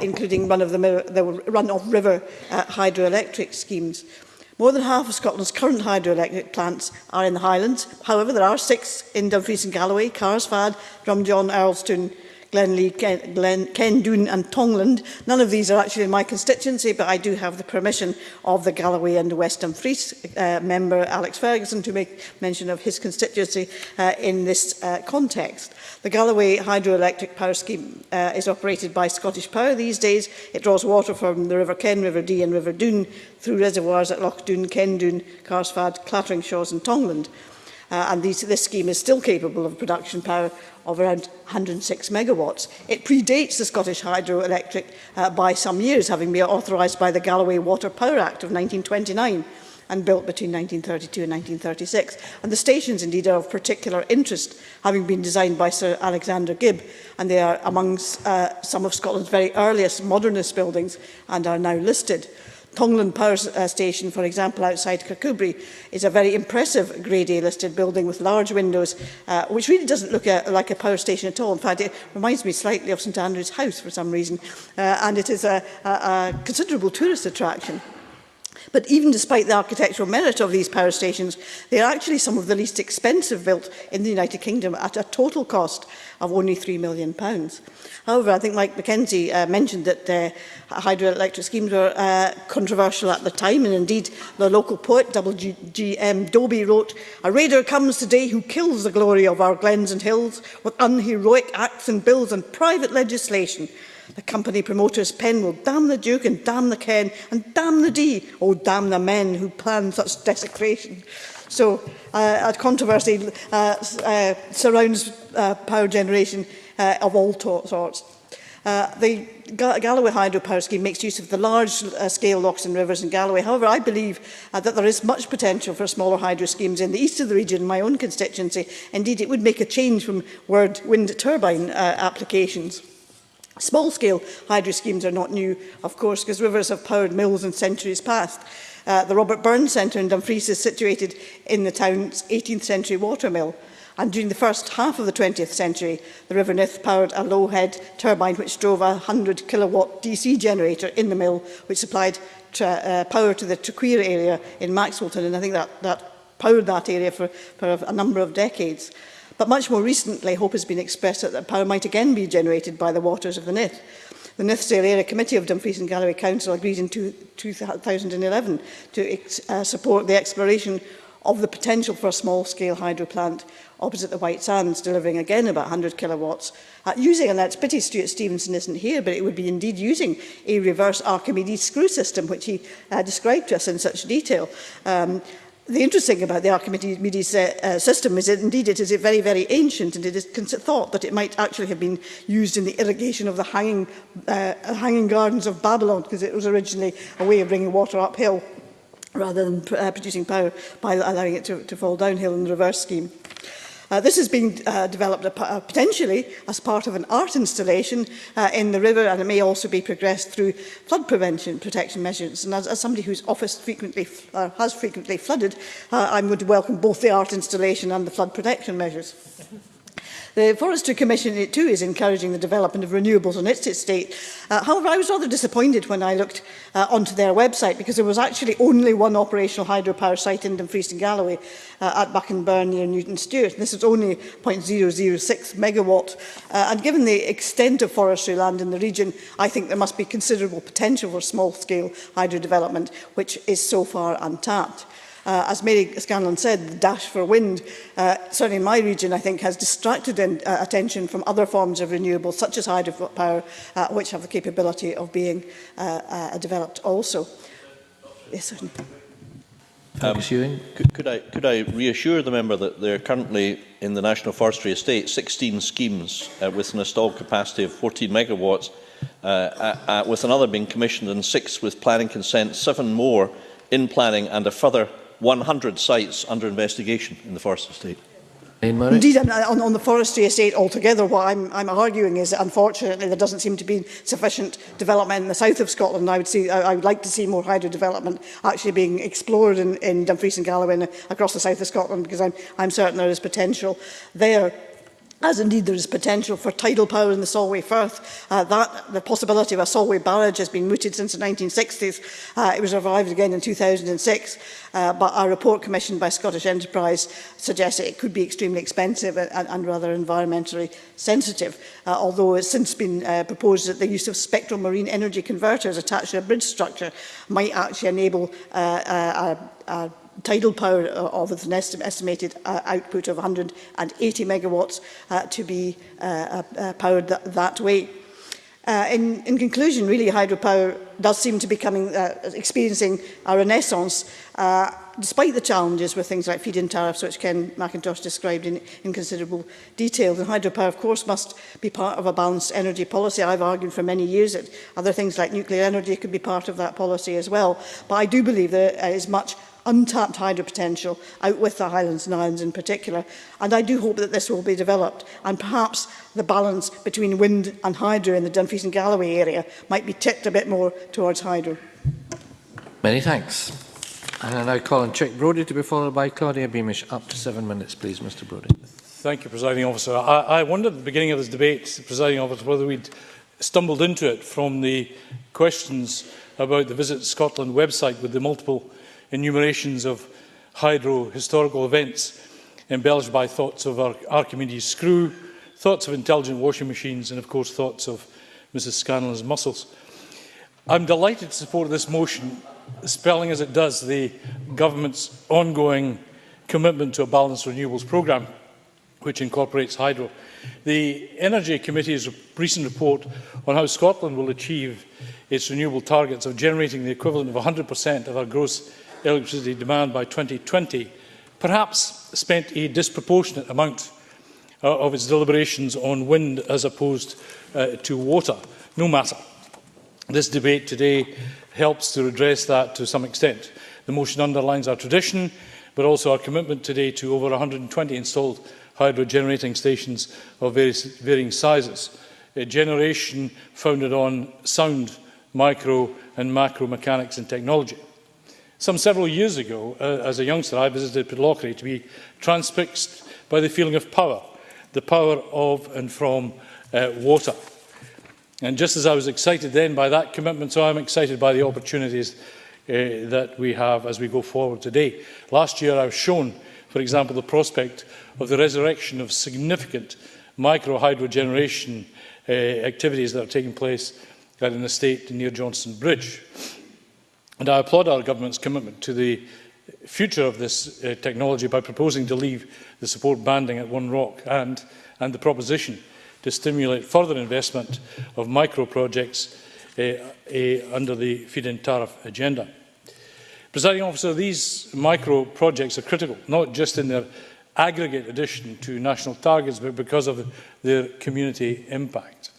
Speaker 18: including the run-of-river hydroelectric schemes. More than half of Scotland's current hydroelectric plants are in the Highlands. However, there are 6 in Dumfries and Galloway, Carsfad, Drumjohn, Earlstoun, Glenlee, Kendoon and Tongland. None of these are actually in my constituency, but I do have the permission of the Galloway and West Dumfries member, Alex Ferguson, to make mention of his constituency in this context. The Galloway hydroelectric power scheme is operated by Scottish Power these days. It draws water from the River Ken, River Dee and River Doon through reservoirs at Lochdoon, Kendoon, Carsfad, Clatteringshaws and Tongland. And this scheme is still capable of production power of around 106 megawatts. It predates the Scottish Hydroelectric by some years, having been authorised by the Galloway Water Power Act of 1929 and built between 1932 and 1936. And the stations, indeed, are of particular interest, having been designed by Sir Alexander Gibb, and they are amongst some of Scotland's very earliest modernist buildings and are now listed. Tongland Power Station, for example, outside Kirkcudbright, is a very impressive Grade A listed building with large windows, which really doesn't look like a power station at all. In fact, it reminds me slightly of St Andrew's House for some reason, and it is a considerable tourist attraction. But even despite the architectural merit of these power stations, they are actually some of the least expensive built in the United Kingdom at a total cost of only £3 million. However, I think Mike Mackenzie mentioned that hydroelectric schemes were controversial at the time, and indeed the local poet, W.G.M. Dobie, wrote, "A raider comes today who kills the glory of our glens and hills with unheroic acts and bills and private legislation. The company promoter's pen will damn the Duke and damn the Ken and damn the Dee. Oh, damn the men who plan such desecration." So a controversy surrounds power generation of all sorts. The Galloway hydropower scheme makes use of the large-scale locks and rivers in Galloway. However, I believe that there is much potential for smaller hydro schemes in the east of the region, my own constituency. Indeed, it would make a change from wind turbine applications. Small-scale hydro schemes are not new, of course, because rivers have powered mills in centuries past. The Robert Burns Centre in Dumfries is situated in the town's 18th century watermill. And during the first half of the 20th century, the River Nith powered a low-head turbine which drove a 100-kilowatt DC generator in the mill, which supplied power to the Trequeer area in Maxwellton. And I think that powered that area for a number of decades. But much more recently, hope has been expressed that power might again be generated by the waters of the Nith. The Nithsdale Area Committee of Dumfries and Galloway Council agreed in 2011 to support the exploration of the potential for a small-scale hydro plant opposite the White Sands, delivering again about 100 kilowatts, using, and that's pity Stuart Stevenson isn't here, but it would be indeed using a reverse Archimedes screw system, which he described to us in such detail. The interesting thing about the Archimedes system is that indeed it is very, very ancient, and it is thought that it might actually have been used in the irrigation of the hanging gardens of Babylon, because it was originally a way of bringing water uphill rather than producing power by allowing it to fall downhill in the reverse scheme. This is being developed potentially as part of an art installation in the river, and it may also be progressed through flood protection measures. And as somebody whose office has frequently flooded, I'm going to welcome both the art installation and the flood protection measures. The Forestry Commission, too, is encouraging the development of renewables on its estate. However, I was rather disappointed when I looked onto their website, because there was actually only one operational hydropower site in Dumfries and Galloway at Buckenburn near Newton Stewart. This is only 0.006 megawatt. And given the extent of forestry land in the region, I think there must be considerable potential for small-scale hydro development, which is so far untapped. As Mary Scanlon said, the dash for wind, certainly in my region, I think, has distracted attention from other forms of renewables, such as hydropower, which have the capability of being developed also. Yes, certainly.
Speaker 2: Could I reassure the member that there are currently in the National Forestry Estate 16 schemes with an installed capacity of 14 megawatts, with another being commissioned and 6 with planning consent, 7 more in planning, and a further 100 sites under investigation in the forest estate.
Speaker 18: Indeed, on the forestry estate altogether, what I'm arguing is that unfortunately there doesn't seem to be sufficient development in the south of Scotland. I would like to see more hydro development actually being explored in Dumfries and Galloway and across the south of Scotland, because I'm certain there is potential there. As indeed there is potential for tidal power in the Solway Firth. The possibility of a Solway barrage has been mooted since the 1960s. It was revived again in 2006, but a report commissioned by Scottish Enterprise suggests that it could be extremely expensive and rather environmentally sensitive, although it's since been proposed that the use of spectral marine energy converters attached to a bridge structure might actually enable a tidal power of an estimated output of 180 megawatts to be powered that way. In conclusion, really, hydropower does seem to be experiencing a renaissance, despite the challenges with things like feed-in tariffs, which Ken McIntosh described in considerable detail. And hydropower, of course, must be part of a balanced energy policy. I've argued for many years that other things like nuclear energy could be part of that policy as well. But I do believe there is much untapped hydro potential out with the Highlands and Islands in particular, and I do hope that this will be developed, and perhaps the balance between wind and hydro in the Dumfries and Galloway area might be tipped a bit more towards hydro.
Speaker 1: Many thanks. And I now call on Chick Brodie to be followed by Claudia Beamish. Up to 7 minutes, please, Mr Brodie.
Speaker 19: Thank you, Presiding Officer. I wondered at the beginning of this debate, Presiding Officer, whether we'd stumbled into it from the questions about the Visit Scotland website with the multiple enumerations of hydro historical events embellished by thoughts of our Archimedes screw, thoughts of intelligent washing machines, and of course thoughts of Mrs Scanlon's muscles. I'm delighted to support this motion, spelling as it does the government's ongoing commitment to a balanced renewables programme, which incorporates hydro. The Energy Committee's recent report on how Scotland will achieve its renewable targets of generating the equivalent of 100% of our gross electricity demand by 2020, perhaps spent a disproportionate amount of its deliberations on wind as opposed to water. No matter. This debate today helps to redress that to some extent. The motion underlines our tradition, but also our commitment today to over 120 installed hydro generating stations of varying sizes. A generation founded on sound micro and macro mechanics and technology. Several years ago, as a youngster, I visited Pitlochry to be transfixed by the feeling of power, the power of and from water. And just as I was excited then by that commitment, so I'm excited by the opportunities that we have as we go forward today. Last year I was shown, for example, the prospect of the resurrection of significant micro-hydro generation activities that are taking place at an estate near Johnston Bridge. And I applaud our government's commitment to the future of this technology by proposing to leave the support banding at One Rock and the proposition to stimulate further investment of micro-projects under the feed-in tariff agenda. Presiding Officer, these micro-projects are critical, not just in their aggregate addition to national targets, but because of their community impact.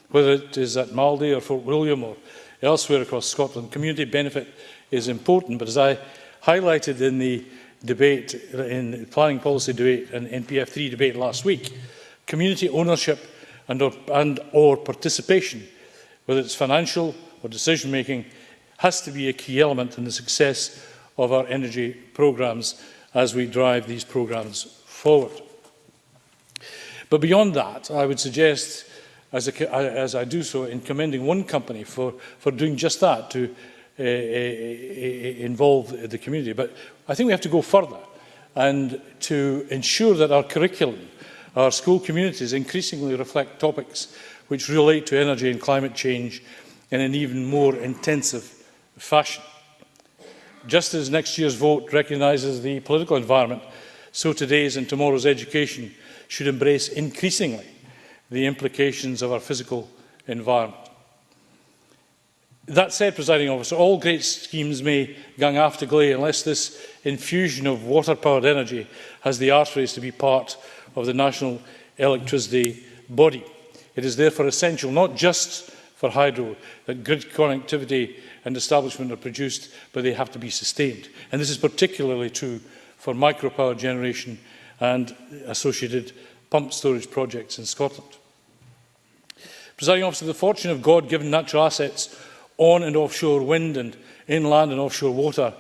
Speaker 19: Whether it is at Maldy or Fort William or elsewhere across Scotland, community benefit is important, but as I highlighted in the debate, in the planning policy debate and NPF3 debate last week, community ownership and/or participation, whether it's financial or decision-making, has to be a key element in the success of our energy programmes as we drive these programmes forward. But beyond that, I would suggest, as I do so, in commending one company for doing just that, to involve the community. But I think we have to go further and to ensure that our curriculum, our school communities increasingly reflect topics which relate to energy and climate change in an even more intensive fashion. Just as next year's vote recognises the political environment, so today's and tomorrow's education should embrace increasingly the implications of our physical environment. That said, Presiding Officer, all great schemes may gang after gley unless this infusion of water-powered energy has the arteries to be part of the national electricity body. It is therefore essential, not just for hydro, that grid connectivity and establishment are produced, but they have to be sustained. And this is particularly true for micro-power generation and associated pump storage projects in Scotland. Presiding Officer, the fortune of God-given natural assets on and offshore wind and inland and offshore water,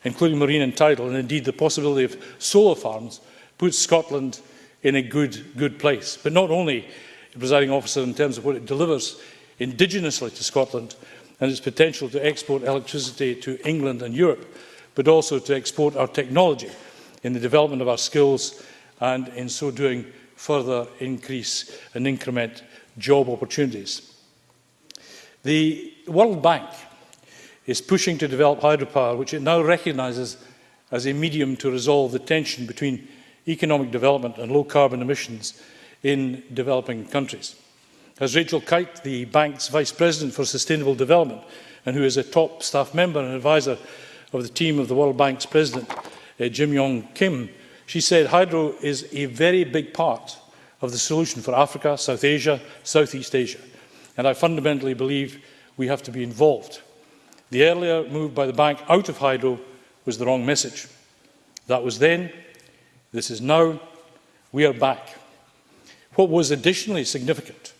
Speaker 19: including marine and tidal, and indeed the possibility of solar farms, puts Scotland in a good place. But not only, Presiding Officer, in terms of what it delivers indigenously to Scotland and its potential to export electricity to England and Europe, but also to export our technology in the development of our skills and, in so doing, further increase and increment job opportunities. The World Bank is pushing to develop hydropower, which it now recognises as a medium to resolve the tension between economic development and low-carbon emissions in developing countries. As Rachel Kite, the bank's Vice President for Sustainable Development, and who is a top staff member and advisor of the team of the World Bank's President, Jim Yong Kim, she said, hydro is a very big part of the solution for Africa, South Asia, Southeast Asia. And I fundamentally believe we have to be involved. The earlier move by the bank out of hydro was the wrong message. That was then, this is now, we are back. What was additionally significant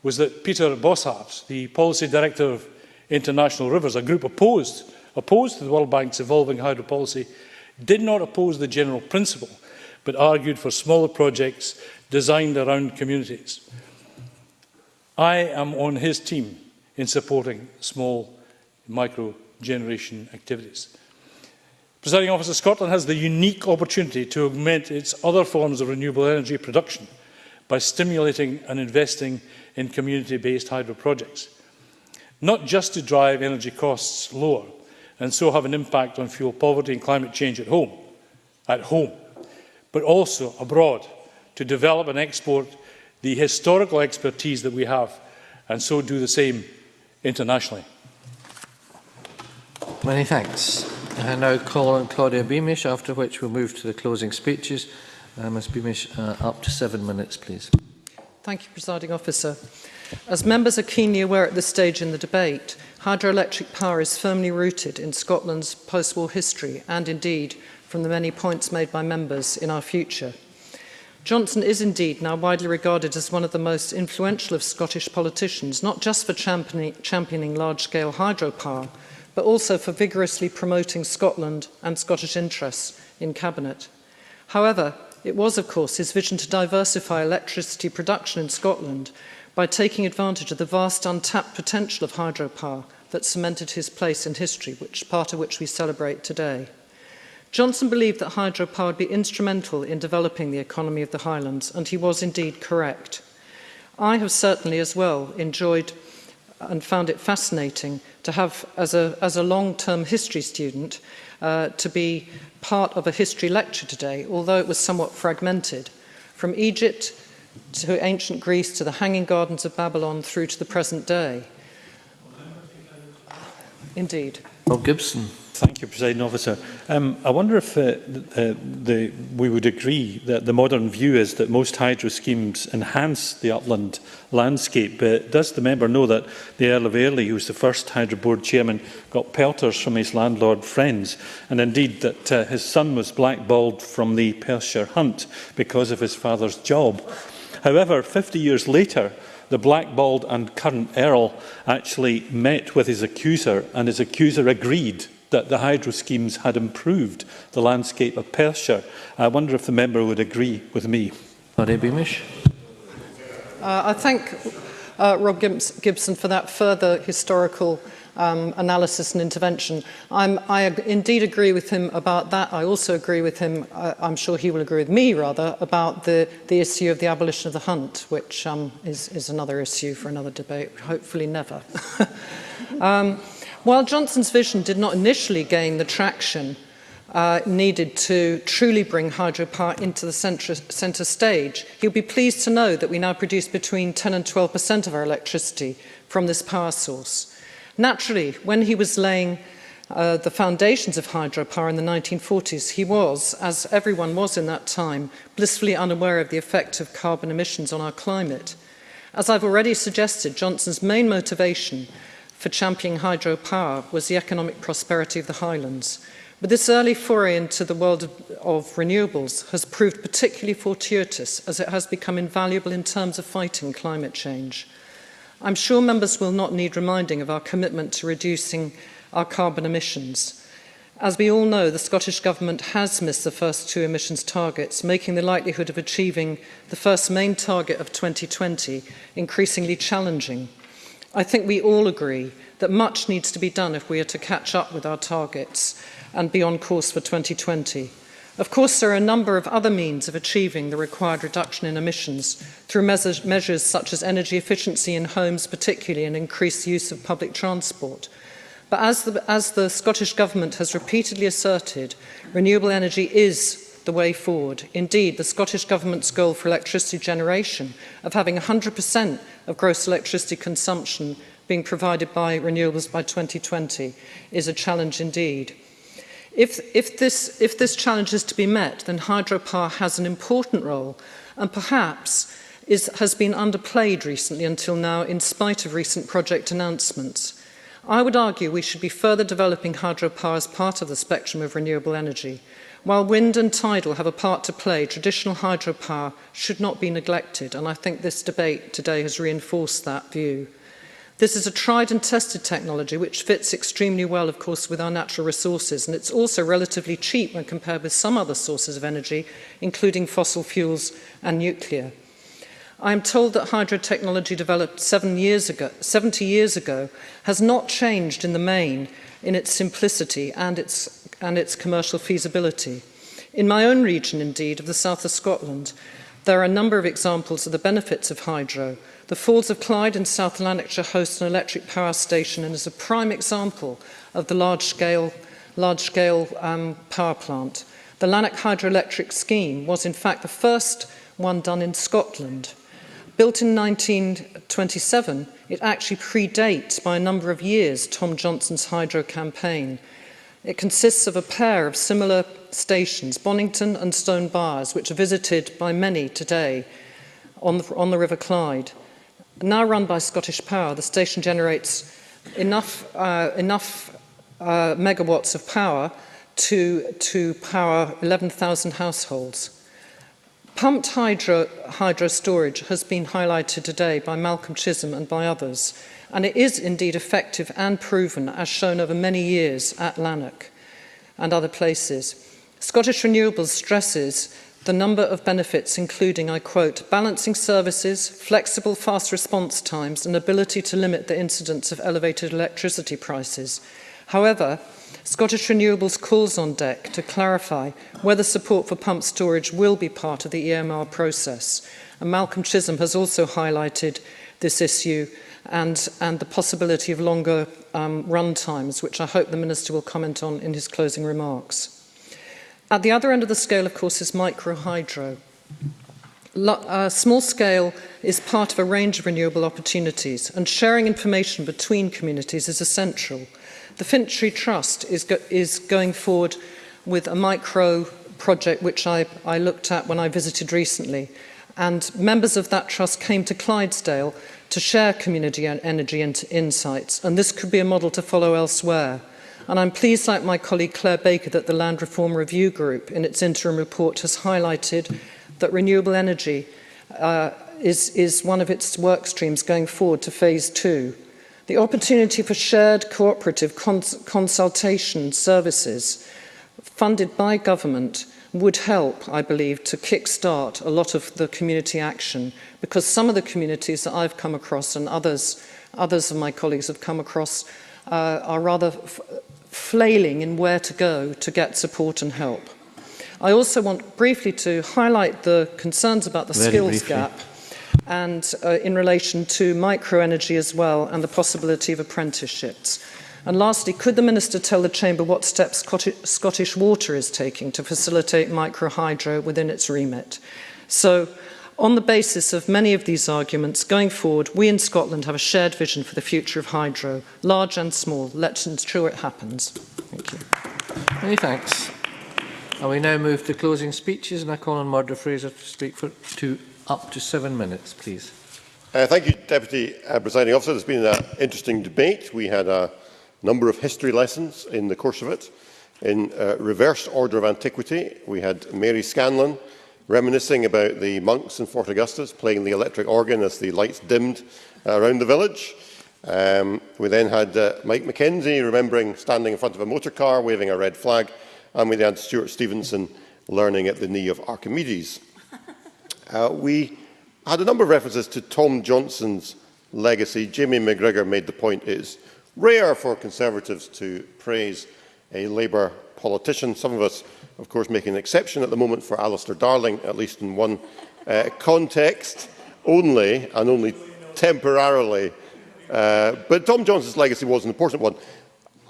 Speaker 19: was that Peter Bossart, the Policy Director of International Rivers, a group opposed to the World Bank's evolving hydro policy, did not oppose the general principle, but argued for smaller projects designed around communities. I am on his team in supporting small micro-generation activities. Presiding Officer, Scotland has the unique opportunity to augment its other forms of renewable energy production by stimulating and investing in community-based hydro projects, not just to drive energy costs lower and so have an impact on fuel poverty and climate change at home, but also abroad to develop and export the historical expertise that we have and so do the same internationally.
Speaker 1: Many thanks. I now call on Claudia Beamish, after which we'll move to the closing speeches. Ms Beamish, up to 7 minutes, please.
Speaker 20: Thank you, Presiding Officer. As members are keenly aware at this stage in the debate, hydroelectric power is firmly rooted in Scotland's post-war history and indeed from the many points made by members in our future. Johnston is indeed now widely regarded as one of the most influential of Scottish politicians, not just for championing large-scale hydropower, but also for vigorously promoting Scotland and Scottish interests in Cabinet. However, it was, of course, his vision to diversify electricity production in Scotland by taking advantage of the vast untapped potential of hydropower that cemented his place in history, part of which we celebrate today. Johnston believed that hydropower would be instrumental in developing the economy of the Highlands, and he was indeed correct. I have certainly as well enjoyed and found it fascinating to have, as a long-term history student, to be part of a history lecture today, although it was somewhat fragmented, from Egypt to ancient Greece to the Hanging Gardens of Babylon through to the present day. Indeed.
Speaker 1: Bob Gibson.
Speaker 9: Thank you, Presiding Officer. I wonder if we would agree that the modern view is that most hydro schemes enhance the upland landscape. But does the member know that the Earl of Airlie, who was the first Hydro Board chairman, got pelters from his landlord friends, and indeed that his son was blackballed from the Perthshire Hunt because of his father's job? However, 50 years later, the blackballed and current Earl actually met with his accuser, and his accuser agreed that the hydro schemes had improved the landscape of Perthshire. I wonder if the member would agree with me.
Speaker 1: Beamish.
Speaker 20: I thank Rob Gibson for that further historical analysis and intervention. I indeed agree with him about that. I also agree with him, I'm sure he will agree with me rather, about the issue of the abolition of the hunt, which is another issue for another debate, hopefully never. While Johnston's vision did not initially gain the traction needed to truly bring hydropower into the centre stage, he'll be pleased to know that we now produce between 10 and 12% of our electricity from this power source. Naturally, when he was laying the foundations of hydropower in the 1940s, he was, as everyone was in that time, blissfully unaware of the effect of carbon emissions on our climate. As I've already suggested, Johnston's main motivation for championing hydropower was the economic prosperity of the Highlands. But this early foray into the world of renewables has proved particularly fortuitous, as it has become invaluable in terms of fighting climate change. I'm sure members will not need reminding of our commitment to reducing our carbon emissions. As we all know, the Scottish Government has missed the first two emissions targets, making the likelihood of achieving the first main target of 2020 increasingly challenging. I think we all agree that much needs to be done if we are to catch up with our targets and be on course for 2020. Of course, there are a number of other means of achieving the required reduction in emissions through measures such as energy efficiency in homes particularly, and increased use of public transport. But as the Scottish Government has repeatedly asserted, renewable energy is the way forward. Indeed, the Scottish Government's goal for electricity generation of having 100% of gross electricity consumption being provided by renewables by 2020 is a challenge indeed. If this challenge is to be met, then hydropower has an important role and perhaps has been underplayed recently until now in spite of recent project announcements. I would argue we should be further developing hydropower as part of the spectrum of renewable energy. While wind and tidal have a part to play, traditional hydropower should not be neglected, and I think this debate today has reinforced that view. This is a tried and tested technology which fits extremely well, of course, with our natural resources, and it's also relatively cheap when compared with some other sources of energy, including fossil fuels and nuclear. I am told that hydro technology developed 70 years ago has not changed in the main in its simplicity and its commercial feasibility. In my own region, indeed, of the south of Scotland, there are a number of examples of the benefits of hydro. The Falls of Clyde in South Lanarkshire host an electric power station and is a prime example of the large-scale power plant. The Lanark hydroelectric scheme was in fact the first one done in Scotland. Built in 1927, it actually predates by a number of years Tom Johnston's hydro campaign. It consists of a pair of similar stations, Bonington and Stone Byres, which are visited by many today on the River Clyde. Now run by Scottish Power, the station generates enough megawatts of power to power 11,000 households. Pumped hydro storage has been highlighted today by Malcolm Chisholm and by others, and it is indeed effective and proven, as shown over many years at Lanark and other places. Scottish Renewables stresses the number of benefits, including, I quote, balancing services, flexible fast response times, and ability to limit the incidence of elevated electricity prices. However, Scottish Renewables calls on DEC to clarify whether support for pumped storage will be part of the EMR process. And Malcolm Chisholm has also highlighted this issue and the possibility of longer run times, which I hope the Minister will comment on in his closing remarks. At the other end of the scale, of course, is micro-hydro. Small scale is part of a range of renewable opportunities, and sharing information between communities is essential. The Finchley Trust is going forward with a micro project which I looked at when I visited recently, and members of that trust came to Clydesdale to share community and energy insights, and this could be a model to follow elsewhere. And I'm pleased, like my colleague Claire Baker, that the Land Reform Review Group in its interim report has highlighted that renewable energy is one of its work streams going forward to phase 2. The opportunity for shared cooperative consultation services funded by government would help, I believe, to kickstart a lot of the community action, because some of the communities that I've come across and others of my colleagues have come across are rather flailing in where to go to get support and help. I also want briefly to highlight the concerns about the skills gap and in relation to microenergy as well, and the possibility of apprenticeships. And lastly, could the Minister tell the Chamber what steps Scottish Water is taking to facilitate micro-hydro within its remit? So, on the basis of many of these arguments, going forward, we in Scotland have a shared vision for the future of hydro, large and small. Let's ensure it happens. Thank you.
Speaker 1: Many thanks. And we now move to closing speeches, and I call on Murdo Fraser to speak for up to 7 minutes, please.
Speaker 6: Thank you, Deputy Presiding Officer. There's been an interesting debate. We had a number of history lessons in the course of it. In reverse order of antiquity, we had Mary Scanlon reminiscing about the monks in Fort Augustus playing the electric organ as the lights dimmed around the village. We then had Mike Mackenzie remembering standing in front of a motor car waving a red flag, and we then had Stuart Stevenson learning at the knee of Archimedes. We had a number of references to Tom Johnson's legacy. Jamie McGregor made the point it is rare for Conservatives to praise a Labour politician. Some of us, of course, make an exception at the moment for Alistair Darling, at least in one context only, and only temporarily. But Tom Johnson's legacy was an important one.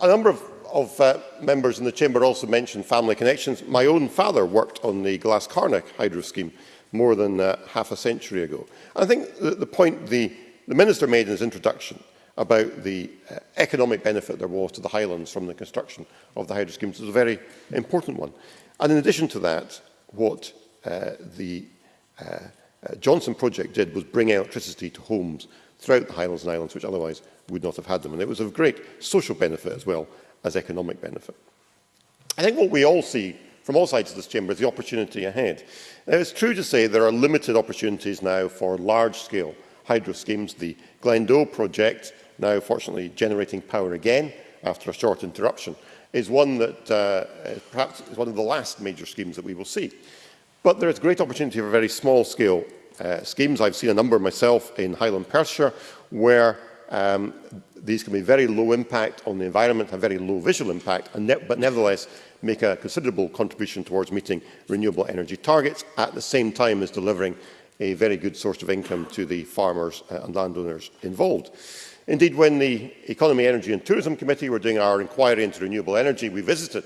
Speaker 6: A number of members in the Chamber also mentioned family connections. My own father worked on the Glascarnock hydro scheme more than half a century ago. And I think the point the Minister made in his introduction about the economic benefit there was to the Highlands from the construction of the hydro schemes is a very important one. And in addition to that, what the Johnson project did was bring electricity to homes throughout the Highlands and Islands, which otherwise would not have had them. And it was of great social benefit as well as economic benefit. I think what we all see from all sides of this chamber is the opportunity ahead. Now, it's true to say there are limited opportunities now for large-scale hydro schemes. The Glendoe project, now fortunately generating power again after a short interruption, is one that perhaps is one of the last major schemes that we will see. But there is great opportunity for very small-scale schemes. I've seen a number myself in Highland Perthshire, where these can be very low impact on the environment, have very low visual impact, but nevertheless make a considerable contribution towards meeting renewable energy targets, at the same time as delivering a very good source of income to the farmers and landowners involved. Indeed, when the Economy, Energy and Tourism Committee were doing our inquiry into renewable energy, we visited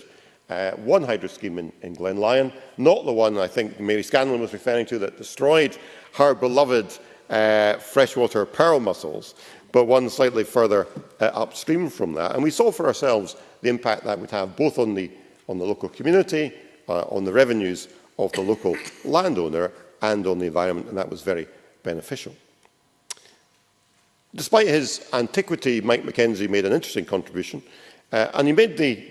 Speaker 6: one hydro scheme in Glenlyon, not the one I think Mary Scanlon was referring to that destroyed her beloved freshwater pearl mussels, but one slightly further upstream from that. And we saw for ourselves the impact that would have both on the local community, on the revenues of the local landowner and on the environment, and that was very beneficial. Despite his antiquity, Mike Mackenzie made an interesting contribution, and he made the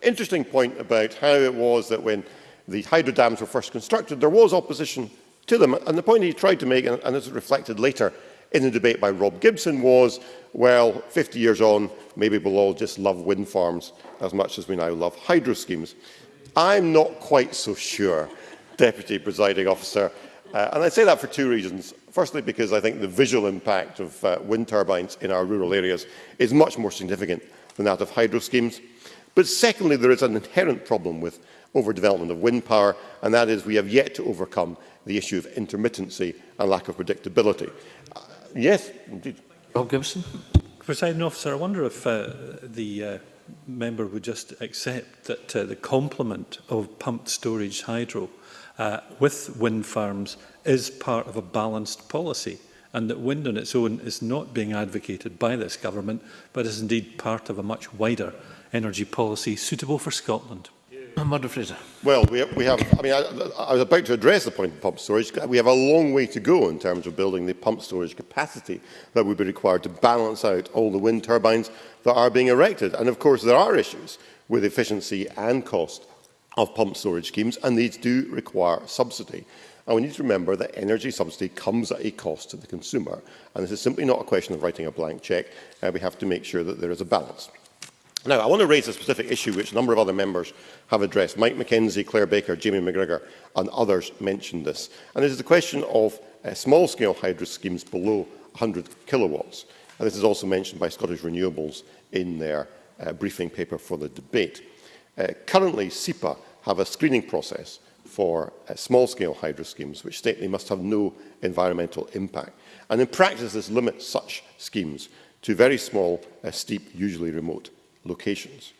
Speaker 6: interesting point about how it was that when the hydro dams were first constructed, there was opposition to them. And the point he tried to make, and this is reflected later in the debate by Rob Gibson, was, well, 50 years on, maybe we'll all just love wind farms as much as we now love hydro schemes. I'm not quite so sure, Deputy Presiding Officer, and I say that for two reasons. Firstly, because I think the visual impact of wind turbines in our rural areas is much more significant than that of hydro schemes. But secondly, there is an inherent problem with overdevelopment of wind power, and that is we have yet to overcome the issue of intermittency and lack of predictability. Yes, indeed.
Speaker 1: Rob Gibson.
Speaker 9: Presiding Officer, I wonder if the member would just accept that the complement of pumped storage hydro with wind farms is part of a balanced policy, and that wind on its own is not being advocated by this government, but is indeed part of a much wider energy policy suitable for Scotland.
Speaker 1: Murdo Fraser.
Speaker 6: Well, we have, I mean, I was about to address the point of pump storage. We have a long way to go in terms of building the pump storage capacity that would be required to balance out all the wind turbines that are being erected. And of course, there are issues with efficiency and cost of pump storage schemes, and these do require subsidy. And we need to remember that energy subsidy comes at a cost to the consumer. And this is simply not a question of writing a blank cheque. We have to make sure that there is a balance. Now, I want to raise a specific issue which a number of other members have addressed. Mike Mackenzie, Claire Baker, Jamie McGregor and others mentioned this. And this is the question of small-scale hydro schemes below 100 kilowatts. And this is also mentioned by Scottish Renewables in their briefing paper for the debate. Currently, SEPA have a screening process for small-scale hydro schemes which state they must have no environmental impact. And in practice, this limits such schemes to very small, steep, usually remote locations,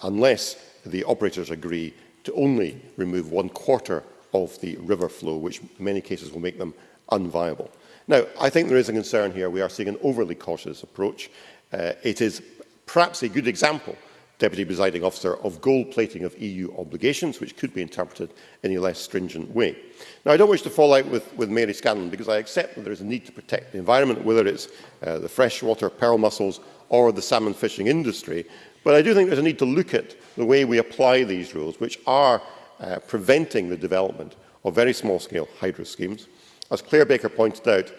Speaker 6: unless the operators agree to only remove 1/4 of the river flow, which in many cases will make them unviable. Now, I think there is a concern here. We are seeing an overly cautious approach. It is perhaps a good example, Deputy Presiding Officer, of gold plating of EU obligations, which could be interpreted in a less stringent way. Now, I don't wish to fall out with Mary Scanlon, because I accept that there is a need to protect the environment, whether it's the freshwater pearl mussels or the salmon fishing industry. But I do think there's a need to look at the way we apply these rules, which are preventing the development of very small-scale hydro schemes. As Claire Baker pointed out,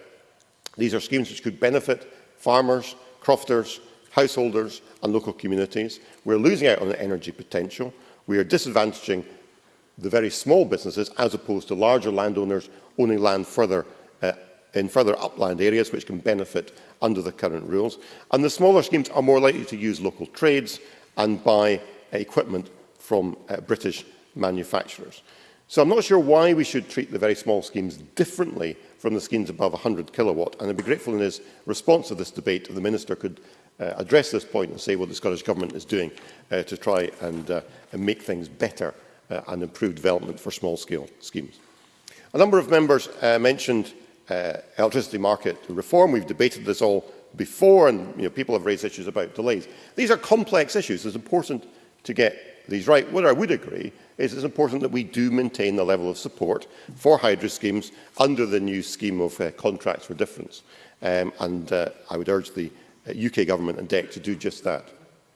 Speaker 6: these are schemes which could benefit farmers, crofters, householders and local communities. We're losing out on the energy potential. We are disadvantaging the very small businesses as opposed to larger landowners owning land in further upland areas which can benefit under the current rules. And the smaller schemes are more likely to use local trades and buy equipment from British manufacturers. So I'm not sure why we should treat the very small schemes differently from the schemes above 100 kilowatt. And I'd be grateful in his response to this debate if the Minister could address this point and say what the Scottish Government is doing to try and make things better and improve development for small-scale schemes. A number of members mentioned electricity market reform. We've debated this all before, and people have raised issues about delays. These are complex issues. It's important to get these right. What I would agree is it's important that we do maintain the level of support for hydro schemes under the new scheme of contracts for difference. I would urge the UK Government and DEC to do just that.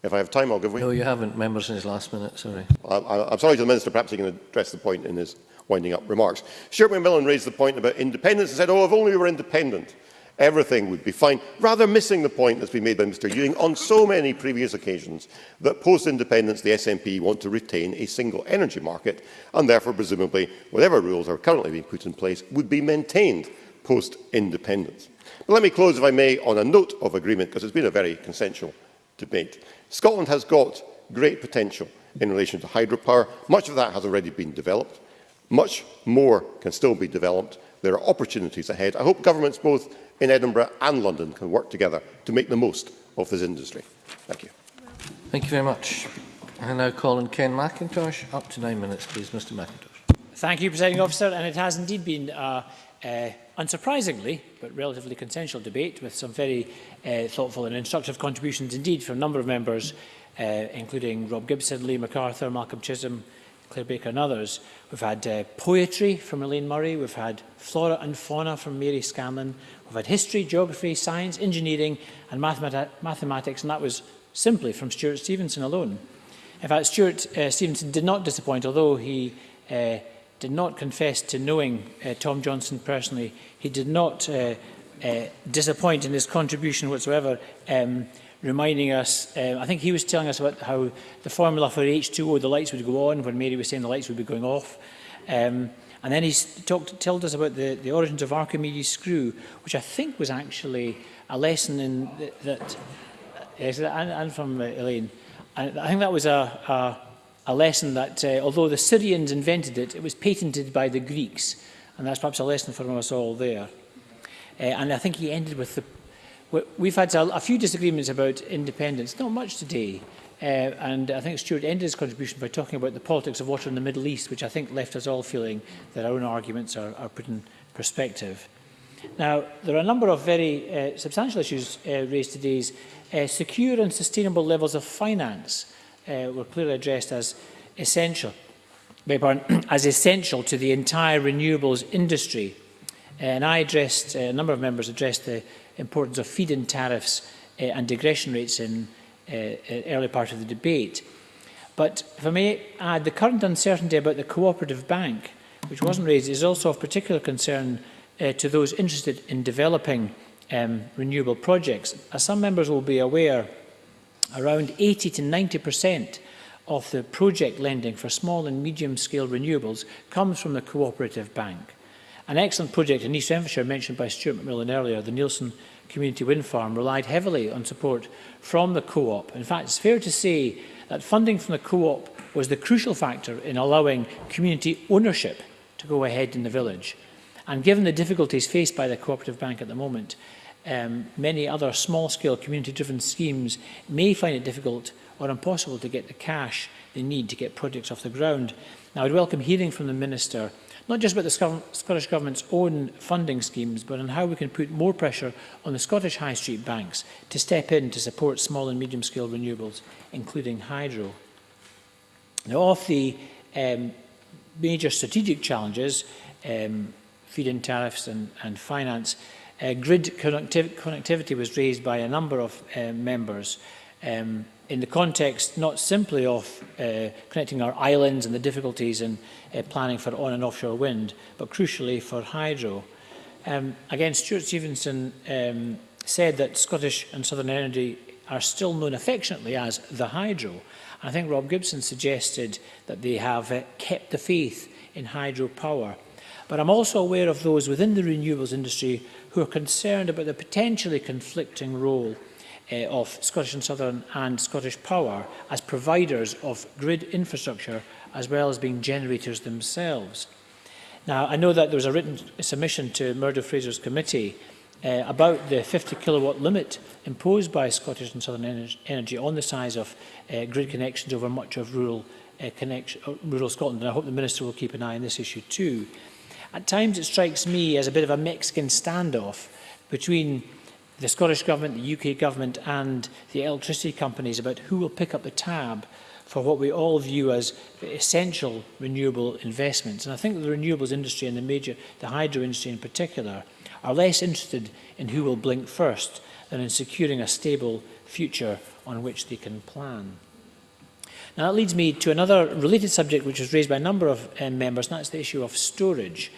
Speaker 6: If I have time, I'll give way.
Speaker 1: No, you haven't. Members in his last minute, sorry.
Speaker 6: I'm sorry to the Minister, perhaps he can address the point in his winding up remarks. Stuart McMillan raised the point about independence and said, oh, if only we were independent, everything would be fine, rather missing the point that's been made by Mr Ewing on so many previous occasions that post-independence the SNP want to retain a single energy market and therefore presumably whatever rules are currently being put in place would be maintained post-independence. But let me close, if I may, on a note of agreement, because it's been a very consensual debate. Scotland has got great potential in relation to hydropower. Much of that has already been developed. Much more can still be developed. There are opportunities ahead. I hope governments both in Edinburgh and London can work together to make the most of this industry. Thank you.
Speaker 1: Thank you very much. I now call on Ken Macintosh. Up to 9 minutes, please, Mr Macintosh.
Speaker 4: Thank you, Presiding Officer. And it has indeed been, unsurprisingly, but relatively consensual debate with some very thoughtful and instructive contributions indeed from a number of members, including Rob Gibson, Lee MacArthur, Malcolm Chisholm, Claire Baker and others. We've had poetry from Elaine Murray. We've had flora and fauna from Mary Scanlon. We've had history, geography, science, engineering and mathematics, and that was simply from Stuart Stevenson alone. In fact, Stuart Stevenson did not disappoint, although he did not confess to knowing Tom Johnston personally. He did not disappoint in his contribution whatsoever, reminding us, I think he was telling us about how the formula for H2O, the lights would go on when Mary was saying the lights would be going off. And then he told us about the origins of Archimedes' screw, which I think was actually a lesson in that, and from Elaine. And I think that was a lesson that, although the Syrians invented it, it was patented by the Greeks. And that's perhaps a lesson for us all there. And I think he ended with we've had a few disagreements about independence, not much today. And I think Stuart ended his contribution by talking about the politics of water in the Middle East, which I think left us all feeling that our own arguments are put in perspective. Now, there are a number of very substantial issues raised today. Secure and sustainable levels of finance were clearly addressed as essential, as essential to the entire renewables industry. And a number of members addressed the importance of feed-in tariffs and digression rates in early part of the debate. But if I may add, the current uncertainty about the cooperative bank, which wasn't raised, is also of particular concern to those interested in developing renewable projects. As some members will be aware, around 80 to 90% of the project lending for small and medium-scale renewables comes from the cooperative bank. An excellent project in East Renfrewshire mentioned by Stuart McMillan earlier, the Nielsen Community Wind Farm, relied heavily on support from the co-op. In fact, it's fair to say that funding from the co-op was the crucial factor in allowing community ownership to go ahead in the village. And given the difficulties faced by the cooperative bank at the moment, many other small-scale community-driven schemes may find it difficult or impossible to get the cash they need to get projects off the ground. Now, I'd welcome hearing from the Minister not just about the Scottish Government's own funding schemes, but on how we can put more pressure on the Scottish High Street banks to step in to support small and medium-scale renewables, including hydro. Now, of the major strategic challenges, feed-in tariffs and finance, grid connectivity was raised by a number of members in the context not simply of connecting our islands and the difficulties in planning for on and offshore wind, but crucially for hydro. Again, Stuart Stevenson said that Scottish and Southern Energy are still known affectionately as the hydro. I think Rob Gibson suggested that they have kept the faith in hydropower. But I'm also aware of those within the renewables industry who are concerned about the potentially conflicting role of Scottish and Southern and Scottish Power as providers of grid infrastructure as well as being generators themselves. Now, I know that there was a written submission to Murdo Fraser's committee about the 50 kilowatt limit imposed by Scottish and Southern Energy on the size of grid connections over much of rural Scotland, and I hope the Minister will keep an eye on this issue too. At times it strikes me as a bit of a Mexican standoff between the Scottish Government, the UK Government and the electricity companies about who will pick up the tab for what we all view as essential renewable investments. And I think that the renewables industry and the hydro industry in particular are less interested in who will blink first than in securing a stable future on which they can plan. Now that leads me to another related subject which was raised by a number of members, and that's the issue of storage.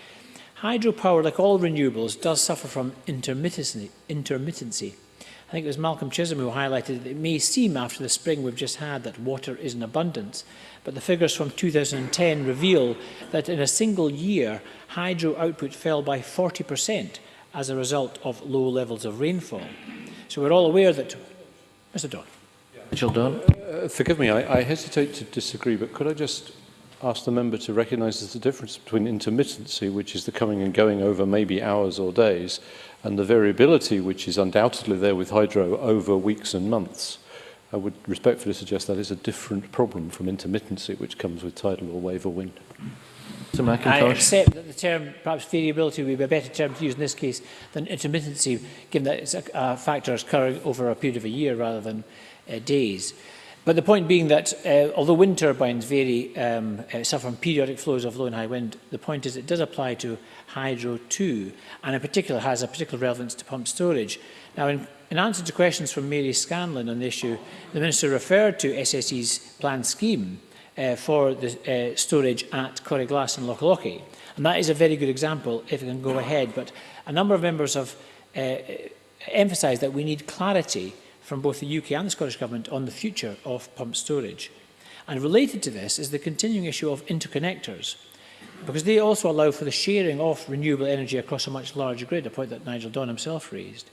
Speaker 4: Hydropower, like all renewables, does suffer from intermittency. I think it was Malcolm Chisholm who highlighted that it may seem after the spring we've just had that water is in abundance, but the figures from 2010 reveal that in a single year, hydro output fell by 40% as a result of low levels of rainfall. So we're all aware that... Mr Don.
Speaker 1: Mitchell Don.
Speaker 15: Forgive me, I hesitate to disagree, but could I just ask the member to recognise there's a difference between intermittency, which is the coming and going over maybe hours or days, and the variability, which is undoubtedly there with hydro over weeks and months. I would respectfully suggest that is a different problem from intermittency, which comes with tidal or wave or wind.
Speaker 4: I accept that the term, perhaps variability, would be a better term to use in this case than intermittency, given that it's a factor occurring over a period of a year rather than days. But the point being that although wind turbines vary, suffer from periodic flows of low and high wind, the point is it does apply to hydro too, and in particular has a particular relevance to pump storage. Now, in answer to questions from Mary Scanlon on the issue, the Minister referred to SSE's planned scheme for the storage at Corriglass and Lochalochie, and that is a very good example if it can go ahead. But a number of members have emphasised that we need clarity from both the UK and the Scottish Government on the future of pump storage. And related to this is the continuing issue of interconnectors, because they also allow for the sharing of renewable energy across a much larger grid, a point that Nigel Donn himself raised.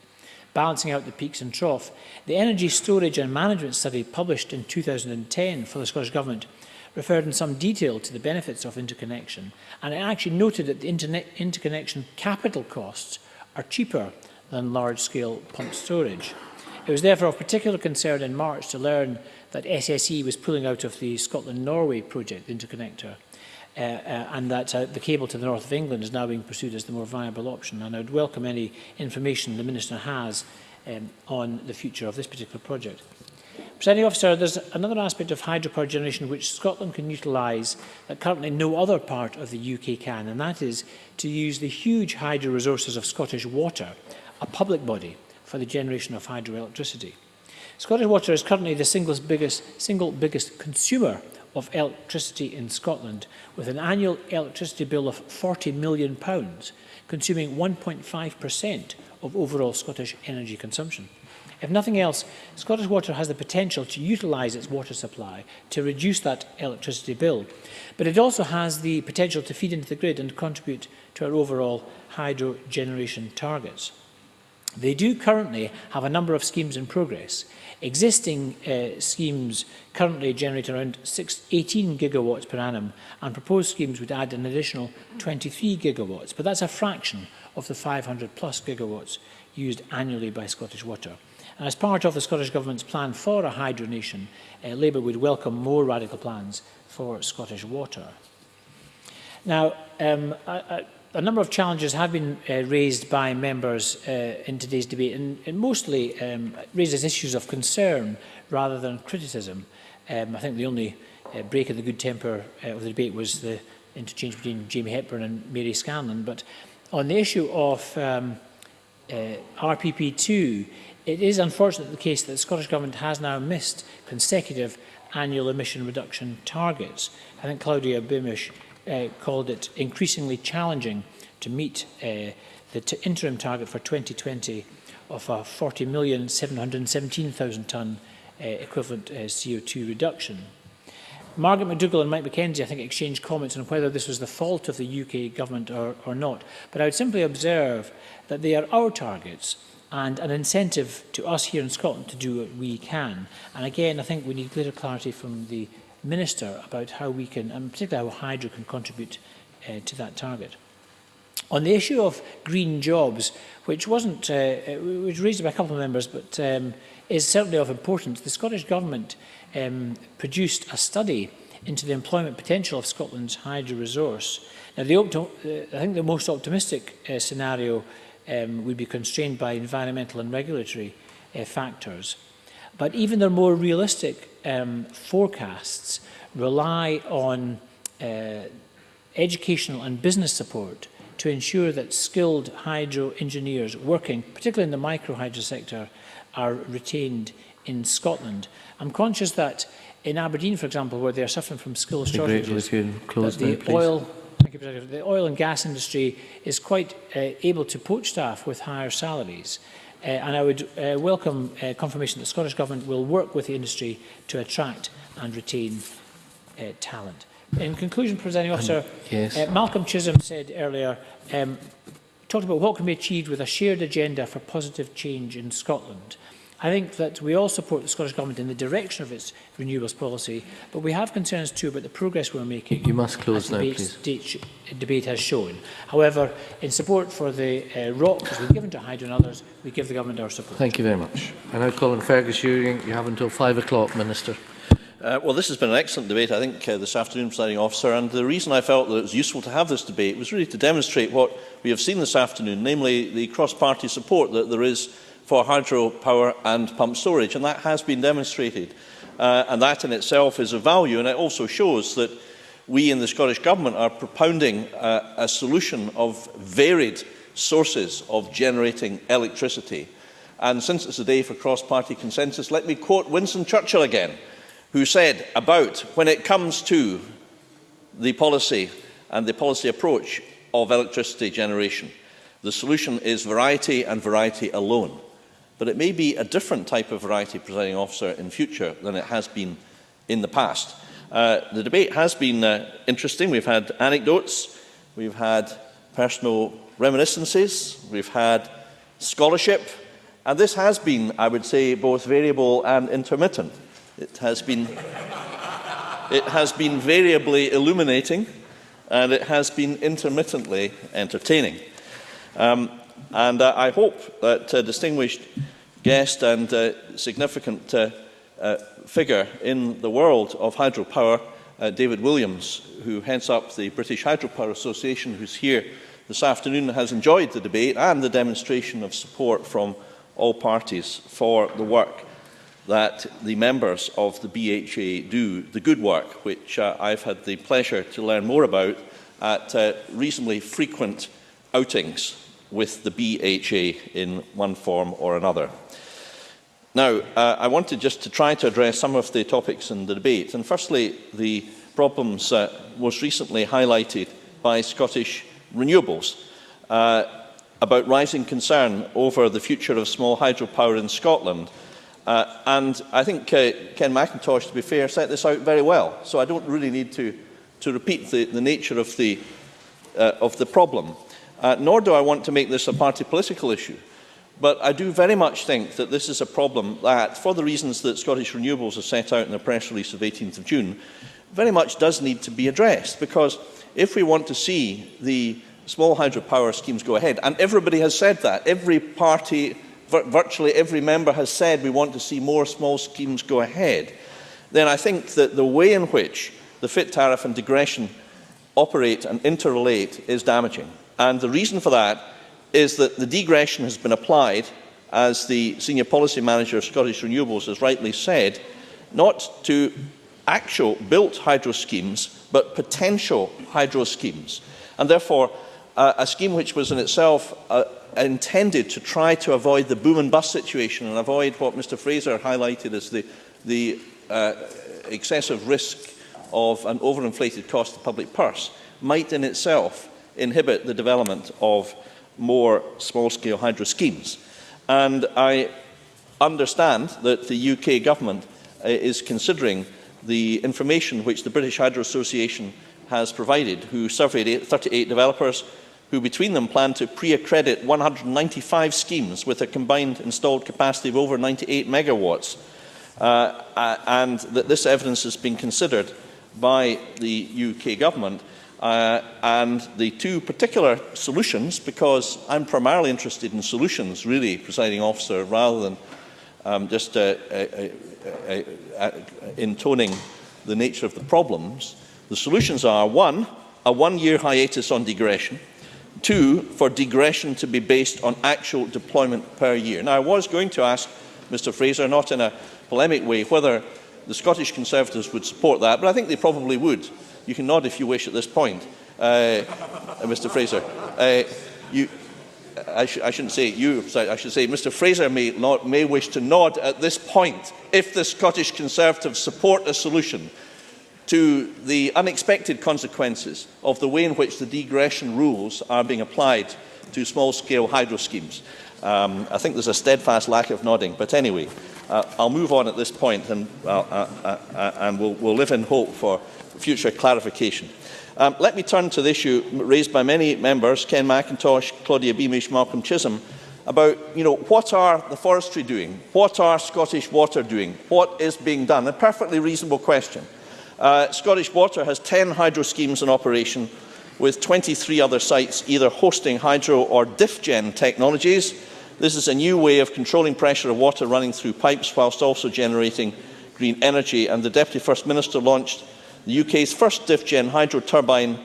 Speaker 4: Balancing out the peaks and trough. The Energy Storage and Management Study published in 2010 for the Scottish Government referred in some detail to the benefits of interconnection, and it actually noted that the interconnection capital costs are cheaper than large-scale pump storage. It was therefore of particular concern in March to learn that SSE was pulling out of the Scotland-Norway project, the interconnector, and that the cable to the north of England is now being pursued as the more viable option. And I would welcome any information the Minister has on the future of this particular project. Presiding Officer, there's another aspect of hydropower generation which Scotland can utilise that currently no other part of the UK can, and that is to use the huge hydro resources of Scottish Water, a public body, for the generation of hydroelectricity. Scottish Water is currently the single biggest consumer of electricity in Scotland, with an annual electricity bill of £40 million, consuming 1.5% of overall Scottish energy consumption. If nothing else, Scottish Water has the potential to utilise its water supply to reduce that electricity bill, but it also has the potential to feed into the grid and contribute to our overall hydro generation targets. They do currently have a number of schemes in progress. Existing schemes currently generate around 18 gigawatts per annum, and proposed schemes would add an additional 23 gigawatts, but that's a fraction of the 500 plus gigawatts used annually by Scottish Water. And as part of the Scottish Government's plan for a hydro nation, Labour would welcome more radical plans for Scottish Water. Now, a number of challenges have been raised by members in today's debate, and mostly raises issues of concern rather than criticism. I think the only break in the good temper of the debate was the interchange between Jamie Hepburn and Mary Scanlon. But on the issue of RPP2, it is unfortunately the case that the Scottish Government has now missed consecutive annual emission reduction targets. I think Claudia Beamish called it increasingly challenging to meet the interim target for 2020 of a 40,717,000 tonne equivalent CO2 reduction. Margaret McDougall and Mike Mackenzie, I think, exchanged comments on whether this was the fault of the UK Government or not. But I would simply observe that they are our targets and an incentive to us here in Scotland to do what we can. And again, I think we need greater clarity from the Minister about how we can, and particularly how hydro can contribute to that target. On the issue of green jobs, which wasn't, which raised by a couple of members, but is certainly of importance, the Scottish Government produced a study into the employment potential of Scotland's hydro resource. Now, I think the most optimistic scenario would be constrained by environmental and regulatory factors. But even their more realistic forecasts rely on educational and business support to ensure that skilled hydro engineers working, particularly in the micro-hydro sector, are retained in Scotland. I'm conscious that in Aberdeen, for example, where they are suffering from skills shortages, the oil and gas industry is quite able to poach staff with higher salaries. And I would welcome confirmation that the Scottish Government will work with the industry to attract and retain talent. In conclusion, Presiding Officer, Malcolm Chisholm said earlier, talked about what can be achieved with a shared agenda for positive change in Scotland. I think that we all support the Scottish Government in the direction of its renewables policy, but we have concerns too about the progress we're making.
Speaker 1: You must close now, please.
Speaker 4: Debate has shown. However, in support for the ROCs we've given to hydro and others, we give the Government our support.
Speaker 1: Thank you very much. I now call on Fergus Ewing. You have until 5 o'clock, Minister.
Speaker 2: Well, this has been an excellent debate, I think, this afternoon, Presiding Officer, and the reason I felt that it was useful to have this debate was really to demonstrate what we have seen this afternoon, namely the cross-party support that there is for hydropower and pump storage, and that has been demonstrated. and that in itself is of value. And it also shows that we in the Scottish Government are propounding a solution of varied sources of generating electricity. And since it's a day for cross-party consensus, let me quote Winston Churchill again, who said about when it comes to the policy and the policy approach of electricity generation, the solution is variety and variety alone. But it may be a different type of variety, Presiding Officer, in future than it has been in the past. The debate has been interesting. We've had anecdotes, we've had personal reminiscences, we've had scholarship, and this has been, I would say, both variable and intermittent. It has been variably illuminating, and it has been intermittently entertaining. And I hope that distinguished guest and significant figure in the world of hydropower, David Williams, who heads up the British Hydropower Association, who's here this afternoon, has enjoyed the debate and the demonstration of support from all parties for the work that the members of the BHA do, the good work which I've had the pleasure to learn more about at reasonably frequent outings with the BHA in one form or another. Now, I wanted just to try to address some of the topics in the debate, and firstly, the problems most recently highlighted by Scottish renewables, about rising concern over the future of small hydropower in Scotland. And I think Ken McIntosh, to be fair, set this out very well, so I don't really need to repeat the nature of the problem. Nor do I want to make this a party political issue. But I do very much think that this is a problem that, for the reasons that Scottish Renewables have set out in their press release of 18th of June, very much does need to be addressed. Because if we want to see the small hydropower schemes go ahead, and everybody has said that, every party, virtually every member has said we want to see more small schemes go ahead, then I think that the way in which the FIT tariff and digression operate and interrelate is damaging. And the reason for that is that the digression has been applied, as the Senior Policy Manager of Scottish Renewables has rightly said, not to actual built hydro schemes, but potential hydro schemes. And therefore, a scheme which was in itself intended to try to avoid the boom and bust situation and avoid what Mr Fraser highlighted as the excessive risk of an overinflated cost to the public purse, might in itself inhibit the development of more small-scale hydro schemes. And I understand that the UK Government is considering the information which the British Hydro Association has provided, who surveyed 38 developers, who between them plan to pre-accredit 195 schemes with a combined installed capacity of over 98 megawatts. And that this evidence has been considered by the UK Government. And the two particular solutions, because I'm primarily interested in solutions, really, Presiding Officer, rather than just intoning the nature of the problems. The solutions are, one, a one-year hiatus on digression, two, for digression to be based on actual deployment per year. Now, I was going to ask Mr Fraser, not in a polemic way, whether the Scottish Conservatives would support that, but I think they probably would. You can nod if you wish at this point, Mr Fraser. I shouldn't say you, I should say Mr Fraser may wish to nod at this point if the Scottish Conservatives support a solution to the unexpected consequences of the way in which the digression rules are being applied to small-scale hydro schemes. I think there's a steadfast lack of nodding, but anyway, I'll move on at this point, and we'll live in hope for future clarification. Let me turn to the issue raised by many members, Ken McIntosh, Claudia Beamish, Malcolm Chisholm, about what are the forestry doing? What are Scottish Water doing? What is being done? A perfectly reasonable question. Scottish Water has 10 hydro schemes in operation, with 23 other sites either hosting hydro or diff-gen technologies. This is a new way of controlling pressure of water running through pipes whilst also generating green energy, and the Deputy First Minister launched the UK's first diff-gen hydro turbine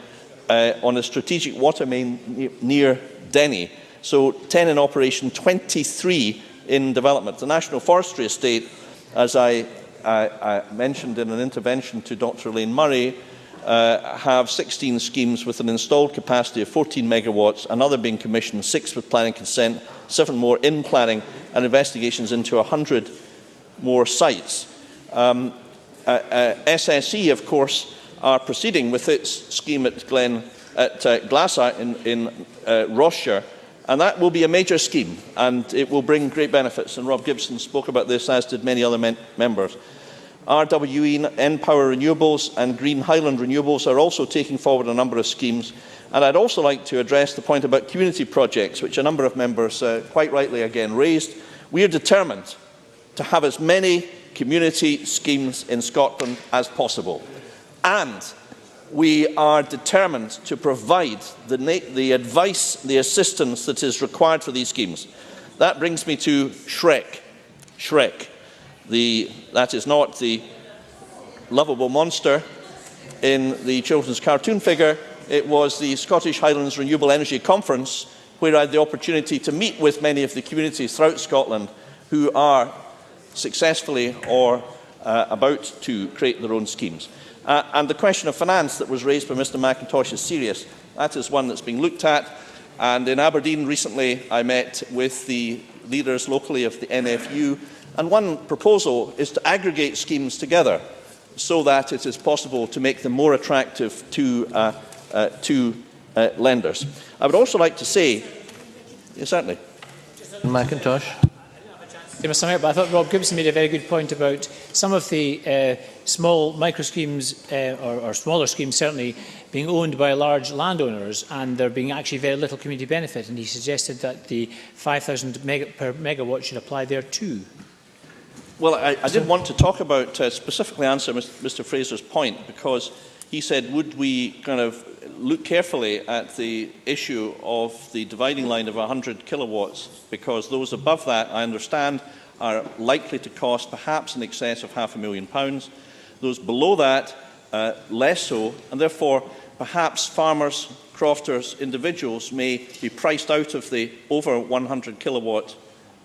Speaker 2: on a strategic water main near Denny. So 10 in operation, 23 in development. The National Forestry Estate, as I I mentioned in an intervention to Dr. Elaine Murray, have 16 schemes with an installed capacity of 14 megawatts, another being commissioned, 6 with planning consent, 7 more in planning, and investigations into 100 more sites. SSE, of course, are proceeding with its scheme at Glassa in Rossshire, and that will be a major scheme, and it will bring great benefits. And Rob Gibson spoke about this, as did many other members. RWE, Npower Renewables and Green Highland Renewables are also taking forward a number of schemes. And I'd also like to address the point about community projects, which a number of members quite rightly again raised. We are determined to have as many community schemes in Scotland as possible. And we are determined to provide the advice, the assistance that is required for these schemes. That brings me to Shrek. That is not the lovable monster in the children's cartoon figure. It was the Scottish Highlands Renewable Energy Conference, where I had the opportunity to meet with many of the communities throughout Scotland who are successfully or about to create their own schemes. And the question of finance that was raised by Mr McIntosh is serious. That is one that's being looked at. And in Aberdeen recently, I met with the leaders locally of the NFU, and one proposal is to aggregate schemes together so that it is possible to make them more attractive to lenders. I would also like to say, yes, certainly.
Speaker 1: McIntosh.
Speaker 4: But I thought Rob Gibson made a very good point about some of the small micro schemes or smaller schemes certainly being owned by large landowners, and there being actually very little community benefit, and he suggested that the 5,000 per megawatt should apply there too.
Speaker 2: Well, I did want to talk about, specifically answer Mr Fraser's point, because he said, would we kind of look carefully at the issue of the dividing line of 100 kilowatts, because those above that, I understand, are likely to cost perhaps in excess of £500,000. Those below that, less so, and therefore perhaps farmers, crofters, individuals may be priced out of the over 100 kilowatt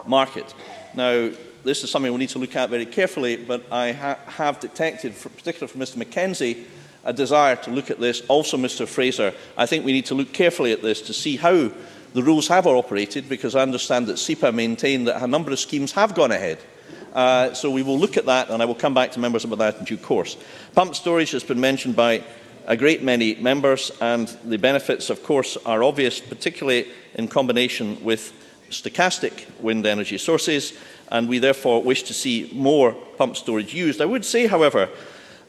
Speaker 2: market. Now, this is something we need to look at very carefully, but I have detected, particularly from Mr Mackenzie, a desire to look at this. Also, Mr Fraser, I think we need to look carefully at this to see how the rules have operated, because I understand that SEPA maintained that a number of schemes have gone ahead. So we will look at that, and I will come back to members about that in due course. Pump storage has been mentioned by a great many members, and the benefits, of course, are obvious, particularly in combination with stochastic wind energy sources, and we therefore wish to see more pump storage used. I would say, however,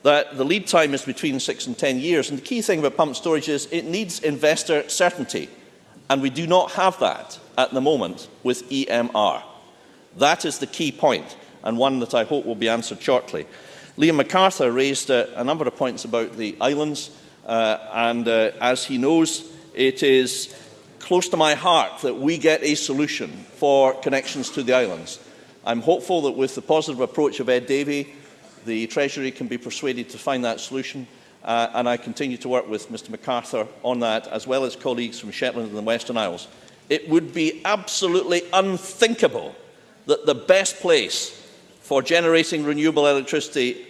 Speaker 2: that the lead time is between 6 and 10 years, and the key thing about pump storage is it needs investor certainty, and we do not have that at the moment with EMR. That is the key point, and one that I hope will be answered shortly. Liam MacArthur raised a number of points about the islands, and as he knows, it is close to my heart that we get a solution for connections to the islands. I'm hopeful that with the positive approach of Ed Davey, the Treasury can be persuaded to find that solution, and I continue to work with Mr MacArthur on that, as well as colleagues from Shetland and the Western Isles. It would be absolutely unthinkable that the best place for generating renewable electricity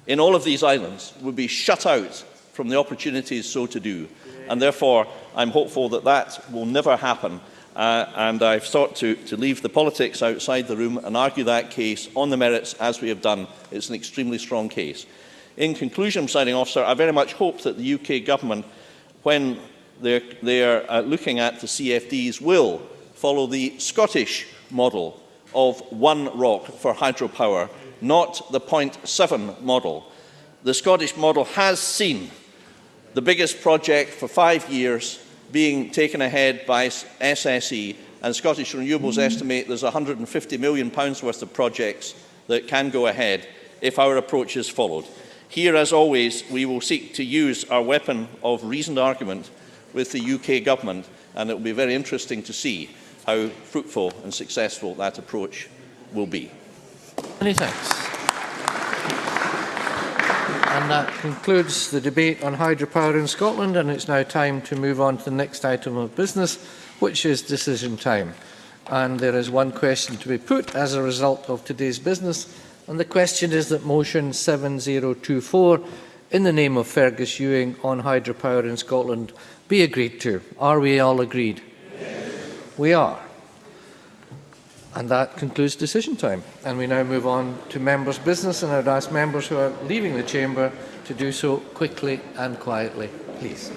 Speaker 2: in all of these islands would be shut out from the opportunities so to do. And therefore, I'm hopeful that that will never happen. And I've sought to leave the politics outside the room and argue that case on the merits as we have done. It's an extremely strong case. In conclusion, Presiding Officer, I very much hope that the UK Government, when they're looking at the CFDs, will follow the Scottish model of one rock for hydropower, not the 0.7 model. The Scottish model has seen the biggest project for 5 years being taken ahead by SSE, and Scottish Renewables estimate there's £150 million worth of projects that can go ahead if our approach is followed. Here, as always, we will seek to use our weapon of reasoned argument with the UK Government, and it will be very interesting to see how fruitful and successful that approach will be.
Speaker 1: Many thanks. And that concludes the debate on hydropower in Scotland, and it's now time to move on to the next item of business, which is decision time. And there is one question to be put as a result of today's business, And the question is that motion 7024, in the name of Fergus Ewing on hydropower in Scotland, be agreed to. Are we all agreed? Yes. We are. And that concludes decision time. And we now move on to members' business, and I would ask members who are leaving the chamber to do so quickly and quietly, please.